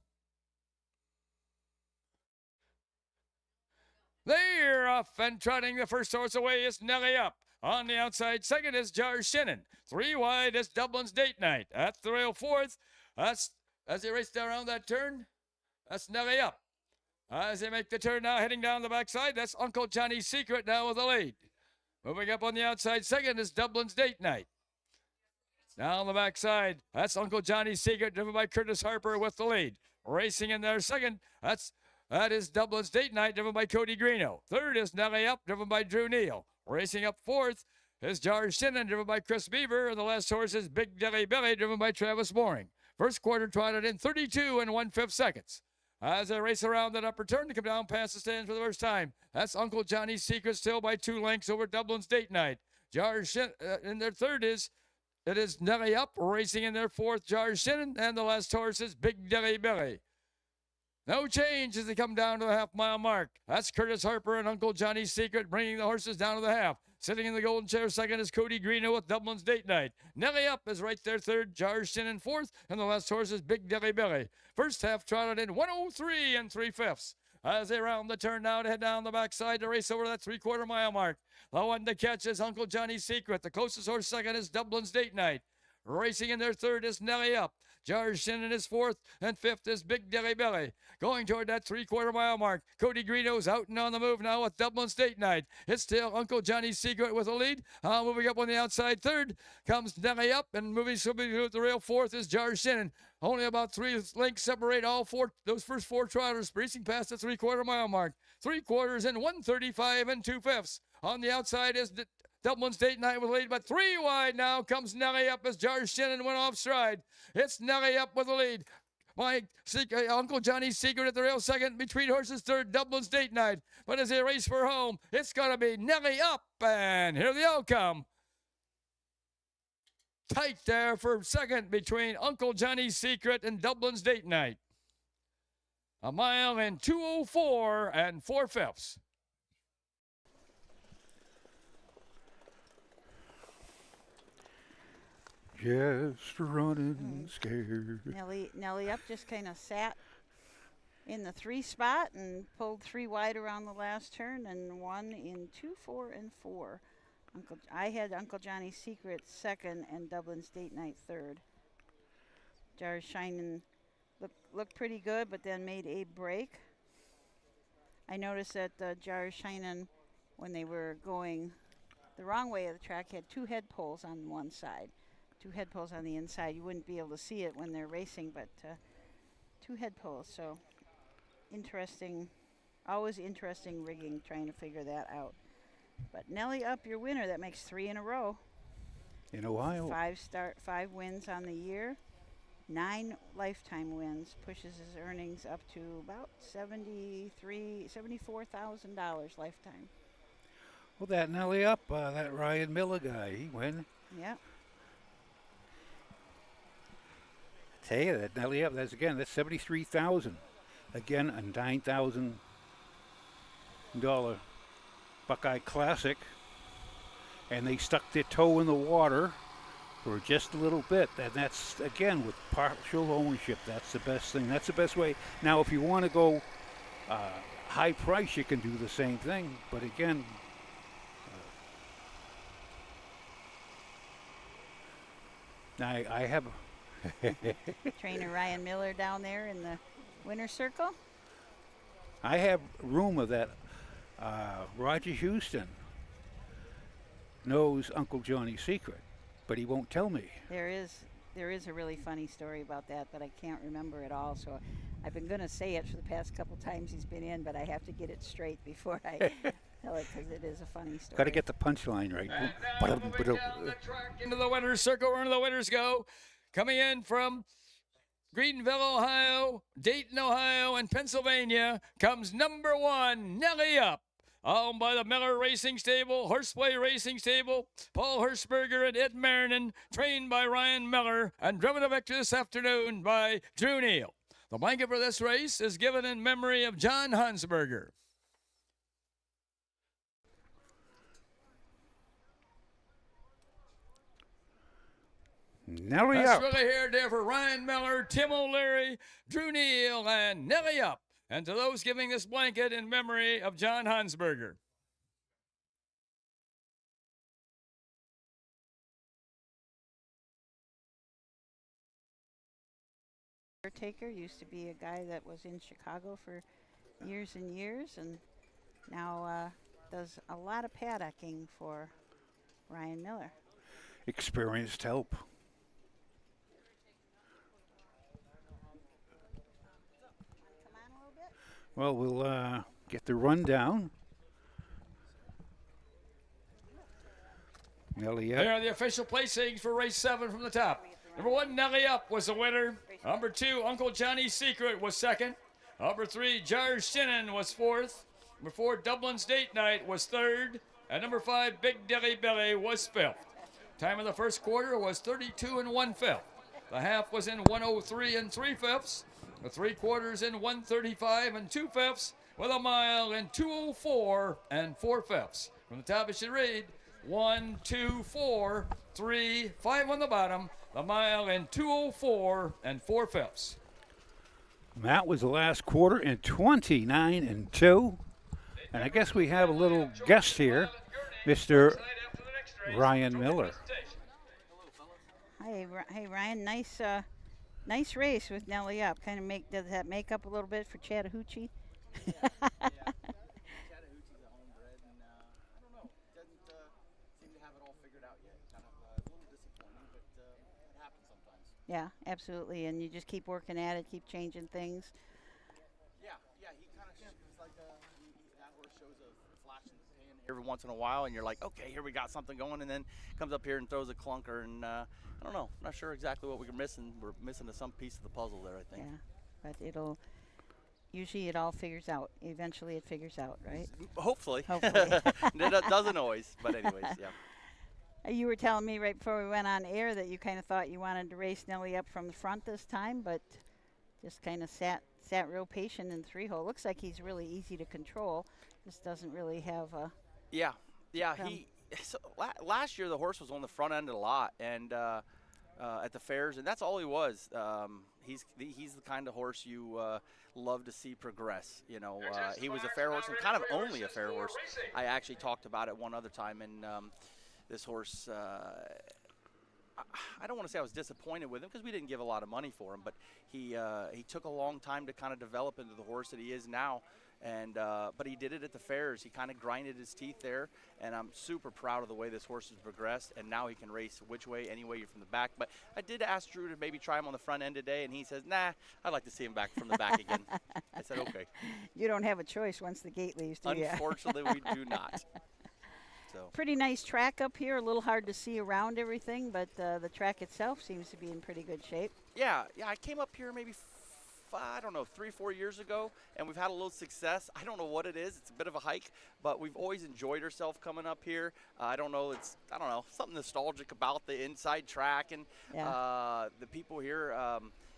Speaker 3: They're off and trotting. The first horse away is Nelly Up. On the outside, second is Jar Shinnon. 3 wide is Dublin's Date Night. At the rail fourth, that's as they race down around that turn, that's Nelly Up. As they make the turn now, heading down the backside, that's Uncle Johnny's Secret now with the lead. Moving up on the outside, second is Dublin's Date Night. Now on the backside, that's Uncle Johnny's Secret, driven by Curtis Harper with the lead. Racing in there second, that is Dublin's Date Night, driven by Cody Greeno. Third is Nelly Up, driven by Drew Neal. Racing up fourth is Jar Shinnon, driven by Chris Beaver. And the last horse is Big Dilly Billy, driven by Travis Mooring. First quarter trotted in 32 and 1/5 seconds. As they race around that upper turn to come down past the stands for the first time. That's Uncle Johnny's Secret still by 2 lengths over Dublin's Date Night. In their third is Nelly Up. Racing in their fourth, Jar Shinnon. And the last horse is Big Dilly Billy. No change as they come down to the half-mile mark. That's Curtis Harper and Uncle Johnny's Secret bringing the horses down to the half. Sitting in the golden chair second is Cody Greeno with Dublin's Date Night. Nelly Up is right there third, Jar Shinnon fourth, and the last horse is Big Dilly Billy. First half trotted in 103 and 3/5. As they round the turn now to head down the backside to race over that 3/4 mile mark. The one to catch is Uncle Johnny's Secret. The closest horse second is Dublin's Date Night. Racing in their third is Nelly Up. Jar Shinnon is fourth, and fifth is Big Dilly Billy. Going toward that 3/4 mile mark. Cody Greeno's out and on the move now with Dublin's Date Night. It's still Uncle Johnny's Secret with a lead. Moving up on the outside third comes Nelly Up, and moving to the rail fourth is Jar Shinnon. Only about 3 lengths separate those first 4 trotters, racing past the 3/4 mile mark. 3 quarters in 135 and 2/5. On the outside is Dublin's Date Night with a lead, but 3 wide now comes Nelly Up as Jar Shinnon went off stride. It's Nelly Up with the lead. Uncle Johnny's Secret at the rail second, between horses third, Dublin's Date Night. But as they race for home, it's going to be Nelly Up, and here they all come. Tight there for second between Uncle Johnny's Secret and Dublin's Date Night. A mile in 2:04 and 4/5.
Speaker 2: just running scared.
Speaker 1: Nelly Up just kind of sat in the 3 spot and pulled 3 wide around the last turn and won in 2, 4, and 4. I had Uncle Johnny's Secret second and Dublin's Date Night third. Jar Shinin looked pretty good, but then made a break. I noticed that Jar Shinin, when they were going the wrong way of the track, had 2 head poles on one side. 2 head poles on the inside. You wouldn't be able to see it when they're racing, but 2 head poles. So interesting, always interesting rigging, trying to figure that out. But Nelly Up, your winner. That makes 3 in a row.
Speaker 2: In Ohio.
Speaker 1: 5 wins on the year, 9 lifetime wins. Pushes his earnings up to about $74,000 lifetime.
Speaker 2: Well, that Nelly Up, that Ryan Miller guy, he win.
Speaker 1: Yeah.
Speaker 2: Tell you that Nelly Up, that's $73,000. Again, a $9,000 Buckeye Classic, and they stuck their toe in the water for just a little bit. And that's, again, with partial ownership. That's the best thing. That's the best way. Now, if you want to go high price, you can do the same thing. But again, I have
Speaker 1: Trainer Ryan Miller down there in the winner's circle.
Speaker 2: I have rumor that Roger Houston knows Uncle Johnny's secret, but he won't tell me.
Speaker 1: There is a really funny story about that, but I can't remember it all. So I've been going to say it for the past couple times he's been in, but I have to get it straight before I tell it, because it is a funny story.
Speaker 2: Got to get the punchline right.
Speaker 3: And now moving down the track into the winner's circle, where the winners go. Coming in from Greenville, Ohio, Dayton, Ohio, and Pennsylvania comes number 1, Nelly Up. Owned by the Miller Racing Stable, Horseplay Racing Stable, Paul Hirschberger and Ed Marinan, trained by Ryan Miller, and driven to victory this afternoon by Drew Neal. The blanket for this race is given in memory of John Hansberger.
Speaker 2: Nelly
Speaker 3: That's
Speaker 2: Up.
Speaker 3: really here there for Ryan Miller, Tim O'Leary, Drew Neal, and Nelly Up. And to those giving this blanket in memory of John Hansberger.
Speaker 1: Caretaker used to be a guy that was in Chicago for years and years, and now does a lot of paddocking for Ryan Miller.
Speaker 2: Experienced help. Well, we'll get the rundown. Nelly Up.
Speaker 3: There are the official placings for race 7 from the top. Number 1, Nelly Up was the winner. Number 2, Uncle Johnny's Secret was second. Number 3, Jar Shinnon was fourth. Number 4, Dublin's Date Night was third. And number 5, Big Dilly Billy was fifth. Time of the first quarter was 32 1/5. The half was in 103 3/5. The 3 quarters in 135 2/5. With a mile in 204 4/5. From the top, it should read 1, 2, 4, 3, 5 on the bottom. The mile in 204 4/5.
Speaker 2: That was the last quarter in 29 2. And I guess we have a little guest here, Mr. Ryan Miller.
Speaker 1: Hey Ryan, nice race with Nelly Up. Kind of does that make up a little bit for Chattahoochee? Yeah, absolutely, and you just keep working at it, keep changing things.
Speaker 15: Yeah, he kind of it's like that horse shows a flash in the pan every once in a while, and you're like, okay, here we got something going, and then comes up here and throws a clunker, and I don't know, not sure exactly what we're missing. We're missing some piece of the puzzle there, I think.
Speaker 1: Yeah, but usually it all figures out. Eventually it figures out, right?
Speaker 15: Hopefully.
Speaker 1: Hopefully.
Speaker 15: It doesn't always, but anyways, yeah.
Speaker 1: You were telling me right before we went on air that you kind of thought you wanted to race Nelly Up from the front this time, but just kind of sat real patient in 3-hole. Looks like he's really easy to control. Just doesn't really have a.
Speaker 15: Yeah. Last year the horse was on the front end a lot, and at the fairs, and that's all he was. He's the kind of horse you love to see progress. You know, he was a fair horse and kind of only a fair horse. I actually talked about it one other time, and this horse, I don't want to say I was disappointed with him because we didn't give a lot of money for him, but he took a long time to kind of develop into the horse that he is now. And but he did it at the fairs. He kind of grinded his teeth there, and I'm super proud of the way this horse has progressed. And now he can race which way, any way from the back. But I did ask Drew to maybe try him on the front end today, and he says, "Nah, I'd like to see him back from the back again." I said, "Okay."
Speaker 1: You don't have a choice once the gate leaves, do you?
Speaker 15: Unfortunately, we do not. So.
Speaker 1: Pretty nice track up here. A little hard to see around everything, but the track itself seems to be in pretty good shape.
Speaker 15: Yeah. I came up here maybe 3-4 years ago, and we've had a little success. I don't know what it is. It's a bit of a hike, but we've always enjoyed ourselves coming up here. I don't know, something nostalgic about the inside track, and the people here.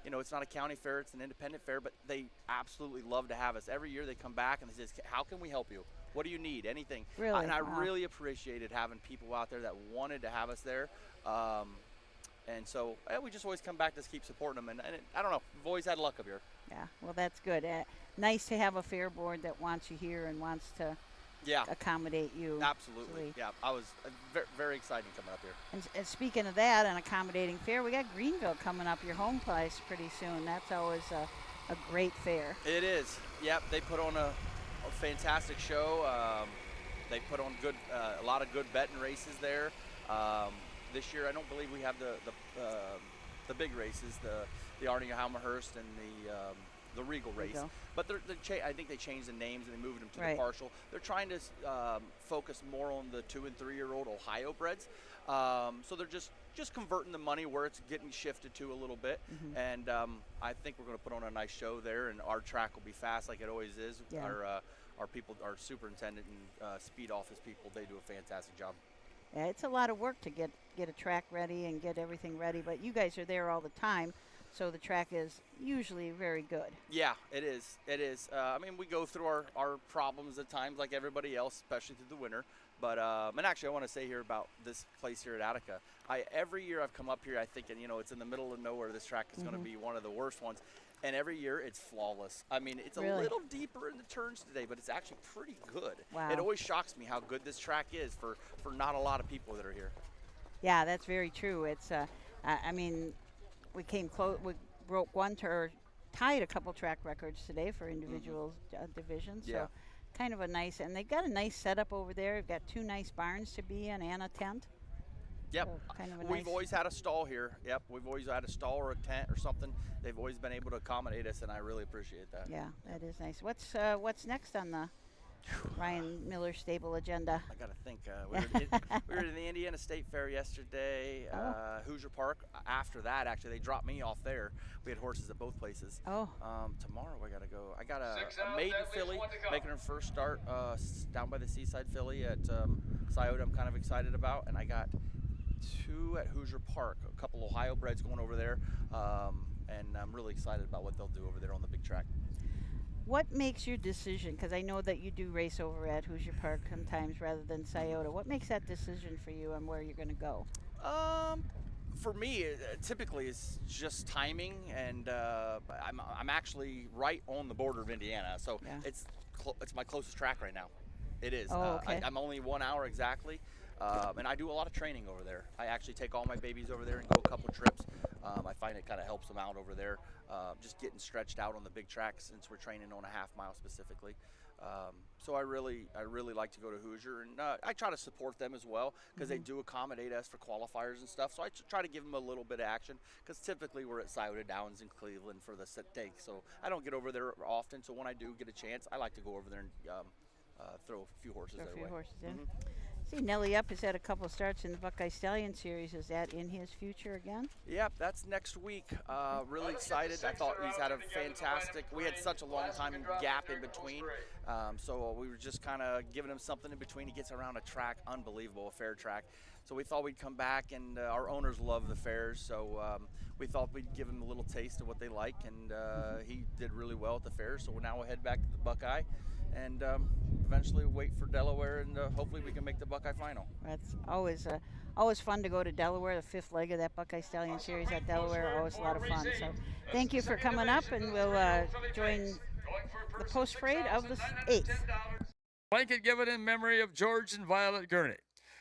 Speaker 15: It's not a county fair, it's an independent fair, but they absolutely love to have us. Every year they come back and they say, "How can we help you? What do you need? Anything?"
Speaker 1: Really?
Speaker 15: And I really appreciated having people out there that wanted to have us there. And so we just always come back to keep supporting them. And I don't know, we've always had luck up here.
Speaker 1: Yeah, well, that's good. Nice to have a fair board that wants you here and wants to accommodate you.
Speaker 15: Absolutely. Yeah, I was very exciting coming up here.
Speaker 1: And speaking of that, and accommodating fair, we got Greenville coming up, your home place, pretty soon. That's always a great fair.
Speaker 15: It is. Yep, they put on a fantastic show. They put on a lot of good betting races there. This year, I don't believe we have the big races, the Arnie Halmerhurst and the Regal race. But I think they changed the names and they moved them to the partial. They're trying to focus more on the 2- and 3-year-old Ohio breds. So they're just converting the money where it's getting shifted to a little bit. And I think we're going to put on a nice show there, and our track will be fast like it always is.
Speaker 1: Yeah.
Speaker 15: Our people, our superintendent and speed office people, they do a fantastic job.
Speaker 1: Yeah, it's a lot of work to get a track ready and get everything ready, but you guys are there all the time, so the track is usually very good.
Speaker 15: Yeah, it is. It is. I mean, we go through our problems at times like everybody else, especially through the winter. But and actually, I want to say here about this place here at Attica. Every year I've come up here, I think, and it's in the middle of nowhere. This track is going to be one of the worst ones. And every year it's flawless. I mean, it's a little deeper in the turns today, but it's actually pretty good.
Speaker 1: Wow.
Speaker 15: It always shocks me how good this track is for not a lot of people that are here.
Speaker 1: Yeah, that's very true. It's, I mean, we came close. We broke tied a couple track records today for individual divisions.
Speaker 15: Yeah.
Speaker 1: So kind of a nice, and they've got a nice setup over there. They've got 2 nice barns to be in and a tent.
Speaker 15: Yep.
Speaker 1: So kind of
Speaker 15: We've always had a stall here. Yep. We've always had a stall or a tent or something. They've always been able to accommodate us, and I really appreciate that.
Speaker 1: Yeah, that is nice. What's next on the Ryan Miller Stable agenda?
Speaker 15: I got to think. We were in the Indiana State Fair yesterday, Hoosier Park. After that, actually, they dropped me off there. We had horses at both places.
Speaker 1: Oh.
Speaker 15: Tomorrow I got to go. I got a maiden filly making her first start down by the Seaside Filly at Scioto. I'm kind of excited about, and I got 2 at Hoosier Park. A couple Ohio breds going over there, and I'm really excited about what they'll do over there on the big track.
Speaker 1: What makes your decision, because I know that you do race over at Hoosier Park sometimes rather than Scioto, what makes that decision for you on where you're going to go?
Speaker 15: For me, typically it's just timing, and I'm actually right on the border of Indiana, so it's my closest track right now. It is.
Speaker 1: Oh, okay.
Speaker 15: I'm only 1 hour exactly, and I do a lot of training over there. I actually take all my babies over there and go a couple trips. I find it kind of helps them out over there, just getting stretched out on the big track since we're training on a half mile specifically. So I really like to go to Hoosier, and I try to support them as well because they do accommodate us for qualifiers and stuff. So I try to give them a little bit of action because typically we're at Scioto Downs in Cleveland for the set day. So I don't get over there often. So when I do get a chance, I like to go over there and throw a few horses their way.
Speaker 1: See, Nelly Up has had a couple of starts in the Buckeye Stallion Series. Is that in his future again?
Speaker 15: Yep, that's next week. Really excited. I thought he's had a fantastic, we had such a long time gap in between. So we were just kind of giving him something in between. He gets around a track, unbelievable, a fair track. So we thought we'd come back, and our owners love the fairs. So we thought we'd give him a little taste of what they like, and he did really well at the fair. So now we'll head back to the Buckeye and eventually wait for Delaware, and hopefully we can make the Buckeye final.
Speaker 1: That's always fun to go to Delaware. The 5th leg of that Buckeye Stallion Series at Delaware, always a lot of fun. So thank you for coming up, and we'll join the post parade of the 8th.
Speaker 3: Blanket given in memory of George and Violet Gurney.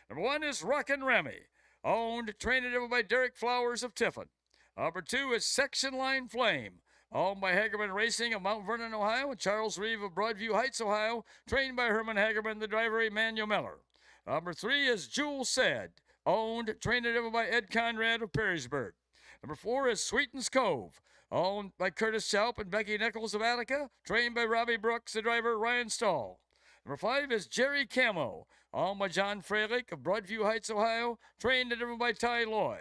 Speaker 3: Number 1 is Rockin' Remy, owned, trained and driven by Derek Flowers of Tiffin. Number 2 is Section Line Flame, owned by Hagerman Racing of Mount Vernon, Ohio, and Charles Reeve of Broadview Heights, Ohio, trained by Herman Hagerman, the driver Emmanuel Miller. Number 3 is Jewel Said, owned, trained and driven by Ed Conrad of Perrysburg. Number 4 is Sweetens Cove, owned by Curtis Chalp and Becky Nichols of Attica, trained by Robbie Brooks, the driver Ryan Stahl. Number 5 is Jerry Camo, owned by John Freilich of Broadview Heights, Ohio, trained and driven by Ty Loy.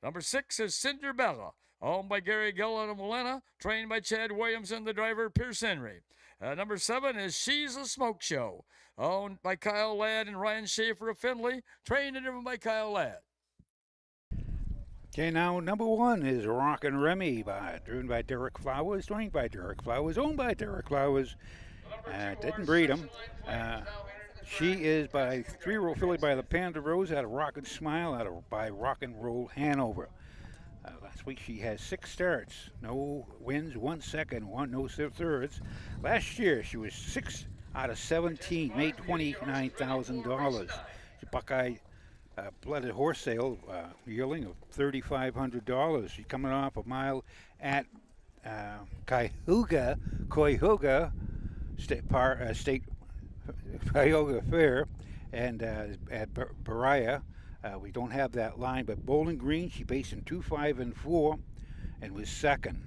Speaker 3: Number 6 is Cinderbella, owned by Gary Gillen of Molena, trained by Chad Williamson, the driver Pierce Henry. Number 7 is She's a Smoke Show, owned by Kyle Ladd and Ryan Schaefer of Findlay, trained and driven by Kyle Ladd.
Speaker 2: Okay, now number 1 is Rockin' Remy, driven by Derek Flowers, trained by Derek Flowers, owned by Derek Flowers. Didn't breed him. She is by 3-year-old filly by the Panda Rose out of Rockin' Smile by Rock and Roll Hanover. week she has 6 starts, no wins, 1 second, no thirds. Last year she was 6 out of 17, made $29,000. Buckeye blooded horse sale yearling of $3,500. She's coming off a mile at Cuyahoga State Cuyahoga Fair, and at Berea. We don't have that line, but Bowling Green, she paced in 2.5 and 4 and was second.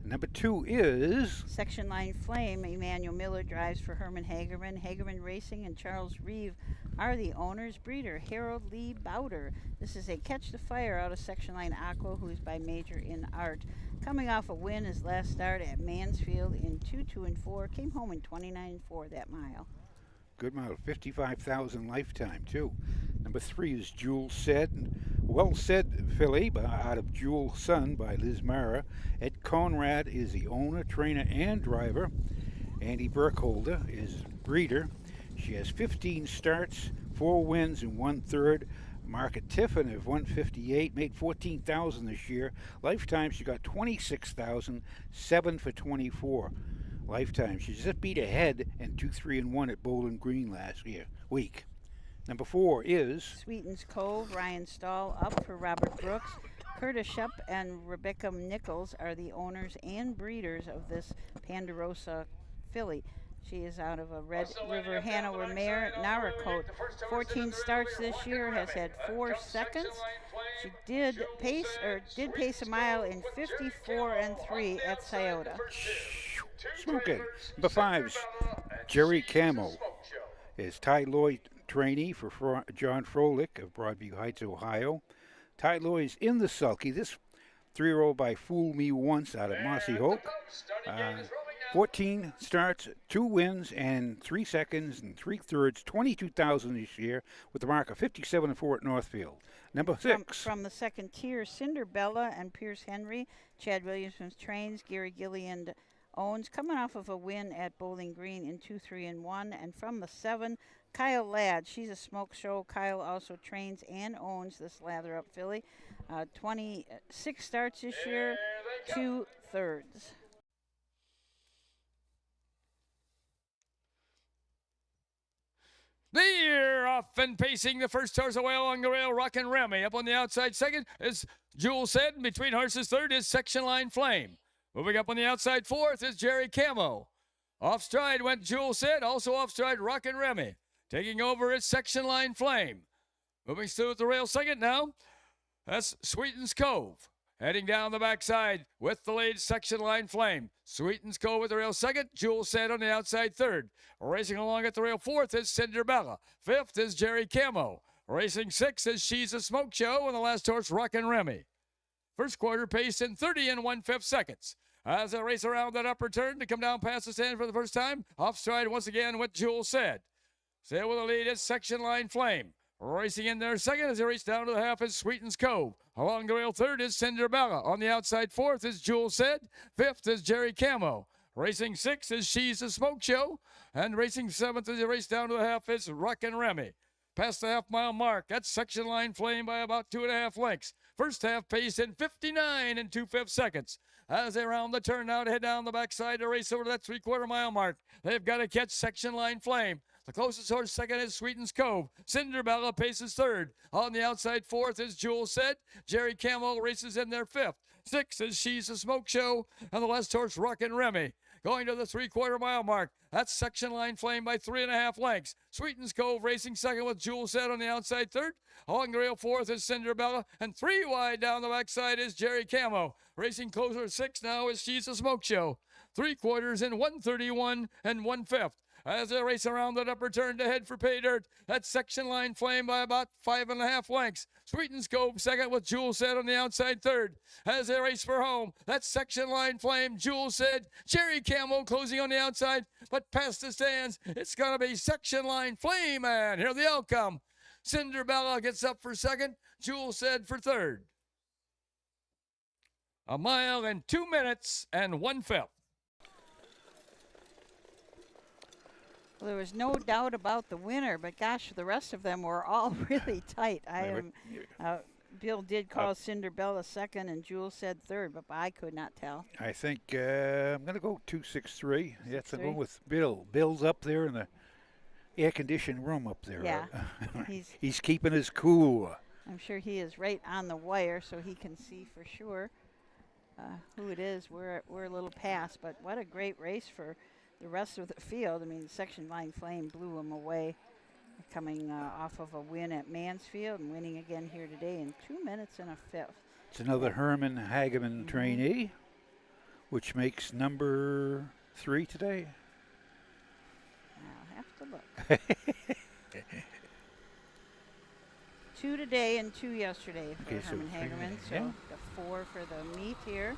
Speaker 2: Number 2 is
Speaker 1: Section Line Flame. Emmanuel Miller drives for Herman Hagerman. Hagerman Racing and Charles Reeve are the owners. Breeder Harold Lee Bowder. This is a catch the fire out of Section Line Aqua, who's by major in art. Coming off a win his last start at Mansfield in 2.2 and 4. Came home in 29 and 4 that mile.
Speaker 2: good mile, 55,000 lifetime too. Number 3 is Jewel Said. Well Said filly out of Jewel Sun by Liz Mara. Ed Conrad is the owner, trainer, and driver. Andy Burkholder is breeder. She has 15 starts, 4 wins, and 1/3. Market Tiffin of 158, made 14,000 this year. Lifetime, she got 26,000, 7 for 24. Lifetime, she just beat ahead in 2-3-1 at Bowling Green last week. Number 4 is
Speaker 1: Sweetens Cove. Ryan Stahl up for Robert Brooks. Curtis Shupp and Rebecca Nichols are the owners and breeders of this Ponderosa filly. She is out of a Red River Hanover mare, Naracote. 14 starts this year, has had 4 seconds. She did pace a mile in 54 and 3 at Scioto.
Speaker 2: Smoking. Number 5's Jerry Camo is Ty Lloyd trainee for John Froelich of Broadview Heights, Ohio. Ty Lloyd's in the sulky. This 3-year-old by Fool Me Once out of Mossy Hope. 14 starts, 2 wins, and 3 seconds and 3/3, 22,000 this year, with a mark of 57 and 4 at Northfield. Number 6.
Speaker 1: From the second tier, Cinderbella and Pierce Henry. Chad Williamson trains. Gary Gilliand owns. Coming off of a win at Bowling Green in 2-3-1. And from the 7, Kyle Ladd. She's a smoke show. Kyle also trains and owns this lather up filly. 26 starts this year, 2/3.
Speaker 3: They're off and pacing the first horse away along the rail, Rockin' Remy. Up on the outside second is Jewel Said. Between horses third is Section Line Flame. Moving up on the outside fourth is Jerry Camo. Off stride went Jewel Said, also off stride Rockin' Remy. Taking over is Section Line Flame. Moving through at the rail second now, that's Sweetens Cove. Heading down the backside with the lead, Section Line Flame. Sweetens Cove with the rail second. Jewel Said on the outside third. Racing along at the rail fourth is Cinderbella. Fifth is Jerry Camo. Racing sixth is She's a Smoke Show. And the last horse, Rockin' Remy. First quarter pace in 30 and 1/5 seconds. As they race around that upper turn to come down past the stand for the first time, off stride once again with Jewel Said. Said with the lead is Section Line Flame. Racing in there second as they race down to the half is Sweetens Cove. Along the rail third is Cinderbella. On the outside fourth is Jewel Said. Fifth is Jerry Camo. Racing sixth is She's a Smoke Show. And racing seventh as they race down to the half is Rockin' Remy. Past the half-mile mark, that's Section Line Flame by about 2.5 lengths. First half pace in 59 and 2/5 seconds. As they round the turn now to head down the backside to race over that 3/4 mile mark, they've got to catch Section Line Flame. The closest horse second is Sweetens Cove. Cinderbella paces third. On the outside fourth is Jewel Said. Jerry Camo races in there fifth. Sixth is She's a Smoke Show. And the last horse, Rockin' Remy. Going to the 3/4 mile mark. That's Section Line Flame by 3.5 lengths. Sweetens Cove racing second with Jewel Said on the outside third. Along the rail fourth is Cinderbella. And 3 wide down the backside is Jerry Camo. Racing closer at 6 now is She's a Smoke Show. 3/4 in 1:31 and 1/5. As they race around that upper turn to head for pay dirt, that's Section Line Flame by about 5.5 lengths. Sweetens Cove second with Jewel Said on the outside third. As they race for home, that's Section Line Flame, Jewel Said, Jerry Camo closing on the outside, but past the stands, it's going to be Section Line Flame, and here the outcome. Cinderbella gets up for second, Jewel Said for third. A mile in 2 minutes and 1/5.
Speaker 1: Well, there was no doubt about the winner, but gosh, the rest of them were all really tight. I am Bill did call Cinderbella second, and Jules said third, but I could not tell.
Speaker 2: I think I'm going to go 263. Yes, I'm
Speaker 1: 6'3"?
Speaker 2: going with Bill. Bill's up there in the air-conditioned room up there.
Speaker 1: Yeah.
Speaker 2: He's keeping us cool.
Speaker 1: I'm sure he is right on the wire, so he can see for sure who it is. We're a little past, but what a great race for the rest of the field. I mean, Section Line Flame blew him away, coming off of a win at Mansfield and winning again here today in 2 minutes and a fifth.
Speaker 2: It's another Herman Hageman trainee, which makes number 3 today.
Speaker 1: I'll have to look. 2 today and 2 yesterday for Herman Hagerman. So the 4 for the meet here.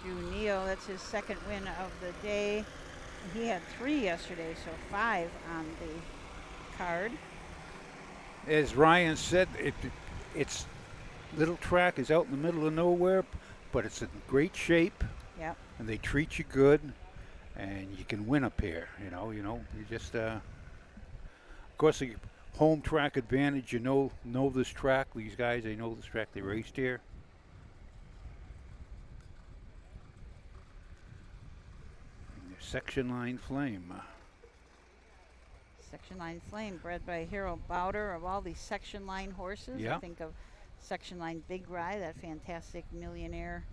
Speaker 1: Drew Neal, that's his second win of the day. He had 3 yesterday, so 5 on the card.
Speaker 2: As Ryan said, it's little track is out in the middle of nowhere, but it's in great shape.
Speaker 1: Yep.
Speaker 2: And they treat you good, and you can win up here. You just, of course, the home track advantage. You know this track. These guys, they know this track. They raced here. Section Line Flame.
Speaker 1: Section Line Flame, bred by Harold Bowder. Of all these Section Line horses, I think of Section Line Big Rye, that fantastic millionaire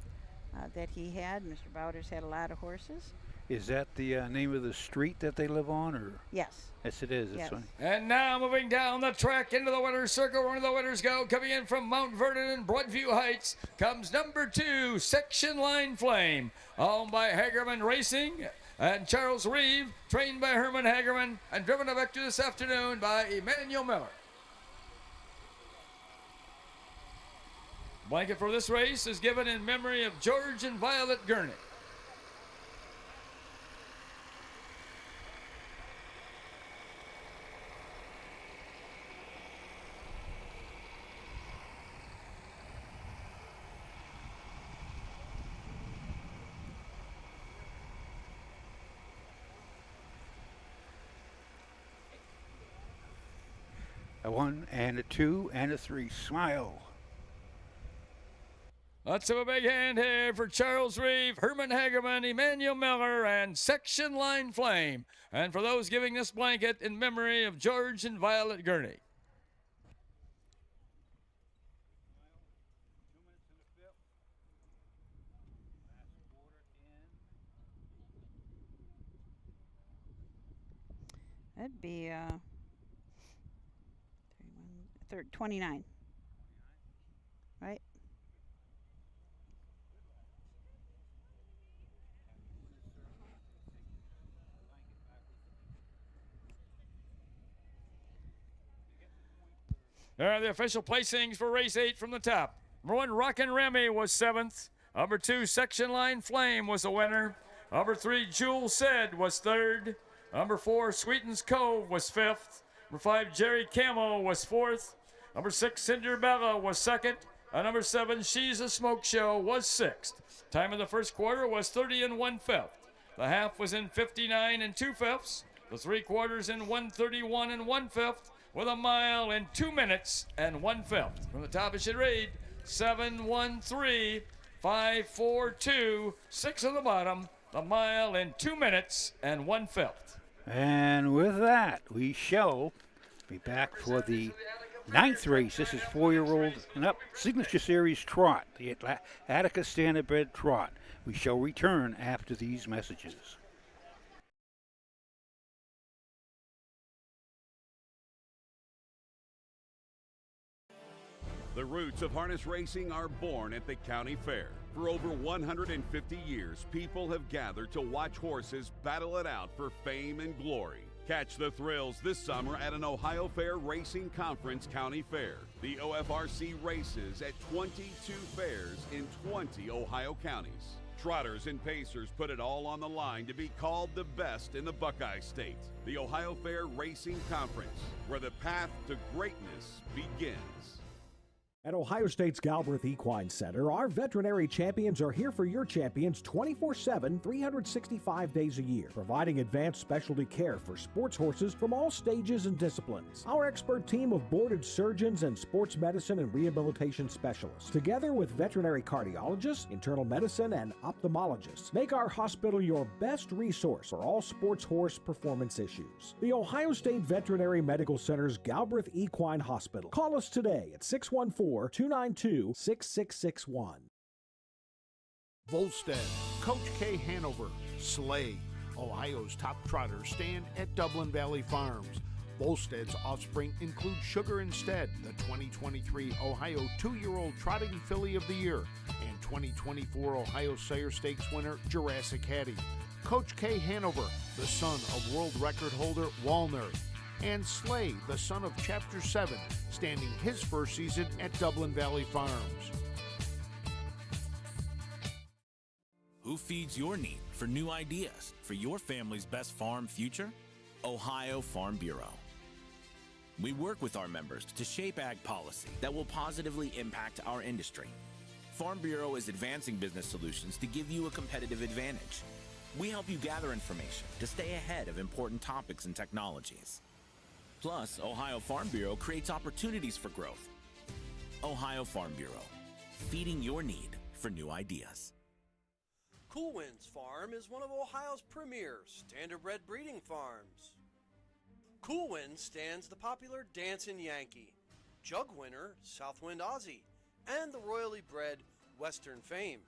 Speaker 1: that he had. Mr. Bowder's had a lot of horses.
Speaker 2: Is that the name of the street that they live on, or?
Speaker 1: Yes.
Speaker 2: Yes, it is.
Speaker 1: Yes.
Speaker 3: And now moving down the track into the winner's circle, where the winners go. Coming in from Mount Vernon and Broadview Heights comes number 2, Section Line Flame, owned by Hagerman Racing and Charles Reeve, trained by Herman Hagerman and driven to Vector this afternoon by Emmanuel Miller. Blanket for this race is given in memory of George and Violet Gurney.
Speaker 2: A 1 and a 2 and a 3. Smile.
Speaker 3: Let's have a big hand here for Charles Reeve, Herman Hagerman, Emmanuel Miller, and Section Line Flame. And for those giving this blanket in memory of George and Violet Gurney.
Speaker 1: That'd be 29. Right?
Speaker 3: There are the official placings for race 8 from the top. Number 1, Rockin' Remy was 7th. Number 2, Section Line Flame was the winner. Number 3, Jules Said was 3rd. Number 4, Sweetens Cove was 5th. Number 5, Jerry Camo was 4th. Number 6, Cinderbella was 2nd. And number 7, She's a Smoke Show was 6th. Time of the first quarter was 30 1/5. The half was in 59 2/5. The 3/4 in 131 1/5. With a mile in 2 minutes and 1/5. From the top, it should read 7:13, 5:42, 6 on the bottom. The mile in 2 minutes and 1/5.
Speaker 2: And with that, we shall be back for the 9th race. This is 4-year-old and up Signature Series Trot, the Attica Standardbred Trot. We shall return after these messages.
Speaker 7: The roots of harness racing are born at the county fair. For over 150 years, people have gathered to watch horses battle it out for fame and glory. Catch the thrills this summer at an Ohio Fair Racing Conference County Fair. The OFRC races at 22 fairs in 20 Ohio counties. Trotters and pacers put it all on the line to be called the best in the Buckeye State. The Ohio Fair Racing Conference, where the path to greatness begins.
Speaker 4: At Ohio State's Galbraith Equine Center, our veterinary champions are here for your champions 24/7, 365 days a year, providing advanced specialty care for sports horses from all stages and disciplines. Our expert team of boarded surgeons and sports medicine and rehabilitation specialists, together with veterinary cardiologists, internal medicine, and ophthalmologists, make our hospital your best resource for all sports horse performance issues. The Ohio State Veterinary Medical Center's Galbraith Equine Hospital. Call us today at 614-292-6661.
Speaker 5: Volstead, Coach K. Hanover, Slay, Ohio's top trotters stand at Dublin Valley Farms. Volstead's offspring include Sugar Instead, the 2023 Ohio 2-year-old Trotting Filly of the Year, and 2024 Ohio Sire Stakes winner Jurassic Hattie. Coach K. Hanover, the son of world record holder Walner, and Slay, the son of Chapter 7, standing his first season at Dublin Valley Farms.
Speaker 9: Who feeds your need for new ideas for your family's best farm future? Ohio Farm Bureau. We work with our members to shape ag policy that will positively impact our industry. Farm Bureau is advancing business solutions to give you a competitive advantage. We help you gather information to stay ahead of important topics and technologies. Plus, Ohio Farm Bureau creates opportunities for growth. Ohio Farm Bureau, feeding your need for new ideas.
Speaker 11: Cool Winds Farm is one of Ohio's premier standardbred breeding farms. Cool Winds stands the popular Dancin' Yankee, Jug winner Southwind Aussie, and the royally bred Western Fame.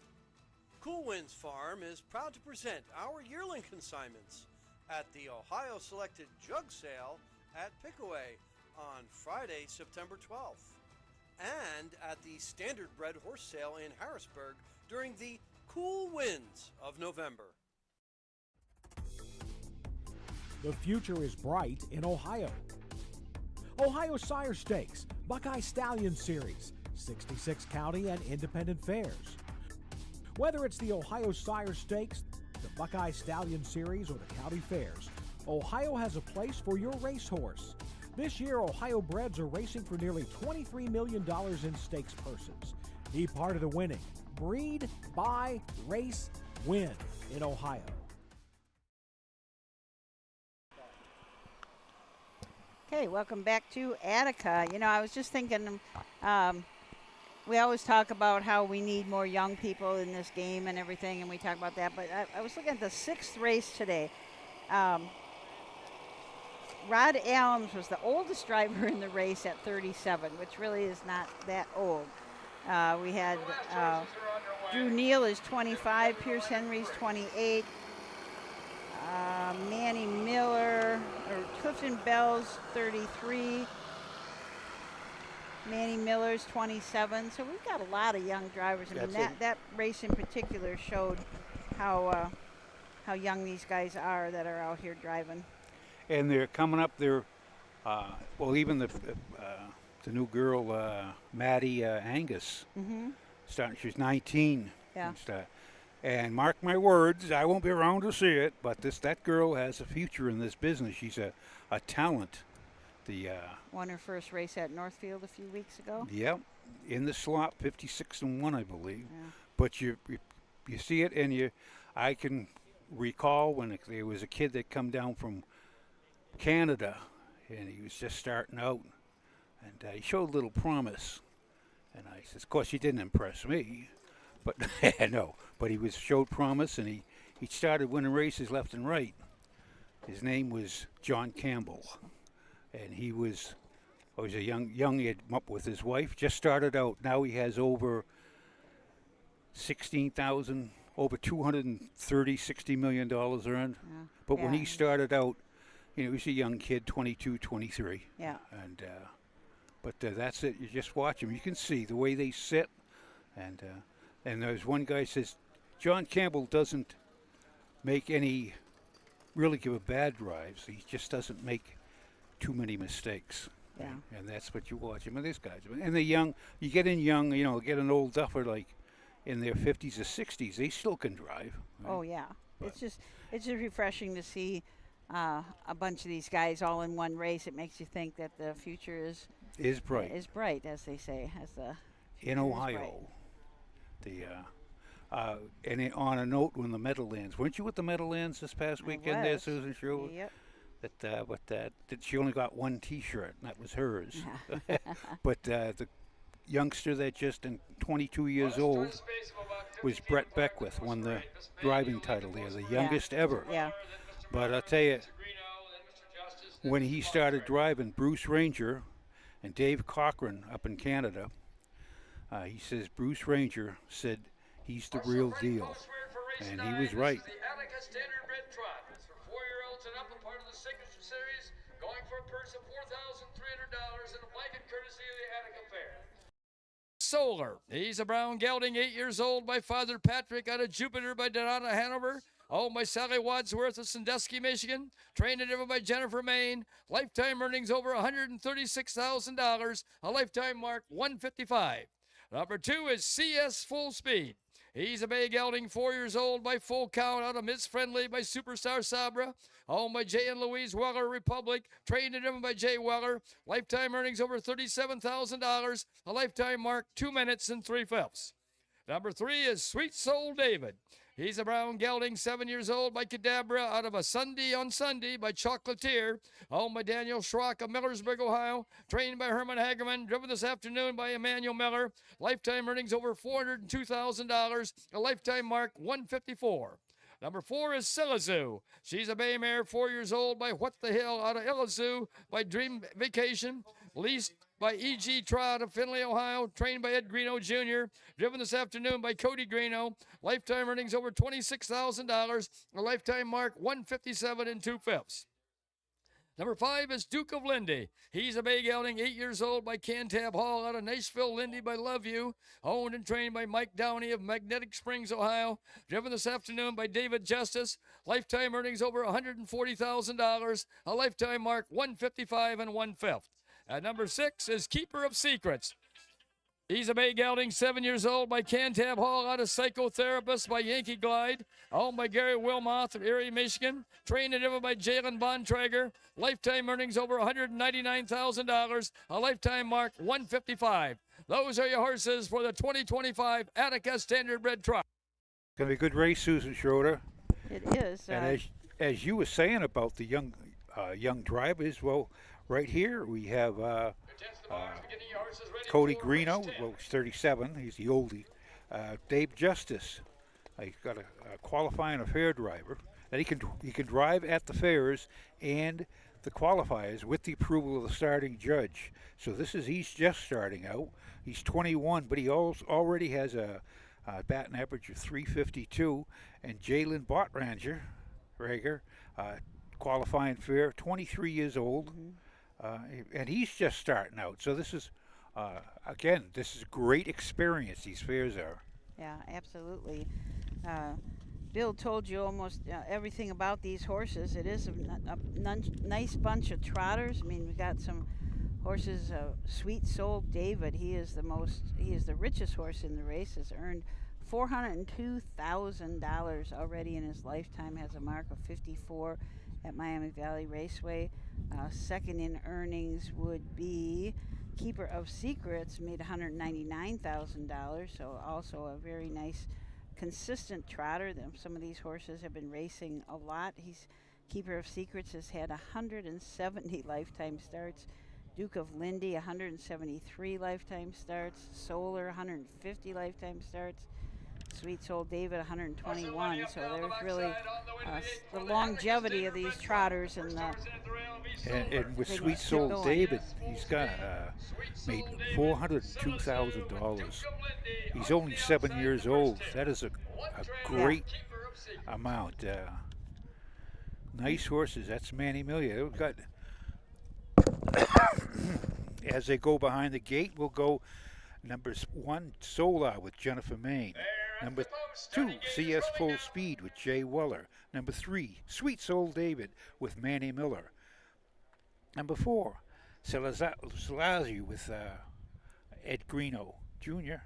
Speaker 11: Cool Winds Farm is proud to present our yearling consignments at the Ohio Selected Jug Sale at Pickaway on Friday, September 12th, and at the Standardbred Horse Sale in Harrisburg during the cool winds of November.
Speaker 4: The future is bright in Ohio. Ohio Sire Stakes, Buckeye Stallion Series, 66 county and independent fairs. Whether it's the Ohio Sire Stakes, the Buckeye Stallion Series, or the county fairs, Ohio has a place for your racehorse. This year, Ohio breds are racing for nearly $23 million in stakes purses. Be part of the winning. Breed, buy, race, win in Ohio.
Speaker 1: Okay, welcome back to Attica. You know, I was just thinking, we always talk about how we need more young people in this game and everything, and we talk about that, but I was looking at the 6th race today. Rod Allums was the oldest driver in the race at 37, which really is not that old. We had Drew Neal is 25, Pierce Henry's 28, Manny Miller, or Clifton Bell's 33, Manny Miller's 27. So we've got a lot of young drivers. I mean, that race in particular showed how young these guys are that are out here driving.
Speaker 2: And they're coming up there. Well, even the new girl, Maddie Angus, starting. She's 19.
Speaker 1: Yeah.
Speaker 2: And mark my words, I won't be around to see it, but that girl has a future in this business. She's a talent.
Speaker 1: Won her first race at Northfield a few weeks ago.
Speaker 2: Yep, in the slot, 56-1, I believe.
Speaker 1: Yeah.
Speaker 2: But you see it, and I can recall when there was a kid that come down from Canada, and he was just starting out, and he showed a little promise. And I said, of course, he didn't impress me, but no. But he showed promise, and he started winning races left and right. His name was John Campbell, and he was a young. He had come up with his wife. Just started out. Now he has over 16,000, over $260 million earned.
Speaker 1: Yeah.
Speaker 2: But when he started out, he was a young kid, 22, 23.
Speaker 1: Yeah.
Speaker 2: And but that's it. You just watch them. You can see the way they sit. And there's one guy says, John Campbell doesn't make any really give a bad drives. He just doesn't make too many mistakes.
Speaker 1: Yeah.
Speaker 2: And that's what you watch him. And these guys. And they're young. You get in young, get an old duffer like in their 50s or 60s. They still can drive. Right?
Speaker 1: Oh, yeah. But it's just refreshing to see a bunch of these guys all in one race. It makes you think that the future
Speaker 2: is bright.
Speaker 1: Is bright, as they say, as the
Speaker 2: In
Speaker 1: future is
Speaker 2: Ohio. On a note, when the Meadowlands, weren't you at the Meadowlands this past weekend there,
Speaker 1: was.
Speaker 2: Susan Sherwood?
Speaker 1: Yep.
Speaker 2: That she only got one T-shirt, and that was hers. But the youngster that just 22 years old was Brett Beckwith, won the driving title there, the youngest ever.
Speaker 1: Yeah.
Speaker 2: But I'll tell you, when he started driving, Bruce Ranger and Dave Cochran up in Canada, he says Bruce Ranger said he's the real deal, and he was right.
Speaker 3: The Attica Standardbred Trot. It's for 4-year-olds and up, a part of the Signature Series, going for a purse of $4,300 and a blanket courtesy of the Attica Fair. Solar. He's a brown gelding, 8 years old, by Father Patrick out of Jupiter by Donata Hanover. Owned by Sally Wadsworth of Sandusky, Michigan. Trained and driven by Jennifer Main. Lifetime earnings over $136,000. A lifetime mark 155. Number 2 is CS Full Speed. He's a bay gelding, 4 years old, by Full Count out of Miss Friendly by Superstar Sabra. Owned by Jay and Louise Weller Republic. Trained and driven by Jay Weller. Lifetime earnings over $37,000. A lifetime mark 2 minutes and 3/5. Number 3 is Sweet Soul David. He's a brown gelding, 7 years old, by Cadabra out of a Sunday on Sunday by Chocolatier. Owned by Daniel Schrock of Millersburg, Ohio. Trained by Herman Hagerman. Driven this afternoon by Emmanuel Miller. Lifetime earnings over $402,000. A lifetime mark 154. Number 4 is Silazoo. She's a bay mare, 4 years old, by What the Hill out of Ilazoo by Dream Vacation. Leased by E.G. Trot of Findlay, Ohio. Trained by Ed Greeno Jr. Driven this afternoon by Cody Greeno. Lifetime earnings over $26,000. A lifetime mark 157 and 2/5. Number 5 is Duke of Lindy. He's a bay gelding, 8 years old, by Cantab Hall out of Nashville, Lindy by Love You. Owned and trained by Mike Downey of Magnetic Springs, Ohio. Driven this afternoon by David Justice. Lifetime earnings over $140,000. A lifetime mark 155 and 1/5. At number 6 is Keeper of Secrets. He's a bay gelding, 7 years old, by Cantab Hall out of Psychotherapist by Yankee Glide. Owned by Gary Wilmoth of Erie, Michigan. Trained and driven by Jalen Bontrager. Lifetime earnings over $199,000. A lifetime mark 155. Those are your horses for the 2025 Attica Standardbred Trot.
Speaker 2: Going to be a good race, Susan Schroeder.
Speaker 1: It is.
Speaker 2: And as you were saying about the young drivers, well, right here we have Cody Greeno. Well, he's 37. He's the oldie. Dave Justice. He's got a qualifying a fair driver. And he can drive at the fairs and the qualifiers with the approval of the starting judge. So he's just starting out. He's 21, but he already has a batting average of 352. And Jalen Botranger, qualifying fair, 23 years old. And he's just starting out. So this is, again, this is great experience, these fairs are.
Speaker 1: Yeah, absolutely. Bill told you almost everything about these horses. It is a nice bunch of trotters. I mean, we got some horses. Sweet Soul David, he is the richest horse in the race. Has earned $402,000 already in his lifetime. Has a mark of 54 at Miami Valley Raceway. Second in earnings would be Keeper of Secrets, made $199,000. So also a very nice, consistent trotter. Some of these horses have been racing a lot. Keeper of Secrets has had 170 lifetime starts. Duke of Lindy, 173 lifetime starts. Solar, 150 lifetime starts. Sweet Soul David, 121. So there's really the longevity of these trotters and
Speaker 2: with Sweet Soul David, he's got made $402,000. He's only 7 years old. That is a great amount. Nice horses. That's Manny Millier. We've got as they go behind the gate, we'll go numbers 1, Solar with Jennifer Main. Number 2, CS Full Speed with Jay Weller. Number 3, Sweet Soul David with Manny Miller. Number 4, Salazar with Ed Greeno Jr.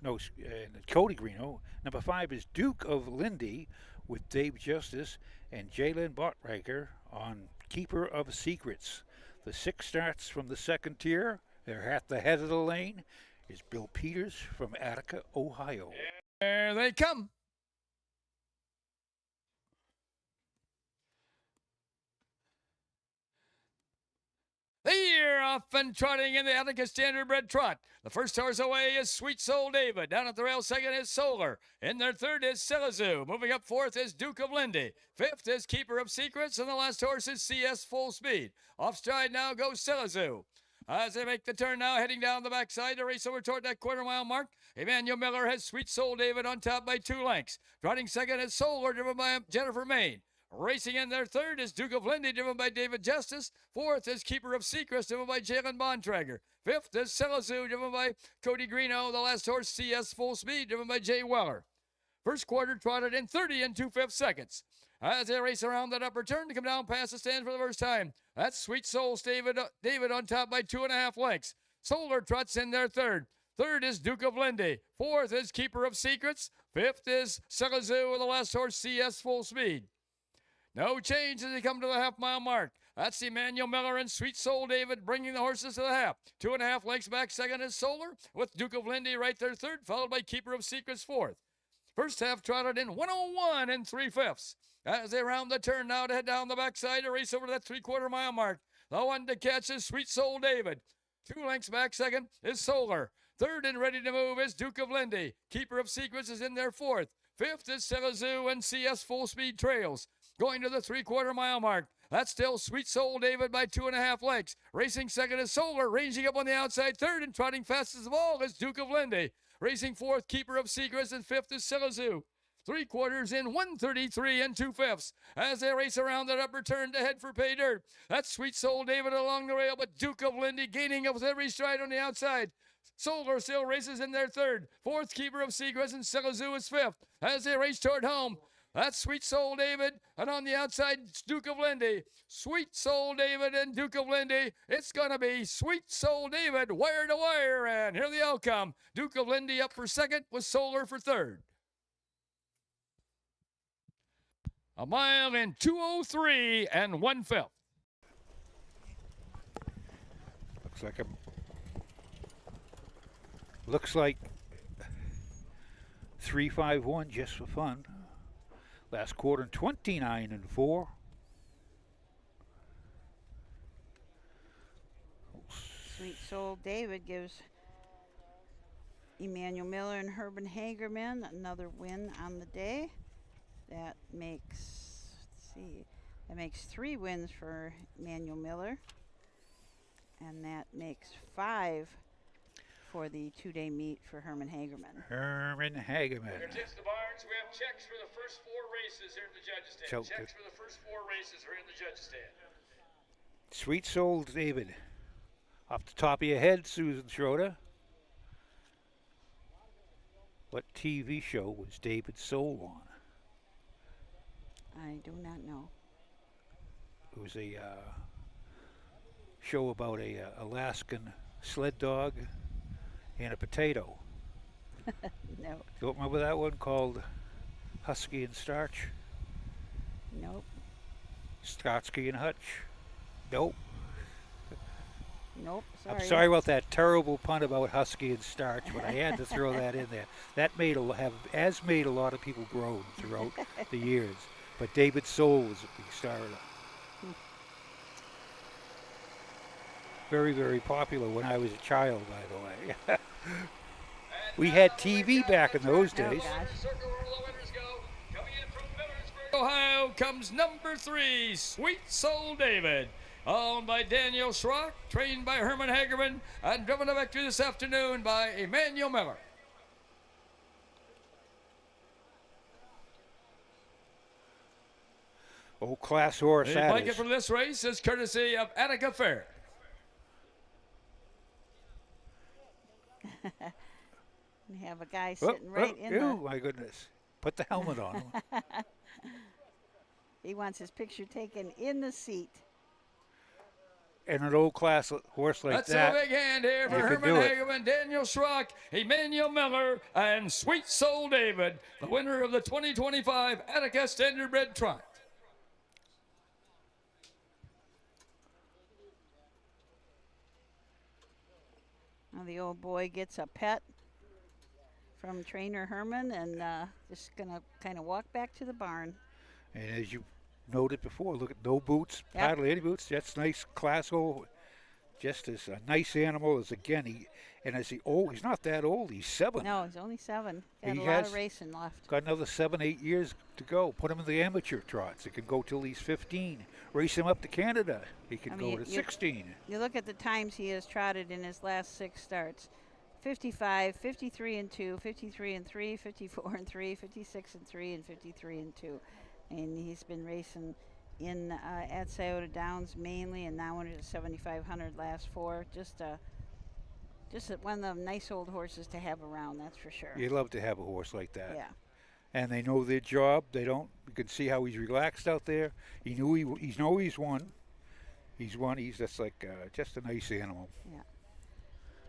Speaker 2: Cody Greeno. Number 5 is Duke of Lindy with Dave Justice and Jalen Botrager on Keeper of Secrets. The 6 starts from the second tier They're at the head of the lane is Bill Peters from Attica, Ohio.
Speaker 3: There they come. They're off and trotting in the Attica Standardbred trot. The first horse away is Sweet Soul David. Down at the rail, second is Solar. In their third is Silazoo. Moving up fourth is Duke of Lindy. Fifth is Keeper of Secrets. And the last horse is CS Full Speed. Off stride now goes Silazoo. As they make the turn now, heading down the backside to race over toward that quarter-mile mark. Emmanuel Miller has Sweet Soul David on top by 2 lengths. Trotting second is Solar, driven by Jennifer Main. Racing in their third is Duke of Lindy, driven by David Justice. Fourth is Keeper of Secrets, driven by Jalen Bontrager. Fifth is Silazoo, driven by Cody Greeno. The last horse, CS Full Speed, driven by Jay Weller. First quarter trotted in 30 2/5 seconds. As they race around that upper turn to come down past the stand for the first time. That's Sweet Soul David on top by 2.5 lengths. Solar trots in their third. Third is Duke of Lindy. Fourth is Keeper of Secrets. Fifth is Silazoo, and the last horse, CS Full Speed. No change as they come to the half-mile mark. That's Emmanuel Miller and Sweet Soul David bringing the horses to the half. 2.5 lengths back, second is Solar, with Duke of Lindy right there third, followed by Keeper of Secrets fourth. First half trotted in 101 3/5. As they round the turn now to head down the backside to race over that 3/4 mile mark. The one to catch is Sweet Soul David. 2 lengths back, second is Solar. Third and ready to move is Duke of Lindy. Keeper of Secrets is in there fourth. Fifth is Silazoo and CS Full Speed trails. Going to the 3/4 mile mark. That's still Sweet Soul David by 2.5 lengths. Racing second is Solar. Ranging up on the outside third and trotting fastest of all is Duke of Lindy. Racing fourth, Keeper of Secrets, and fifth is Silazoo. 3/4 in 133 2/5 as they race around that upper turn to head for pay dirt. That's Sweet Soul David along the rail, but Duke of Lindy gaining with every stride on the outside. Solar still races in their third. Fourth, Keeper of Secrets, and Silazoo is fifth as they race toward home. That's Sweet Soul David, and on the outside, Duke of Lindy. Sweet Soul David and Duke of Lindy. It's going to be Sweet Soul David, wire to wire, and here the outcome. Duke of Lindy up for second with Solar for third. A mile in 2:03 1/5.
Speaker 2: Looks like 3-5-1 just for fun. Last quarter 29 4.
Speaker 1: Sweet Soul David gives Emmanuel Miller and Herman Hagerman another win on the day. That makes, let's see, that makes 3 wins for Emmanuel Miller. And that makes 5 for the 2-day meet for Herman Hagerman.
Speaker 2: Herman Hagerman.
Speaker 3: Tips the barns. We have checks for the first 4 races here in the judges' stand. Checks for the first 4 races here in the judges' stand.
Speaker 2: Sweet Soul David. Off the top of your head, Susan Schroeder. What TV show was David Soul on?
Speaker 1: I do not know.
Speaker 2: It was a show about a Alaskan sled dog and a potato.
Speaker 1: No.
Speaker 2: You don't remember that one called Husky and Starch?
Speaker 1: Nope.
Speaker 2: Starsky and Hutch? Nope.
Speaker 1: Nope, sorry.
Speaker 2: I'm sorry about that terrible pun about Husky and Starch, but I had to throw that in there. That made a lot of people groan throughout the years. But David Soul was a big star of that. Very, very popular when I was a child, by the way. We had TV back in those days.
Speaker 3: Ohio comes number 3, Sweet Soul David. Owned by Daniel Schrock, trained by Herman Hagerman, and driven to victory this afternoon by Emmanuel Miller.
Speaker 2: Old class horse.
Speaker 3: The blanket for this race is courtesy of Attica Fair.
Speaker 1: We have a guy sitting in the...
Speaker 2: Oh, my goodness. Put the helmet on him.
Speaker 1: He wants his picture taken in the seat.
Speaker 2: And an old class horse like
Speaker 3: That's
Speaker 2: that.
Speaker 3: a big hand here for Herman Hagerman, Daniel Schrock, Emmanuel Miller, and Sweet Soul David, the winner of the 2025 Attica Standardbred Trot.
Speaker 1: Now the old boy gets a pet from trainer Herman and just going to kind of walk back to the barn.
Speaker 2: And as you noted before, look at no boots,
Speaker 1: Yep.
Speaker 2: hardly any boots. That's nice, classical. Just as a nice animal as again. He's not that old. He's 7.
Speaker 1: No, he's only 7. Got
Speaker 2: He
Speaker 1: a lot
Speaker 2: has
Speaker 1: of racing left.
Speaker 2: Got another 7, 8 years to go. Put him in the amateur trots. It can go till he's 15. Race him up to Canada. He can go to 16.
Speaker 1: You look at the times he has trotted in his last 6 starts. 55, 53 and 2, 53 and 3, 54 and 3, 56 and 3, and 53 and 2. And he's been racing in at Scioto Downs mainly, and now into the 7,500 last 4. Just one of the nice old horses to have around, that's for sure.
Speaker 2: You love to have a horse like that.
Speaker 1: Yeah.
Speaker 2: And they know their job. You can see how he's relaxed out there. He's won. He's won. He's just just a nice animal.
Speaker 1: Yeah.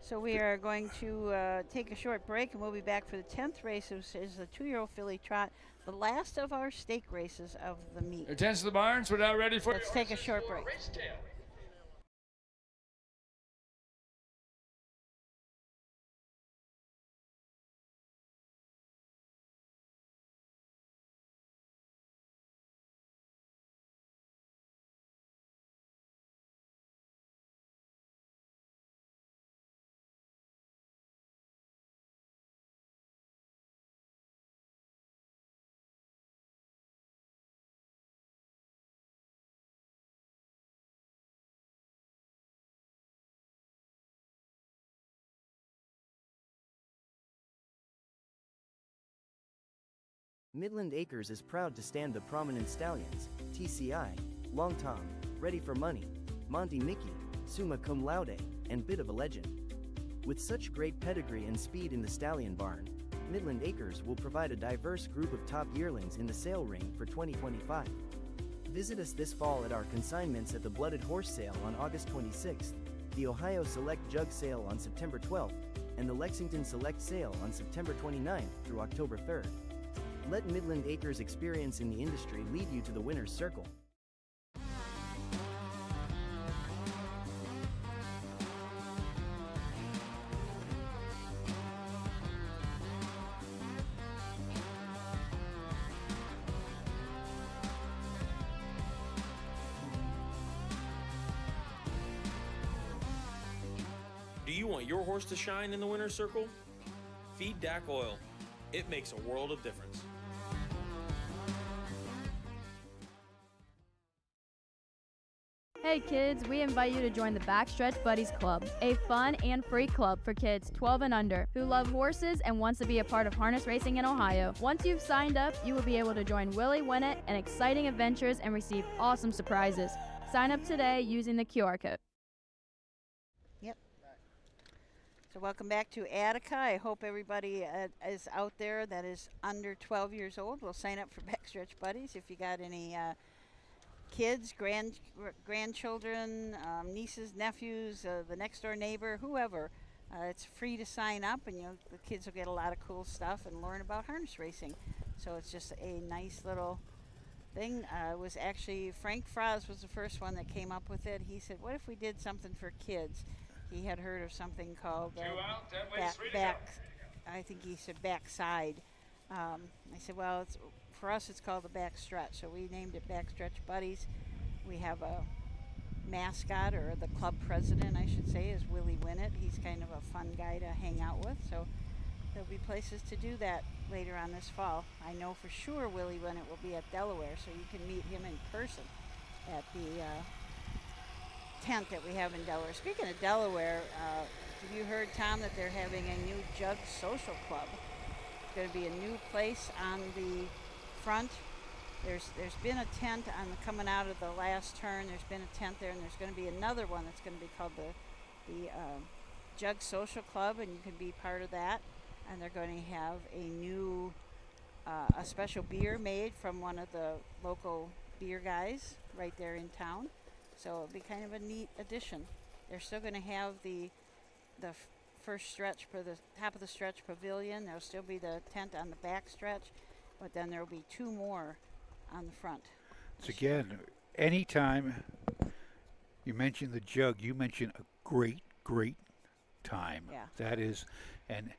Speaker 1: So we are going to take a short break, and we'll be back for the 10th race, which is the 2-year-old filly trot, the last of our stake races of the meet.
Speaker 3: Attention to the barns. We're now ready for.
Speaker 1: Let's take a short break.
Speaker 6: Midland Acres is proud to stand the prominent stallions, TCI, Long Tom, Ready for Money, Monty Mickey, Summa Cum Laude, and Bit of a Legend. With such great pedigree and speed in the stallion barn, Midland Acres will provide a diverse group of top yearlings in the sale ring for 2025. Visit us this fall at our consignments at the Blooded Horse Sale on August 26th, the Ohio Select Jug Sale on September 12th, and the Lexington Select Sale on September 29th through October 3rd. Let Midland Acres' experience in the industry lead you to the winner's circle.
Speaker 8: Do you want your horse to shine in the winner's circle? Feed DAC oil. It makes a world of difference.
Speaker 10: Hey kids, we invite you to join the Backstretch Buddies Club, a fun and free club for kids 12 and under who love horses and wants to be a part of harness racing in Ohio. Once you've signed up, you will be able to join Willie Winnett and exciting adventures and receive awesome surprises. Sign up today using the QR code.
Speaker 1: Yep. So welcome back to Attica. I hope everybody is out there that is under 12 years old will sign up for Backstretch Buddies. If you got any kids, grandchildren, nieces, nephews, the next door neighbor, whoever, it's free to sign up, and the kids will get a lot of cool stuff and learn about harness racing. So it's just a nice little thing. It was actually Frank Froz was the first one that came up with it. He said, what if we did something for kids? He had heard of something called I think he said backside. I said, well, for us it's called the backstretch, so we named it Backstretch Buddies. We have a mascot, or the club president I should say, is Willie Winnett. He's kind of a fun guy to hang out with, so there'll be places to do that later on this fall. I know for sure Willie Winnett will be at Delaware, so you can meet him in person at the tent that we have in Delaware. Speaking of Delaware, have you heard, Tom, that they're having a new Jug Social Club? It's going to be a new place on the front. There's been a tent coming out of the last turn. There's been a tent there, and there's going to be another one that's going to be called the Jug Social Club, and you can be part of that. And they're going to have a new a special beer made from one of the local beer guys right there in town. So it'll be kind of a neat addition. They're still going to have the first stretch for the top of the stretch pavilion. There'll still be the tent on the back stretch, but then there will be 2 more on the front.
Speaker 2: So again, anytime you mention the jug, you mention a great time.
Speaker 1: Yeah.
Speaker 2: That is, and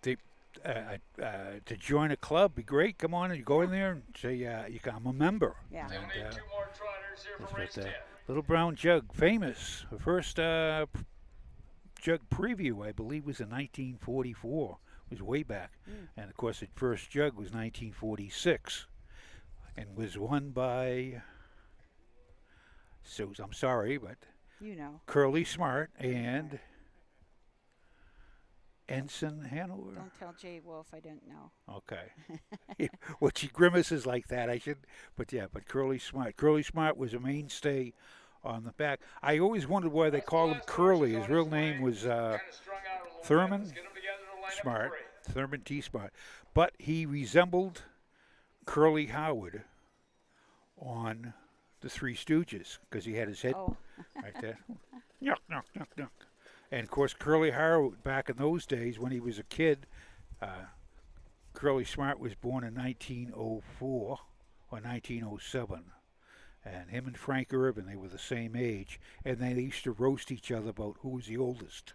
Speaker 2: the to join a club be great. Come on and go in there and say I'm a member.
Speaker 1: Yeah.
Speaker 3: They will need 2 more trotters here for race 10.
Speaker 2: Little Brown Jug, famous. The first jug preview, I believe, was in 1944. It was way back. And of course, the first jug was 1946, and was won by. So I'm sorry, but Curly Smart and Ensign Hanover.
Speaker 1: Don't tell Jay Wolf I didn't know.
Speaker 2: Okay. Well, she grimaces like that. But Curly Smart. Curly Smart was a mainstay on the back. I always wondered why they called him Curly. His real name was Thurman Smart, Thurman T. Smart. But he resembled Curly Howard on the Three Stooges because he had his head right there. Yuck, yuck, yuck, yuck. And, of course, Curly Howard, back in those days when he was a kid, Curly Smart was born in 1904 or 1907. And him and Frank Irvin, they were the same age. And they used to roast each other about who was the oldest.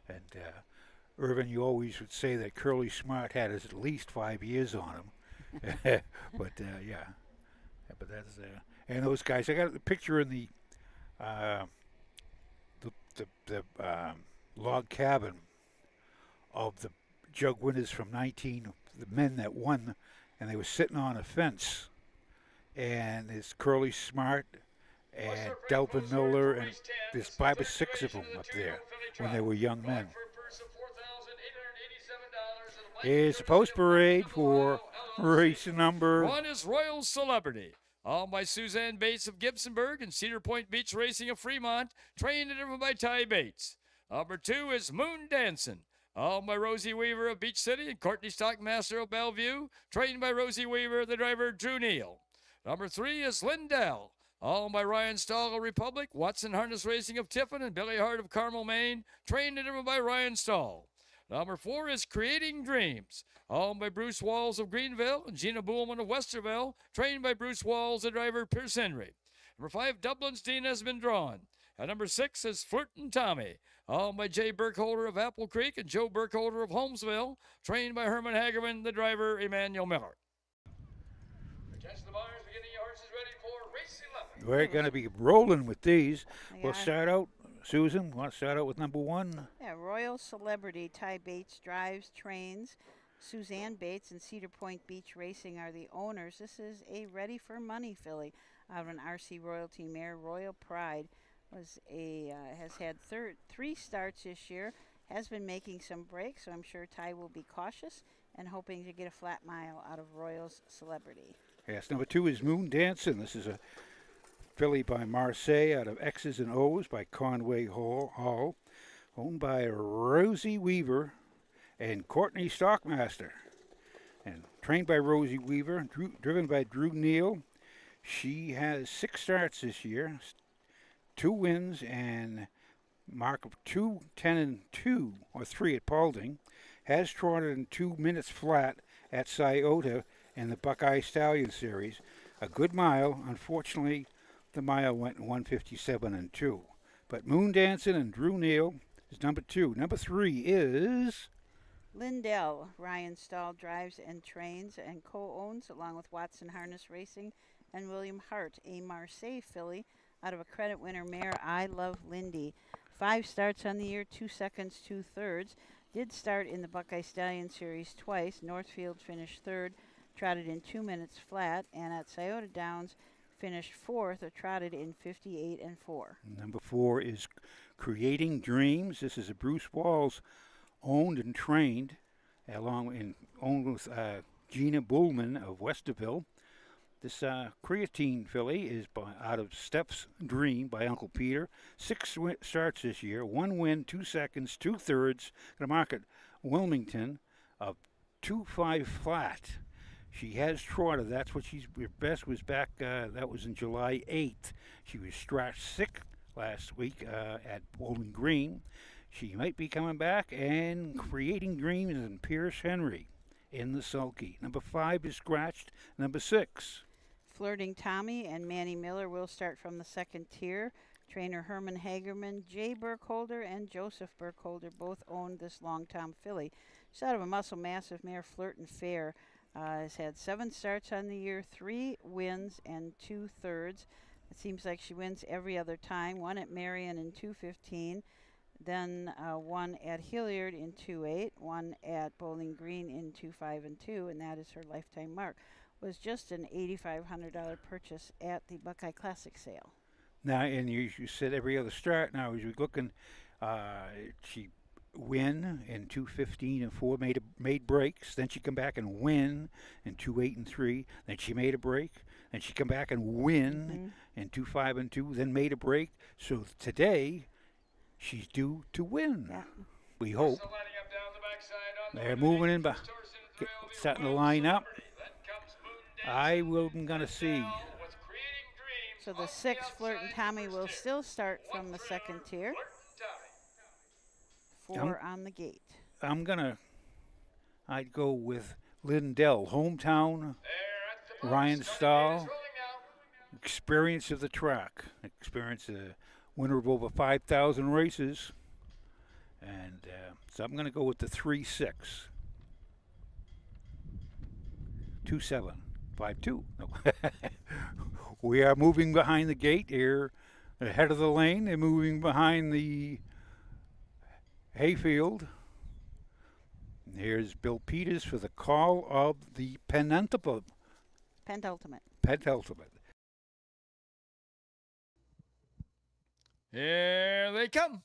Speaker 2: And Irvin, you always would say that Curly Smart had at least 5 years on him. But, but that's... and those guys, I got the picture in the log cabin of the jug winners from the men that won, and they were sitting on a fence, and it's Curly Smart and Delvin Miller, and there's 5 or 6 of them up there when they were young men. Here's the post parade for race number
Speaker 3: 1 is Royal Celebrity. Owned by Suzanne Bates of Gibsonburg and Cedar Point Beach Racing of Fremont, trained and driven by Ty Bates. Number 2 is Moon Dancin', owned by Rosie Weaver of Beach City and Courtney Stockmaster of Bellevue, trained by Rosie Weaver, the driver Drew Neal. Number 3 is Lindell, owned by Ryan Stahl of Republic, Watson Harness Racing of Tiffin, and Billy Hart of Carmel, Maine, trained and driven by Ryan Stahl. Number 4 is Creating Dreams, owned by Bruce Walls of Greenville and Gina Buhlman of Westerville, trained by Bruce Walls, the driver Pierce Henry. Number 5, Dublin's Dean has been drawn. And number 6 is Flirtin' Tommy, owned by Jay Burkholder of Apple Creek and Joe Burkholder of Holmesville, trained by Herman Hagerman, the driver Emmanuel Miller. Attention the buyers, we're getting your horses ready for race 11.
Speaker 2: We're going to be rolling with these. We'll start out. Susan, want to start out with number 1?
Speaker 1: Yeah, Royal Celebrity. Ty Bates drives, trains. Suzanne Bates and Cedar Point Beach Racing are the owners. This is a ready for money filly out of an RC Royalty mare. Royal Pride has had 3 starts this year. Has been making some breaks, so I'm sure Ty will be cautious and hoping to get a flat mile out of Royal's Celebrity.
Speaker 2: Yes, number 2 is Moon Dancin'. This is a filly by Marseille out of X's and O's by Conway Hall, owned by Rosie Weaver and Courtney Stockmaster, and trained by Rosie Weaver, driven by Drew Neal. She has 6 starts this year, 2 wins, and mark of 2, 10, and 2, or 3 at Paulding. Has trotted in 2 minutes flat at Scioto in the Buckeye Stallion Series. A good mile. Unfortunately, the mile went in 1:57 and 2. But Moon Dancin' and Drew Neal is number 2. Number 3 is
Speaker 1: Lindell. Ryan Stahl drives and trains and co-owns, along with Watson Harness Racing and William Hart, a Marseille filly out of a credit winner mare, I Love Lindy. 5 starts on the year, 2 seconds, 2 thirds. Did start in the Buckeye Stallion Series twice. Northfield finished 3rd, trotted in 2 minutes flat, and at Scioto Downs finished 4th, or trotted in 58 and 4.
Speaker 2: Number 4 is Creating Dreams. This is a Bruce Walls owned and trained, owned with Gina Buhlman of Westerville. This creatine filly is out of Steph's Dream by Uncle Peter. 6 starts this year, 1 win, 2 seconds, 2 thirds. Going to mark at Wilmington of 2.5 flat. She has trotted. That's what her best was back. That was in July 8th. She was scratched sick last week at Bowling Green. She might be coming back, and Creating Dreams and Pierce Henry in the sulky. Number 5 is scratched. Number 6.
Speaker 1: Flirting Tommy and Manny Miller will start from the 2nd tier. Trainer Herman Hagerman, Jay Burkholder, and Joseph Burkholder both owned this Long Tom filly. She's out of a Muscle Massive mare, Flirt and Fair. Has had 7 starts on the year, 3 wins and 2/3. It seems like she wins every other time. One at Marion in 2:15, then one at Hilliard in 2:8, one at Bowling Green in 2:5 and 2, and that is her lifetime mark. Was just an $8,500 purchase at the Buckeye Classic sale.
Speaker 2: Now, and you said every other start. Now, as you're looking, she win in 2:15 and 4, made breaks. Then she come back and win in 2:8 and 3. Then she made a break. Then she come back and win in 2:5 and 2. Then made a break. So today, she's due to win.
Speaker 1: Yeah.
Speaker 2: We hope. They're moving in, setting the line up. I'm gonna see.
Speaker 1: So the 6, Flirt and Tommy, will still start from the second tier. 4 on the gate.
Speaker 2: I'd go with Lindell, hometown, Ryan Stahl, experience of the track, experience a winner of over 5,000 races, and so I'm going to go with the 3-6. 2-7-5-2. No. We are moving behind the gate here, ahead of the lane. They're moving behind the hayfield. And here's Bill Peters for the call of the penultimate.
Speaker 3: Here they come.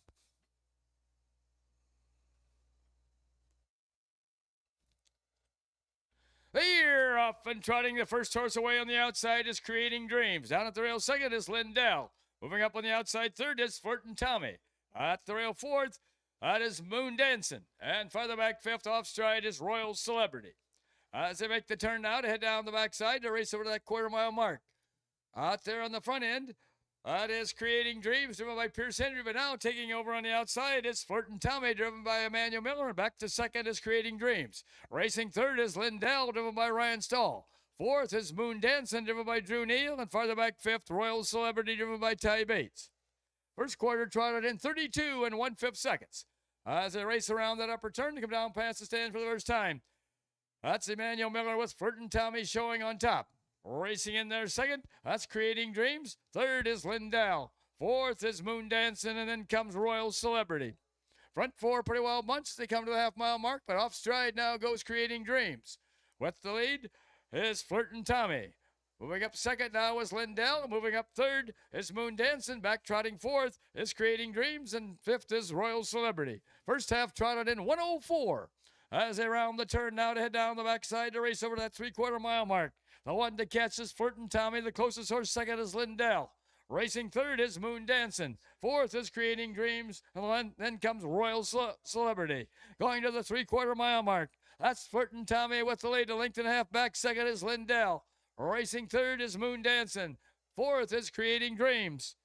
Speaker 3: They're off and trotting. The first horse away on the outside is Creating Dreams. Down at the rail second is Lindell. Moving up on the outside third is Flirt and Tommy. At the rail fourth, that is Moon Dancing. And farther back fifth off stride is Royal Celebrity. As they make the turn now to head down the backside to race over to that quarter-mile mark. Out there on the front end, that is Creating Dreams, driven by Pierce Henry, but now taking over on the outside is Flirt and Tommy, driven by Emmanuel Miller, and back to second is Creating Dreams. Racing third is Lindell, driven by Ryan Stahl. Fourth is Moon Dancing, driven by Drew Neal, and farther back fifth, Royal Celebrity, driven by Ty Bates. First quarter trotted in 32 and 1/5 seconds. As they race around that upper turn to come down past the stand for the first time. That's Emmanuel Miller with Flirt and Tommy showing on top. Racing in there second, that's Creating Dreams. Third is Lindell. Fourth is Moon Dancing, and then comes Royal Celebrity. Front four pretty well bunched. They come to the half-mile mark, but off stride now goes Creating Dreams. With the lead is Flirt and Tommy. Moving up second now is Lindell. Moving up third is Moon Dancing. Back trotting fourth is Creating Dreams, and fifth is Royal Celebrity. First half trotted in 1:04. As they round the turn now to head down the backside to race over that 3/4 mile mark. The one to catch is Flirt and Tommy. The closest horse second is Lindell. Racing third is Moon Dancing. Fourth is Creating Dreams. And then comes Royal Celebrity. Going to the 3/4 mile mark. That's Flirt and Tommy with the lead. A length and a half back. Second is Lindell. Racing third is Moon Dancing. Fourth is Creating Dreams.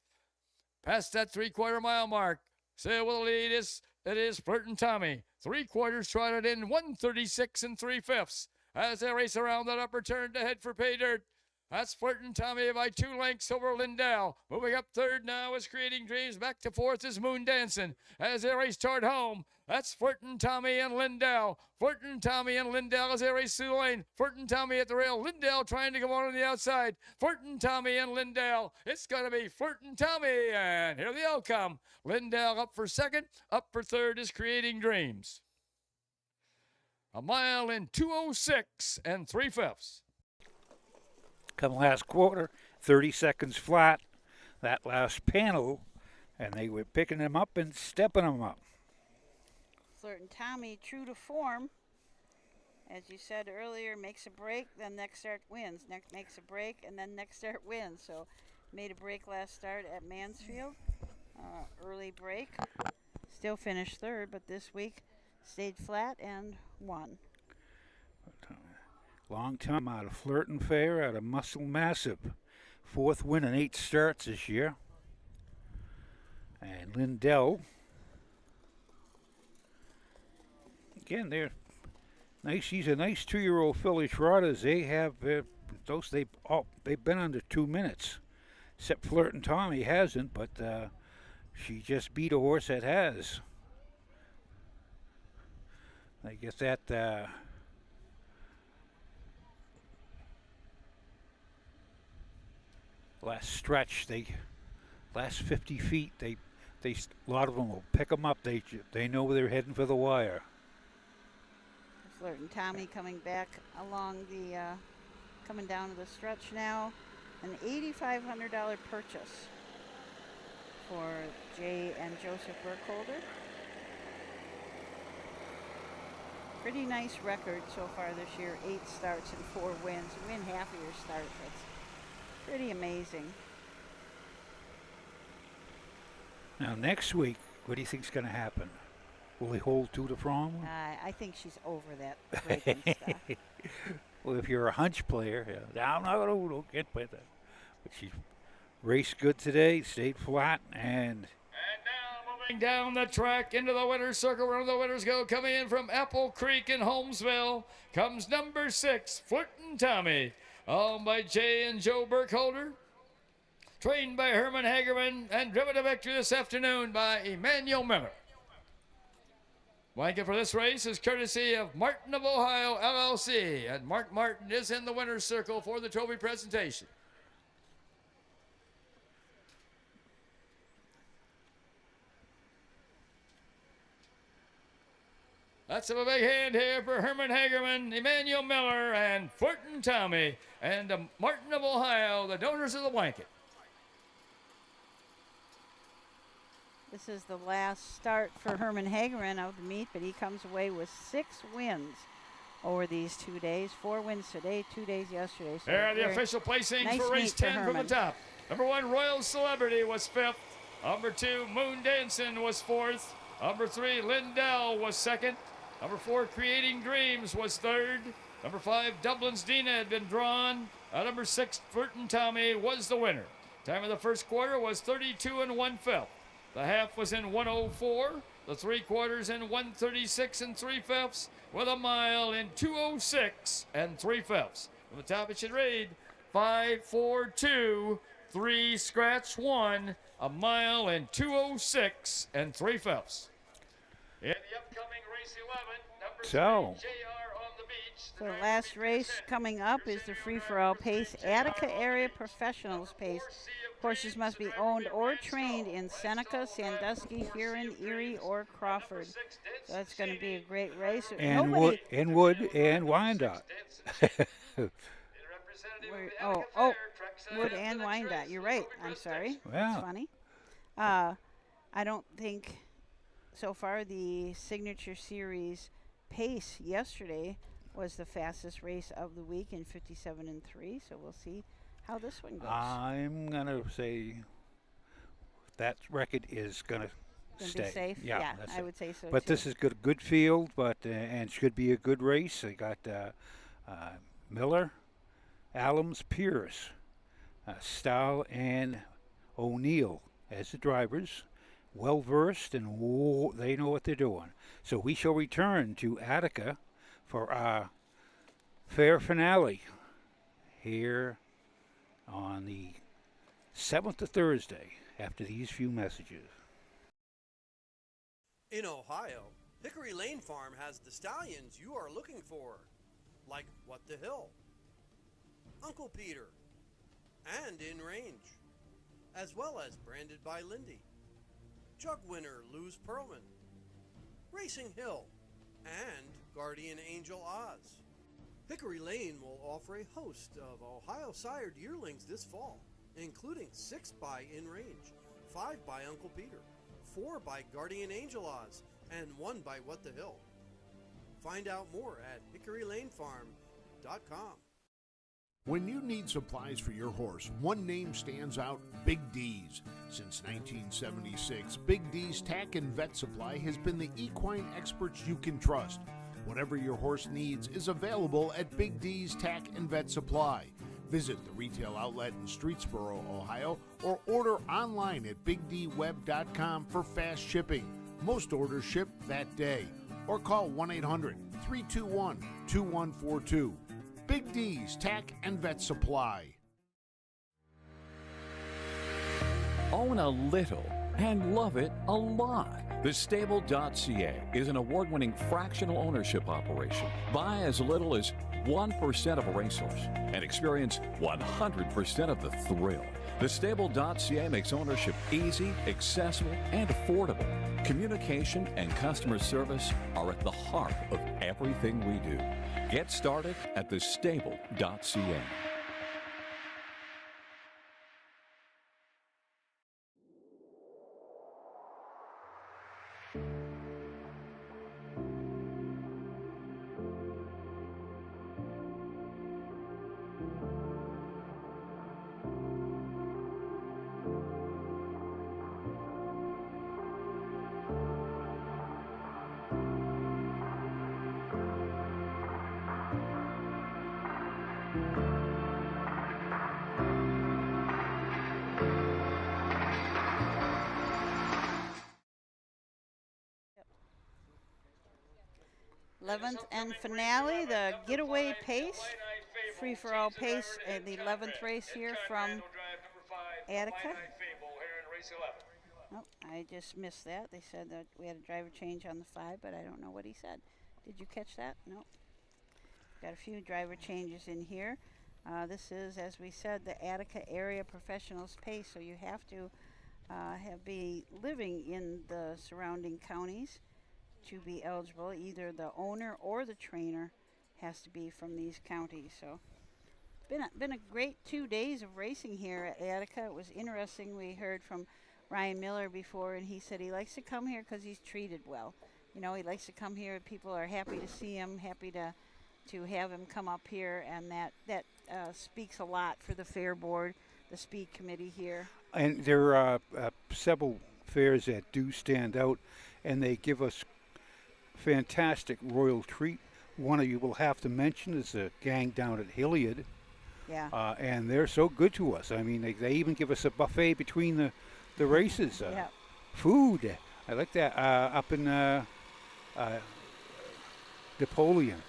Speaker 3: Past that 3/4 mile mark. Say will lead it is Flirt and Tommy. 3/4 trotted in 1:36 and 3/5. As they race around that upper turn to head for pay dirt. That's Flirt and Tommy by 2 lengths over Lindell. Moving up third now is Creating Dreams. Back to fourth is Moon Dancing. As they race toward home, that's Flirt and Tommy and Lindell. Flirt and Tommy and Lindell as they race through the lane. Flirt and Tommy at the rail. Lindell trying to come on the outside. Flirt and Tommy and Lindell. It's going to be Flirt and Tommy. And here they all come. Lindell up for second. Up for third is Creating Dreams. A mile in 2:06 and 3/5.
Speaker 2: Come last quarter, 30 seconds flat, that last panel, and they were picking them up and stepping them up.
Speaker 1: Flirt and Tommy, true to form, as you said earlier, makes a break, then next start wins. Makes a break, and then next start wins. So made a break last start at Mansfield, early break. Still finished third, but this week stayed flat and won.
Speaker 2: Long time out of Flirt and Fair, out of Muscle Massive. 4th win in 8 starts this year. And Lindell. Again, they're nice. She's a nice 2-year-old filly trotters. They have they've been under 2 minutes. Except Flirtin' Tommy hasn't, but she just beat a horse that has. I guess that last stretch, last 50 feet, a lot of them will pick them up. They know they're heading for the wire.
Speaker 1: Flirtin' Tommy coming back along the, coming down to the stretch now. An $8,500 purchase for Jay and Joseph Burkholder. Pretty nice record so far this year. 8 starts and 4 wins. Win half of your start. That's pretty amazing.
Speaker 2: Now next week, what do you think's going to happen? Will he hold Tour de France?
Speaker 1: I think she's over that breaking stuff.
Speaker 2: Well, if you're a hunch player, I'm not going to get with it. But she raced good today, stayed flat, and
Speaker 3: moving down the track into the winner's circle where the winners go. Coming in from Apple Creek in Holmesville comes number 6, Flirtin' Tommy, owned by Jay and Joe Burkholder. Trained by Herman Hagerman and driven to victory this afternoon by Emmanuel Miller. Blanket for this race is courtesy of Martin of Ohio, LLC, and Mark Martin is in the winner's circle for the trophy presentation. Let's have a big hand here for Herman Hagerman, Emmanuel Miller, and Flirtin' Tommy, and Martin of Ohio, the donors of the blanket.
Speaker 1: This is the last start for Herman Hagerman of the meet, but he comes away with 6 wins over these 2 days. 4 wins today, 2 days yesterday. So
Speaker 3: there are the official placings
Speaker 1: nice
Speaker 3: for race 10 from the top. Number 1, Royal Celebrity was 5th. Number 2, Moon Dancing was 4th. Number 3, Lindell was 2nd. Number 4, Creating Dreams was 3rd. Number 5, Dublin's Dina had been drawn. Number 6, Flirtin' Tommy was the winner. Time of the first quarter was 32 1/5. The half was in 1:04. The 3/4 in 1:36 3/5, with a mile in 2:06 3/5. From the top it should read 5:42 3 scratch 1, a mile in 2:06 3/5. In the upcoming race 11, number 3, JR on the beach.
Speaker 1: So the last race coming up is the free-for-all pace, Attica Area Professionals pace. Horses must be owned or trained in Seneca, Sandusky, Huron, Erie, or Crawford. So that's going to be a great race.
Speaker 2: And Wood and Wyandotte.
Speaker 1: Wood and Wyandotte. You're right. I'm sorry.
Speaker 2: Yeah.
Speaker 1: That's funny. I don't think so far the Signature Series pace yesterday was the fastest race of the week in 57 3. So we'll see how this one goes.
Speaker 2: I'm going to say that record is going to stay.
Speaker 1: Be safe? Yeah, I would say so
Speaker 2: but
Speaker 1: too.
Speaker 2: this is good field, but and should be a good race. They got Miller, Allums, Pierce, Stahl, and O'Neill as the drivers. Well versed, and they know what they're doing. So we shall return to Attica for our fair finale here on the 7th of Thursday after these few messages.
Speaker 11: In Ohio, Hickory Lane Farm has the stallions you are looking for, like What the Hill, Uncle Peter, and In Range, as well as Branded by Lindy, Jug Winner Luz Pearlman, Racing Hill, and Guardian Angel Oz. Hickory Lane will offer a host of Ohio sired yearlings this fall, including 6 by In Range, 5 by Uncle Peter, 4 by Guardian Angel Oz, and 1 by What the Hill. Find out more at hickorylanefarm.com.
Speaker 5: When you need supplies for your horse, one name stands out: Big D's. Since 1976, Big D's Tack and Vet Supply has been the equine experts you can trust. Whatever your horse needs is available at Big D's Tack and Vet Supply. Visit the retail outlet in Streetsboro, Ohio, or order online at bigdweb.com for fast shipping. Most orders ship that day. Or call 1-800-321-2142. Big D's Tack and Vet Supply.
Speaker 13: Own a little and love it a lot. The Stable.ca is an award-winning fractional ownership operation. Buy as little as 1% of a racehorse and experience 100% of the thrill. The Stable.ca makes ownership easy, accessible, and affordable. Communication and customer service are at the heart of everything we do. Get started at thestable.ca.
Speaker 1: th and finale, the getaway pace, free-for-all pace, and the 11th race here from Attica. Oh, I just missed that. They said that we had a driver change on the 5, but I don't know what he said. Did you catch that? No. Got a few driver changes in here. This is, as we said, the Attica area professionals pace, so you have to be living in the surrounding counties to be eligible. Either the owner or the trainer has to be from these counties. So been a great 2 days of racing here at Attica. It was interesting. We heard from Ryan Miller before, and he said he likes to come here because he's treated well. You know, he likes to come here. People are happy to see him, happy to have him come up here, and that speaks a lot for the fair board, the speed committee here.
Speaker 2: And there are several fairs that do stand out, and they give us fantastic royal treat. One of you will have to mention is the gang down at Hilliard.
Speaker 1: Yeah.
Speaker 2: And they're so good to us. I mean, they even give us a buffet between the races.
Speaker 1: Yeah.
Speaker 2: Food. I like that. Up in Napoleon,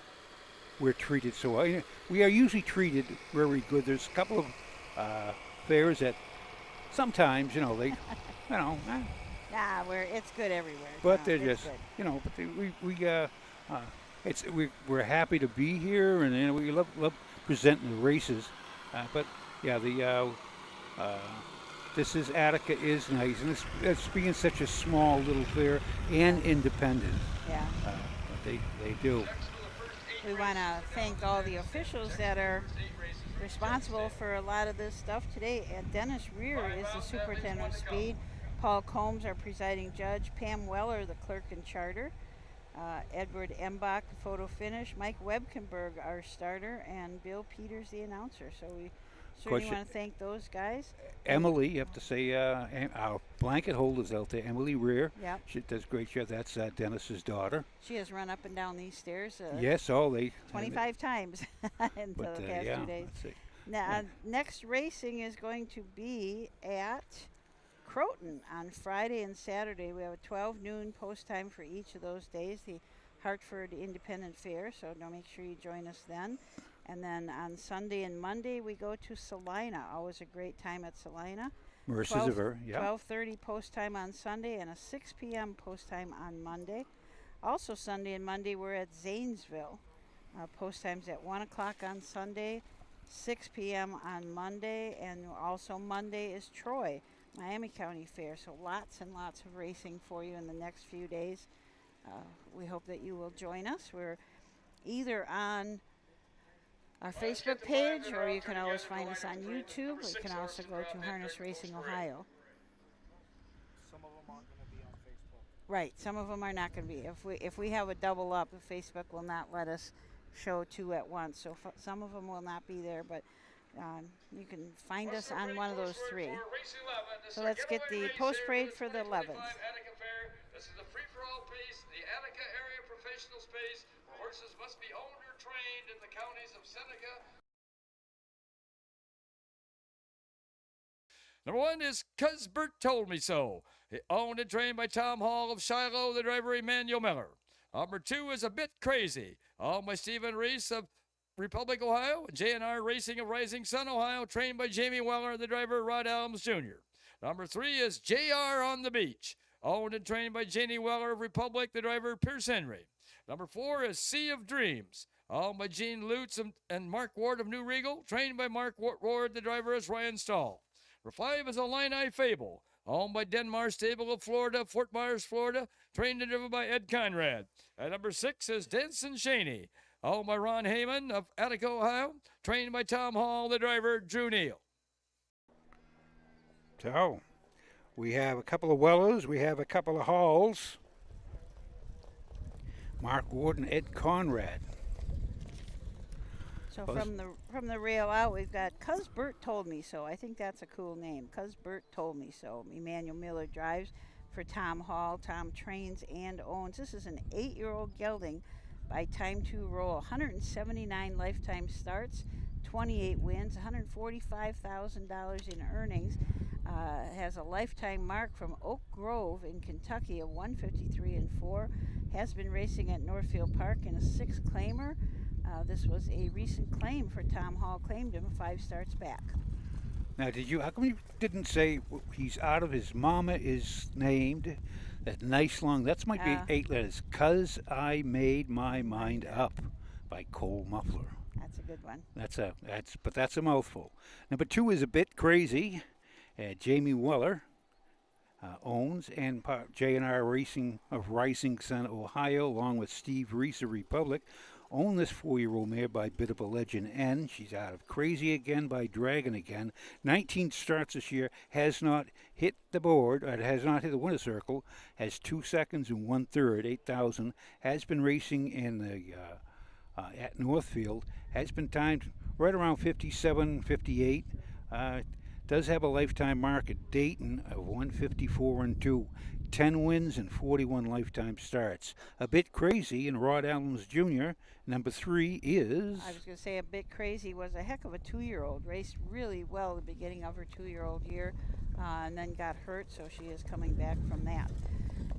Speaker 2: we're treated so well. We are usually treated very good. There's a couple of fairs that sometimes, they,
Speaker 1: Nah, it's good everywhere.
Speaker 2: but
Speaker 1: No,
Speaker 2: they're
Speaker 1: it's
Speaker 2: just,
Speaker 1: good.
Speaker 2: we're happy to be here, and we love presenting the races. But yeah, this is Attica is nice, and it's being such a small little fair and independent.
Speaker 1: Yeah.
Speaker 2: They do.
Speaker 1: We want to thank all the officials that are responsible for a lot of this stuff today. Dennis Rear is the superintendent of speed. Paul Combs, our presiding judge. Pam Weller, the clerk in charter. Edward Embach, the photo finish. Mike Webkenberg, our starter. And Bill Peters, the announcer. So we certainly want to thank those guys.
Speaker 2: Emily, you have to say, our blanket holders out there, Emily Rear.
Speaker 1: Yep.
Speaker 2: She does a great job. That's Dennis's daughter.
Speaker 1: She has run up and down these stairs.
Speaker 2: Yes,
Speaker 1: 25 times in the past 2 days. Now, next racing is going to be at Croton on Friday and Saturday. We have a 12 noon post time for each of those days, the Hartford Independent Fair, so make sure you join us then. And then on Sunday and Monday, we go to Salina. Always a great time at Salina.
Speaker 2: Mercies of her, yeah.
Speaker 1: 12:30 post time on Sunday and a 6 p.m. post time on Monday. Also Sunday and Monday, we're at Zanesville. Post times at 1 o'clock on Sunday, 6 p.m. on Monday, and also Monday is Troy, Miami County Fair. So lots and lots of racing for you in the next few days. We hope that you will join us. We're either on our Facebook page, or you can always find us on YouTube. You can also go to Harness Racing Ohio.
Speaker 16: Some of them aren't going to be on Facebook.
Speaker 1: Right, some of them are not going to be. If we have a double up, the Facebook will not let us show two at once. So some of them will not be there, but you can find us on one of those three. So let's get the post parade for the 11th.
Speaker 3: This is the free-for-all pace, the Attica area professional space, where horses must be owned or trained in the counties of Seneca. Number 1 is 'Cause Bert Told Me So. Owned and trained by Tom Hall of Shiloh, the driver Emmanuel Miller. Number 2 is A Bit Crazy. Owned by Stephen Reese of Republic, Ohio. JNR Racing of Rising Sun, Ohio, trained by Jamie Weller, the driver Rod Adams Jr. Number 3 is JR on the Beach, owned and trained by Janie Weller of Republic, the driver Pierce Henry. Number 4 is Sea of Dreams, owned by Gene Lutz and Mark Ward of New Regal, trained by Mark Ward, the driver is Ryan Stahl. Number 5 is Illini Fable, owned by Denmar Stable of Florida, Fort Myers, Florida, trained and driven by Ed Conrad. And number 6 is Denson Shaney, owned by Ron Heyman of Attica, Ohio, trained by Tom Hall, the driver Drew Neal.
Speaker 2: So, we have a couple of Wellers, we have a couple of Halls. Mark Ward and Ed Conrad.
Speaker 1: So from the rail out, we've got Cuz Bert Told Me So. I think that's a cool name. Cuz Bert Told Me So. Emmanuel Miller drives for Tom Hall. Tom trains and owns. This is an 8-year-old gelding by Time to Roll. 179 lifetime starts, 28 wins, $145,000 in earnings. Has a lifetime mark from Oak Grove in Kentucky of 153-4. Has been racing at Northfield Park in a 6 claimer. This was a recent claim for Tom Hall. Claimed him 5 starts back.
Speaker 2: Now, how come you didn't say he's out of his mama is named? That nice long, that might be 8 letters. 'Cause I Made My Mind Up by Cole Muffler.
Speaker 1: That's a good one.
Speaker 2: But that's a mouthful. Number 2 is A Bit Crazy. Jamie Weller owns, and J&R Racing of Rising Sun, Ohio, along with Steve Reese of Republic, own this 4-year-old mare by Bit of a Legend N. She's out of Crazy Again by Dragon Again. 19 starts this year, has not hit the board, or has not hit the winner's circle, has 2 seconds and 1/3, 8,000, has been racing in the at Northfield, has been timed right around 57, 58. Does have a lifetime mark at Dayton of 154-2, 10 wins and 41 lifetime starts. A Bit Crazy and Rod Adams Jr. Number 3 is...
Speaker 1: I was going to say A Bit Crazy was a heck of a 2-year-old. Raced really well at the beginning of her 2-year-old year and then got hurt, so she is coming back from that.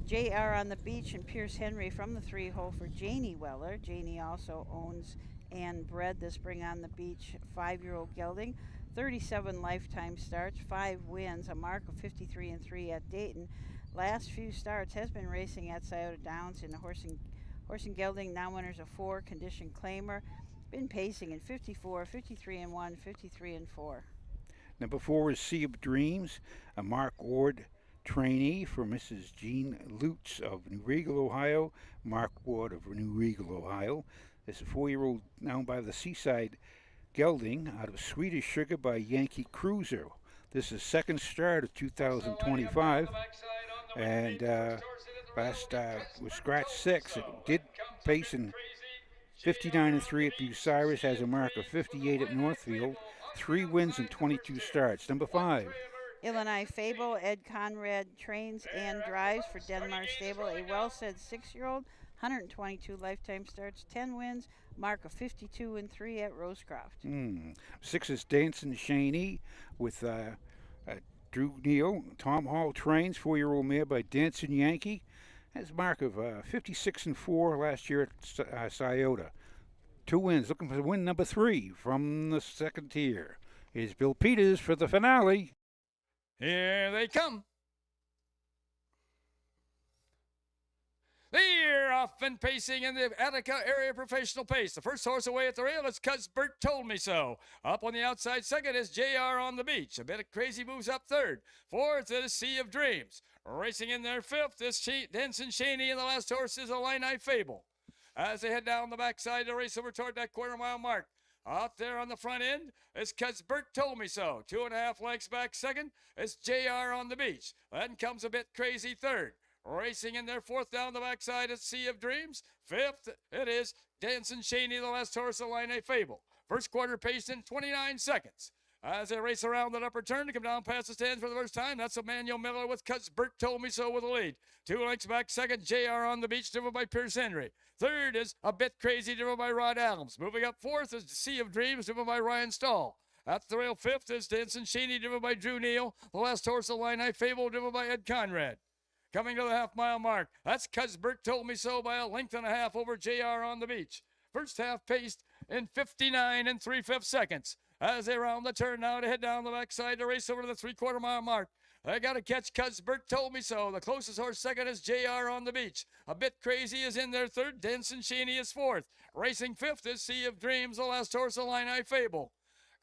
Speaker 1: JR on the Beach and Pierce Henry from the 3-hole for Janie Weller. Janie also owns and bred the Spring on the Beach 5-year-old gelding. 37 lifetime starts, 5 wins, a mark of 53-3 at Dayton. Last few starts has been racing at Scioto Downs in the horse and gelding, now winners of 4, condition claimer. Been pacing in 54, 53-1, 53-4.
Speaker 2: Number 4 is Sea of Dreams, a Mark Ward trainee for Mrs. Jean Lutz of New Regal, Ohio. Mark Ward of New Regal, Ohio. This is a 4-year-old now by the Seaside Gelding out of Swedish Sugar by Yankee Cruiser. This is second start of 2025, and last was scratch 6. It did pace in 59-3 at Bucyrus, has a mark of 58 at Northfield, 3 wins and 22 starts. Number 5.
Speaker 1: Illini Fable, Ed Conrad trains and drives for Denmar Stable, a well-said 6-year-old, 122 lifetime starts, 10 wins, mark of 52-3 at Rosecroft.
Speaker 2: 6 is Danson Shaney with Drew Neal. Tom Hall trains, 4-year-old mare by Danson Yankee. Has a mark of 56-4 last year at Scioto. 2 wins. Looking for win number 3 from the second tier is Bill Peters for the finale.
Speaker 3: Here they come. They're off and pacing in the Attica area professional pace. The first horse away at the rail is 'Cause Bert Told Me So. Up on the outside second is JR on the Beach. A Bit of Crazy moves up third. Fourth is Sea of Dreams. Racing in there fifth is Denson Shaney, and the last horse is Illini Fable. As they head down the backside to race over toward that quarter-mile mark. Out there on the front end is 'Cause Bert Told Me So. 2.5 lengths back second is JR on the Beach. Then comes A Bit Crazy third. Racing in there fourth down the backside is Sea of Dreams. Fifth, it is Danson Shaney, the last horse, Illini Fable. First quarter paced in 29 seconds. As they race around that upper turn to come down past the stands for the first time, that's Emmanuel Miller with 'Cause Bert Told Me So with the lead. 2 lengths back second, JR on the Beach, driven by Pierce Henry. Third is A Bit Crazy, driven by Rod Adams. Moving up fourth is Sea of Dreams, driven by Ryan Stahl. At the rail fifth is Danson Shaney, driven by Drew Neal. The last horse, Illini Fable, driven by Ed Conrad. Coming to the half-mile mark, that's 'Cause Bert Told Me So by a length and a half over JR on the Beach. First half paced in 59 3/5 seconds. As they round the turn now to head down the backside to race over to the 3/4 mile mark. I got to catch cuz Bert told me so. The closest horse second is JR on the Beach. A Bit Crazy is in there third. Denson Cheney is fourth. Racing fifth is Sea of Dreams, the last horse Illini Fable.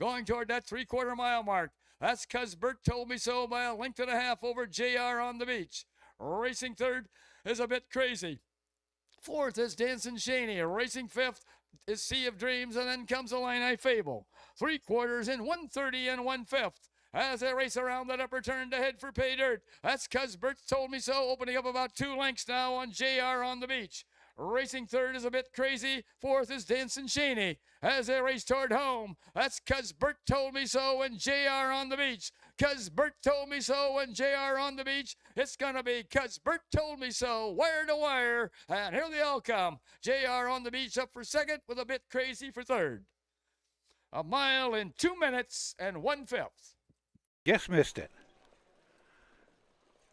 Speaker 3: Going toward that 3/4 mile mark. That's cuz Bert told me so by a length and a half over JR on the Beach. Racing third is A Bit Crazy. Fourth is Denson Cheney. Racing fifth is Sea of Dreams, and then comes Illini Fable. 3/4 in 1:30 and 1/5. As they race around that upper turn to head for pay dirt. That's cuz Bert told me so, opening up about 2 lengths now on JR on the Beach. Racing third is A Bit Crazy. Fourth is Denson Cheney. As they race toward home, that's cuz Bert told me so and JR on the Beach. Cuz Bert told me so and JR on the Beach. It's gonna be cuz Bert told me so, wire to wire. And here they all come. JR on the Beach up for second with A Bit Crazy for third. A mile in 2 minutes and 1/5.
Speaker 2: Just missed it.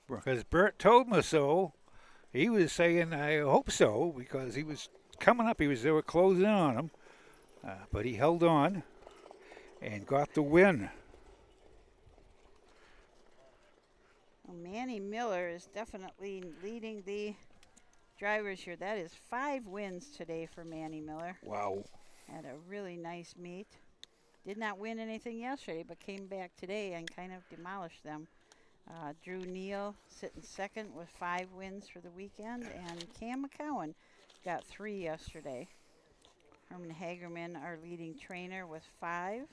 Speaker 2: Because Bert told me so. He was saying, I hope so, because he was coming up. They were closing in on him. But he held on and got the win.
Speaker 1: Well, Manny Miller is definitely leading the drivers here. That is 5 wins today for Manny Miller.
Speaker 2: Wow.
Speaker 1: Had a really nice meet. Did not win anything yesterday, but came back today and kind of demolished them. Drew Neal sitting second with 5 wins for the weekend, and Cam McCowan got 3 yesterday. Herman Hagerman, our leading trainer, with 5.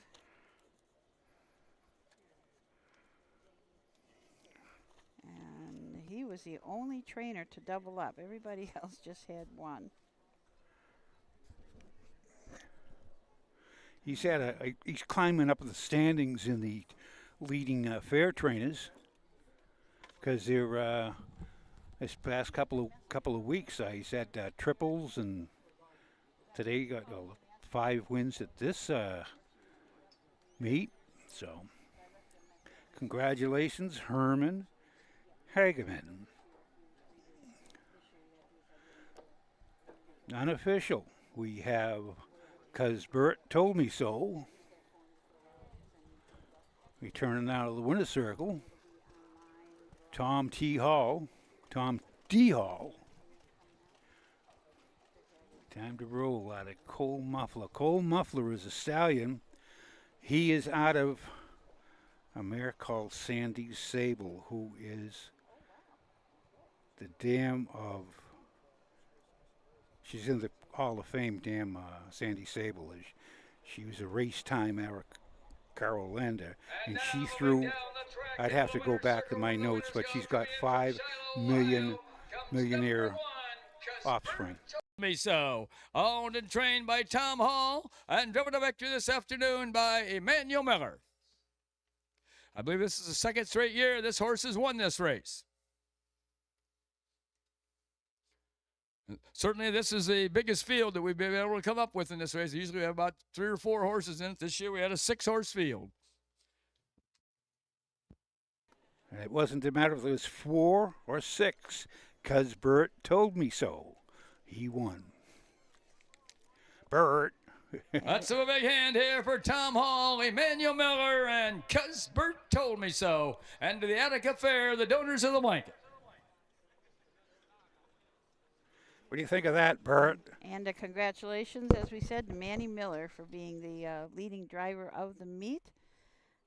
Speaker 1: And he was the only trainer to double up. Everybody else just had 1.
Speaker 2: He's climbing up the standings in the leading fair trainers, because they're this past couple of weeks he's had triples, and today he got 5 wins at this meet. So congratulations, Herman Hageman. Unofficial, we have cuz Bert told me so. Returning out of the winner's circle, Tom D. Hall. Time to roll out of Cole Muffler. Cole Muffler is a stallion. He is out of a mare called Sandy Sable, who is the dam of, she's in the Hall of Fame dam, Sandy Sable. She was a race time Carol Lander, and she threw, I'd have to go back to my notes, but she's got 5 millionaire offspring.
Speaker 3: Me so. Owned and trained by Tom Hall and driven to victory this afternoon by Emmanuel Miller. I believe this is the 2nd straight year this horse has won this race. Certainly this is the biggest field that we've been able to come up with in this race. Usually we have about 3 or 4 horses in it. This year we had a 6-horse field.
Speaker 2: And it wasn't a matter if it was 4 or 6, cuz Bert told me so. He won. Bert.
Speaker 3: Let's have a big hand here for Tom Hall, Emmanuel Miller, and cuz Bert told me so. And to the Attica Fair, the donors of the blanket.
Speaker 2: What do you think of that, Bert?
Speaker 1: And congratulations, as we said, to Manny Miller for being the leading driver of the meet.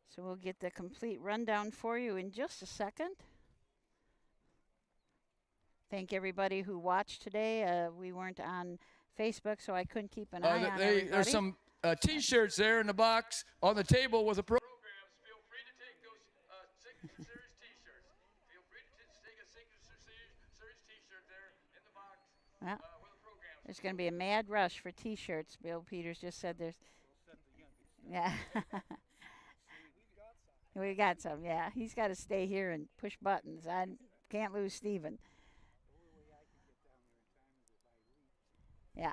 Speaker 1: So we'll get the complete rundown for you in just a second. Thank everybody who watched today. We weren't on Facebook, so I couldn't keep an eye on everybody.
Speaker 3: There's some T-shirts there in the box on the table with the programs. Feel free to take those Signature Series T-shirts. Feel free to take a Signature Series T-shirt there in the box.
Speaker 1: Well, there's going to be a mad rush for T-shirts. Bill Peters just said there's. Yeah. We got some, yeah. He's got to stay here and push buttons. I can't lose Steven. Yeah.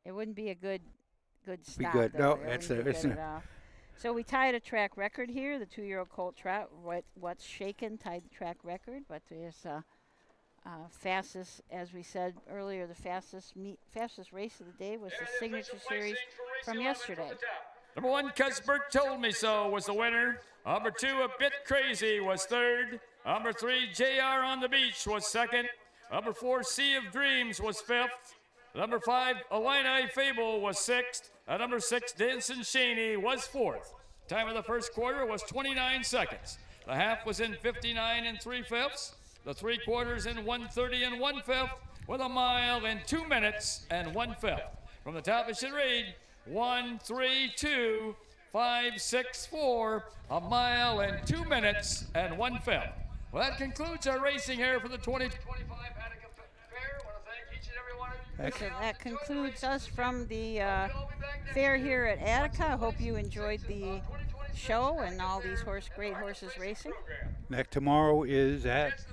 Speaker 1: It wouldn't be a good stop.
Speaker 2: Be good.
Speaker 1: Though.
Speaker 2: No, it's
Speaker 1: So we tied a track record here. The 2-year-old colt trout, What's Shaken, tied the track record. But there's fastest, as we said earlier, the fastest race of the day was the Signature Series from yesterday.
Speaker 3: Number 1, Cuthbert Told Me So was the winner. Number 2, A Bit Crazy was third. Number 3, JR on the Beach was second. Number 4, Sea of Dreams was fifth. Number 5, Illini Fable was sixth. And number 6, Dancing Shaney was fourth. Time of the first quarter was 29 seconds. The half was in 59 3/5. The 3/4 in 1:30 1/5, with a mile in 2 minutes and 1/5. From the top, it should read 1:32.564, a mile in 2 minutes and 1/5. Well, that concludes our racing here for the 2025 Attica Fair. I want to thank each and every one of you.
Speaker 1: So that concludes us from the fair here at Attica. I hope you enjoyed the show and all these great horses racing.
Speaker 2: Next tomorrow is at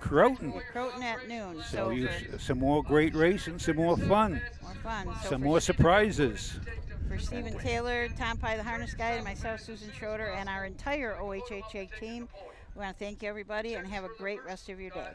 Speaker 1: Croton at noon.
Speaker 2: So some more great racing, some more fun.
Speaker 1: More fun. So
Speaker 2: some more surprises.
Speaker 1: For Stephen Taylor, Tom Pye, the harness guy, and myself, Susan Schroeder, and our entire OHHA team, we want to thank everybody and have a great rest of your day.